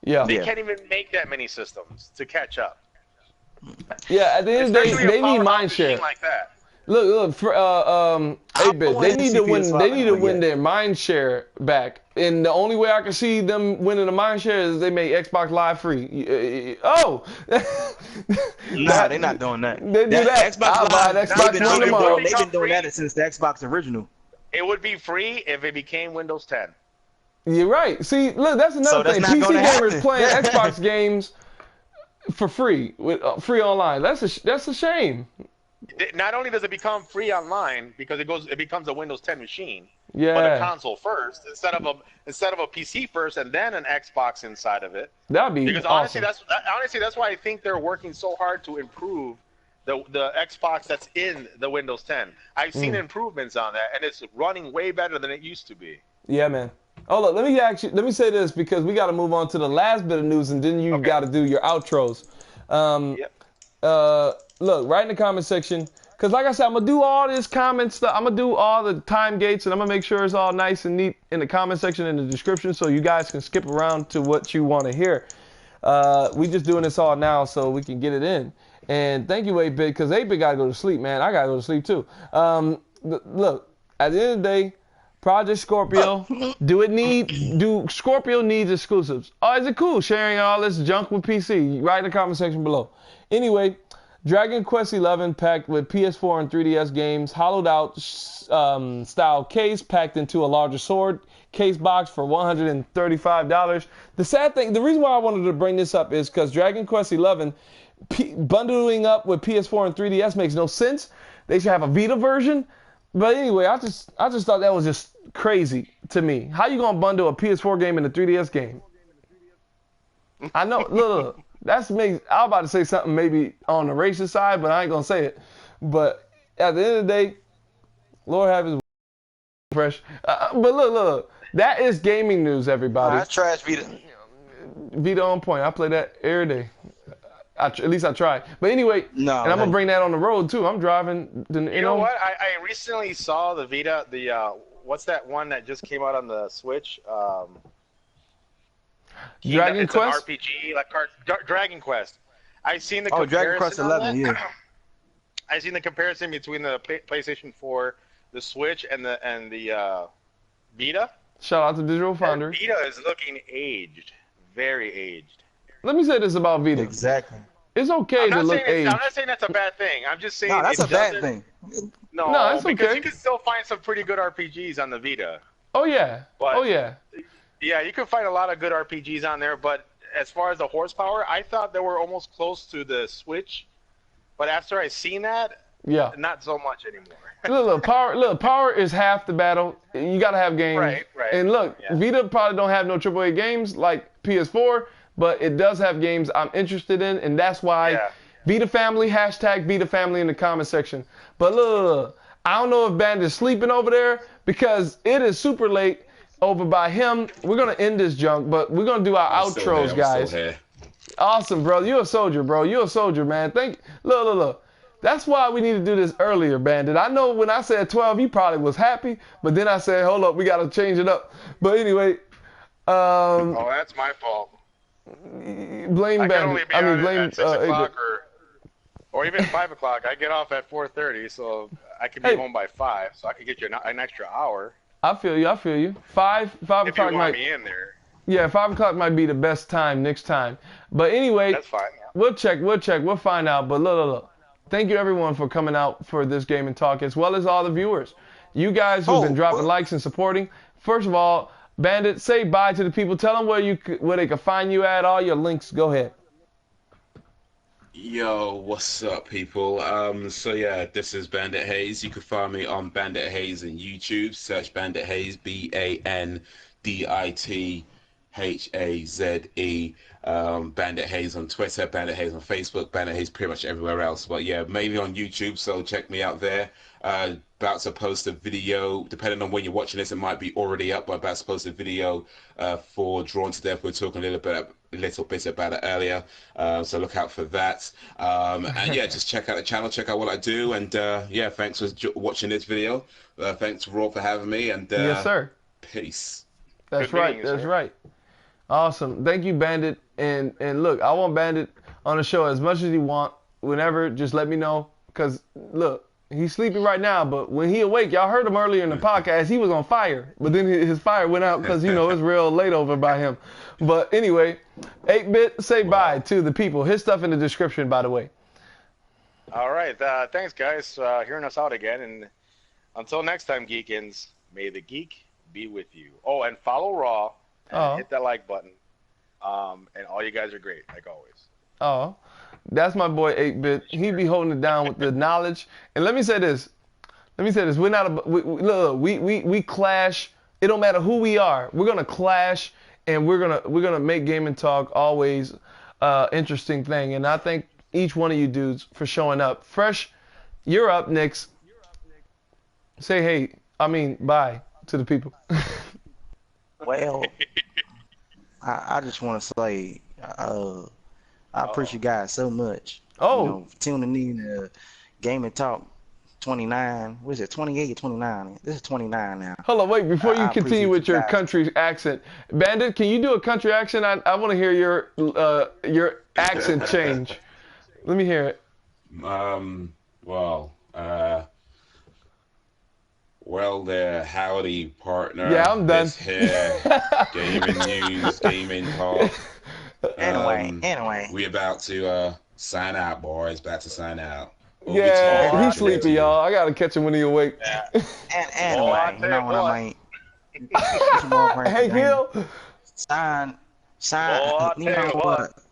Yeah, they can't even make that many systems to catch up. Yeah, at the end of the day, they need mindshare. Like that. Look, for 8-bit, they need to win. They need to win their mindshare back, and the only way I can see them winning the mindshare is they make Xbox Live free. Nah, they're not doing that. They do that. Xbox Live, Xbox One tomorrow. They've been doing that since the Xbox original. It would be free if it became Windows 10. You're right. See, look, that's another thing. PC gamers playing Xbox games for free with free online. That's a shame. Not only does it become free online because it becomes a Windows 10 machine, but a console first instead of a PC first and then an Xbox inside of it. That'd be because awesome. honestly that's why I think they're working so hard to improve the Xbox that's in the Windows 10. I've seen improvements on that, and it's running way better than it used to be. Yeah, man. Oh, look, let me say this because we got to move on to the last bit of news, and then you got to do your outros. Look, write in the comment section, because like I said, I'm going to do all this comment stuff. I'm going to do all the time gates, and I'm going to make sure it's all nice and neat in the comment section in the description so you guys can skip around to what you want to hear. We just doing this all now so we can get it in. And thank you, 8-Bit, because 8-Bit got to go to sleep, man. I got to go to sleep, too. Look, at the end of the day, Project Scorpio, do Scorpio needs exclusives? Oh, is it cool sharing all this junk with PC? Write in the comment section below. Anyway, Dragon Quest XI packed with PS4 and 3DS games, hollowed out style case packed into a larger sword case box for $135. The sad thing, the reason why I wanted to bring this up is because Dragon Quest XI bundling up with PS4 and 3DS makes no sense. They should have a Vita version. But anyway, I just thought that was just crazy to me. How you gonna bundle a PS4 game and a 3DS game? I know. Look, that's me. I was about to say something maybe on the racist side, but I ain't gonna say it. But at the end of the day, Lord have His fresh. But look, that is gaming news, everybody. That's trash, Vita. Vita on point. I play that every day. At least I try. But anyway, and I'm going to bring that on the road, too. I'm driving. You know what? I recently saw the Vita, what's that one that just came out on the Switch? Dragon Quest? An RPG, like Dragon Quest. I seen the Oh, comparison Dragon Quest on 11, that. yeah. I seen the comparison between the PlayStation 4, the Switch, and the Vita. Shout out to Digital Foundry. Vita is looking aged, very aged. Let me say this about Vita. Exactly. It's okay to look aged. I'm not saying that's a bad thing. I'm just saying No, that's a bad thing. No, it's because okay. you can still find some pretty good RPGs on the Vita. Oh yeah. But, oh yeah. Yeah, you can find a lot of good RPGs on there, but as far as the horsepower, I thought they were almost close to the Switch. But after I seen that, Yeah. not so much anymore. Power is half the battle. You gotta have games. Right. And look, Yeah. Vita probably don't have no AAA games like PS4, but it does have games I'm interested in, and that's why Vita Family, hashtag Vita Family in the comment section. But look, I don't know if Bandit is sleeping over there because it is super late over by him. We're gonna end this junk, but we're gonna do our outros, guys. Awesome, bro. You're a soldier, bro. You're a soldier, man. Look. That's why we need to do this earlier, Bandit. I know when I said 12, you probably was happy, but then I said, hold up, we got to change it up. But anyway. Oh, that's my fault. Blame Bandit. Only be blame at 6 o'clock or even 5 o'clock. I get off at 4:30, so I can be home by 5, so I can get you an extra hour. I feel you. 5 if o'clock you want might me in there. Yeah, 5 o'clock might be the best time next time. But anyway, That's fine. Yeah. We'll check. We'll find out. But look. Thank you, everyone, for coming out for this gaming talk, as well as all the viewers. You guys who've been dropping likes and supporting. First of all, Bandit, say bye to the people. Tell them where they can find you at. All your links. Go ahead. Yo, what's up, people? So yeah, this is Bandit Haze. You can find me on Bandit Haze on YouTube. Search Bandit Haze, BanditHaze. Bandit Haze on Twitter, Bandit Haze on Facebook, Bandit Haze pretty much everywhere else. But yeah, mainly on YouTube, so check me out there. About to post a video, depending on when you're watching this, it might be already up, but about to post a video for Drawn to Death. We were talking a little bit about it earlier, so look out for that. And yeah, just check out the channel, check out what I do, and yeah, thanks for watching this video. Thanks, Raw, for having me, and yes, sir. Peace. That's right. That's right. Awesome. Thank you, Bandit. And look, I want Bandit on the show as much as you want. Whenever, just let me know. Because, look, he's sleeping right now, but when he awake, y'all heard him earlier in the podcast, he was on fire. But then his fire went out because, it's real late over by him. But anyway, 8-Bit, say bye to the people. His stuff in the description, by the way. All right. Thanks, guys, hearing us out again. And until next time, Geekins, may the geek be with you. Oh, and follow Raw. Hit that like button. And all you guys are great, like always. Oh, that's my boy 8-Bit. He be holding it down with the knowledge. And let me say this. We're not we clash. It don't matter who we are. We're gonna clash, and we're gonna make gaming talk always interesting thing. And I thank each one of you dudes for showing up. Fresh, you're up next. Say bye to the people. Well, I just want to say I appreciate you guys so much. For tuning in to Gaming Talk 29. What is it, 28 or 29? This is 29 now. Hold on, wait. Before you continue with your country accent, Bandit, can you do a country accent? I want to hear your accent change. Let me hear it. Well there, howdy, partner. Yeah, I'm done. This here, gaming news, gaming talk. Anyway. We about to sign out, boys. About to sign out. Yeah, he's sleepy, y'all. I gotta catch him when he awake. Yeah. Anyway, you know what I mean? Hey, Gil. Sign. You know what?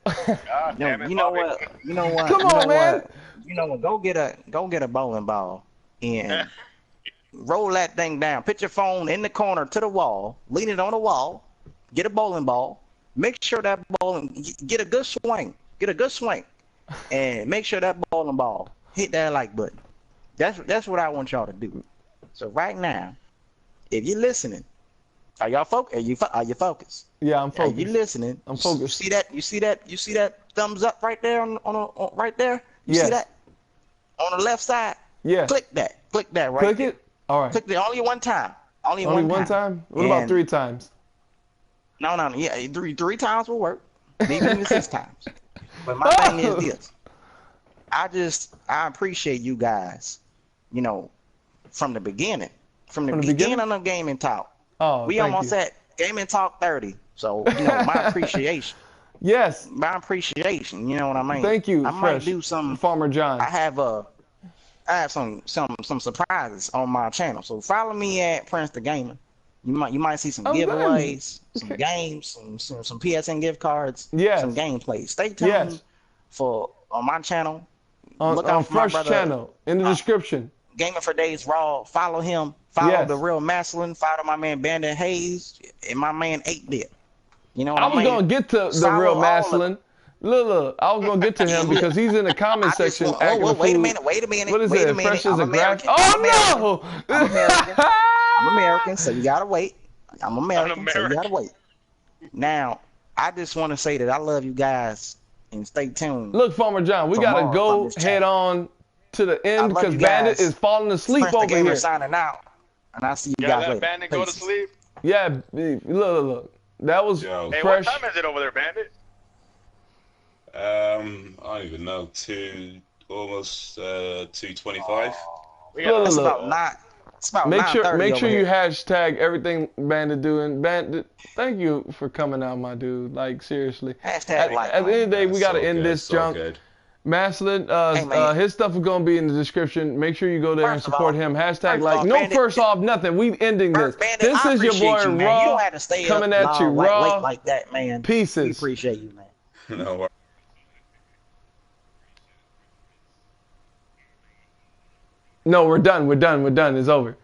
You know what? Come on, man. You know what? Go get a bowling ball and roll that thing down. Put your phone in the corner to the wall. Lean it on the wall. Get a bowling ball. Make sure that bowling get a good swing. And make sure that bowling ball hit that like button. That's what I want y'all to do. So right now, if you're listening, are y'all focused? Are you focused? Yeah, I'm focused. Are you listening? I'm focused. You see that thumbs up right there on right there? You yes. see that? On the left side? Yeah. Click that right Click there. it? All right. Click it only one time. Only Only one one time. time? What about And- 3 times? No, yeah, three times will work. Maybe even 6 times. But my thing is this. I appreciate you guys, you know, from the beginning. From the beginning of GamIN Talk. Oh, We thank almost you. at GamIN Talk 30. So, you know, my appreciation. Yes. My appreciation, you know what I mean? Thank you, I Fresh. might do some Farmer John. I have some surprises on my channel. So follow me at Prince the Gamer. You might see some giveaways, some games, some PSN gift cards, some gameplay. Stay tuned for on my channel. Look On out for my Fresh brother, channel in the description. GamingForDays Raw. Follow him. Follow the real Mastalin. Follow my man Bandit Haze and my man 8-Bit. You know what I mean? I was gonna get to the real Mastalin. Look, I was gonna get to him because he's in the comment section. Wait a minute. What is it? Fresh as a graph? Oh no! I'm American, so you gotta wait. I'm American, so you gotta wait. Now, I just want to say that I love you guys and stay tuned. Look, Farmer John, we gotta go head on to the end because Bandit is falling asleep Prince over the Gamer here. Signing out, and I see you guys later. Let Bandit go to sleep. Yeah, look. That was Hey, Fresh. what time is it over there, Bandit? I don't even know. Almost 2:25. It's about 9. It's about Make sure here. you hashtag everything Bandit doing. Bandit, thank you for coming out, my dude. Like seriously. Hashtag at the end of the day, we gotta end this junk. Mastalin, his stuff is gonna be in the description. Make sure you go there and support him. Hashtag like. No, first off, nothing. We ending this. This is your boy Raw coming at you raw like that, man. Pieces. We appreciate you, man. No. No, we're done. It's over.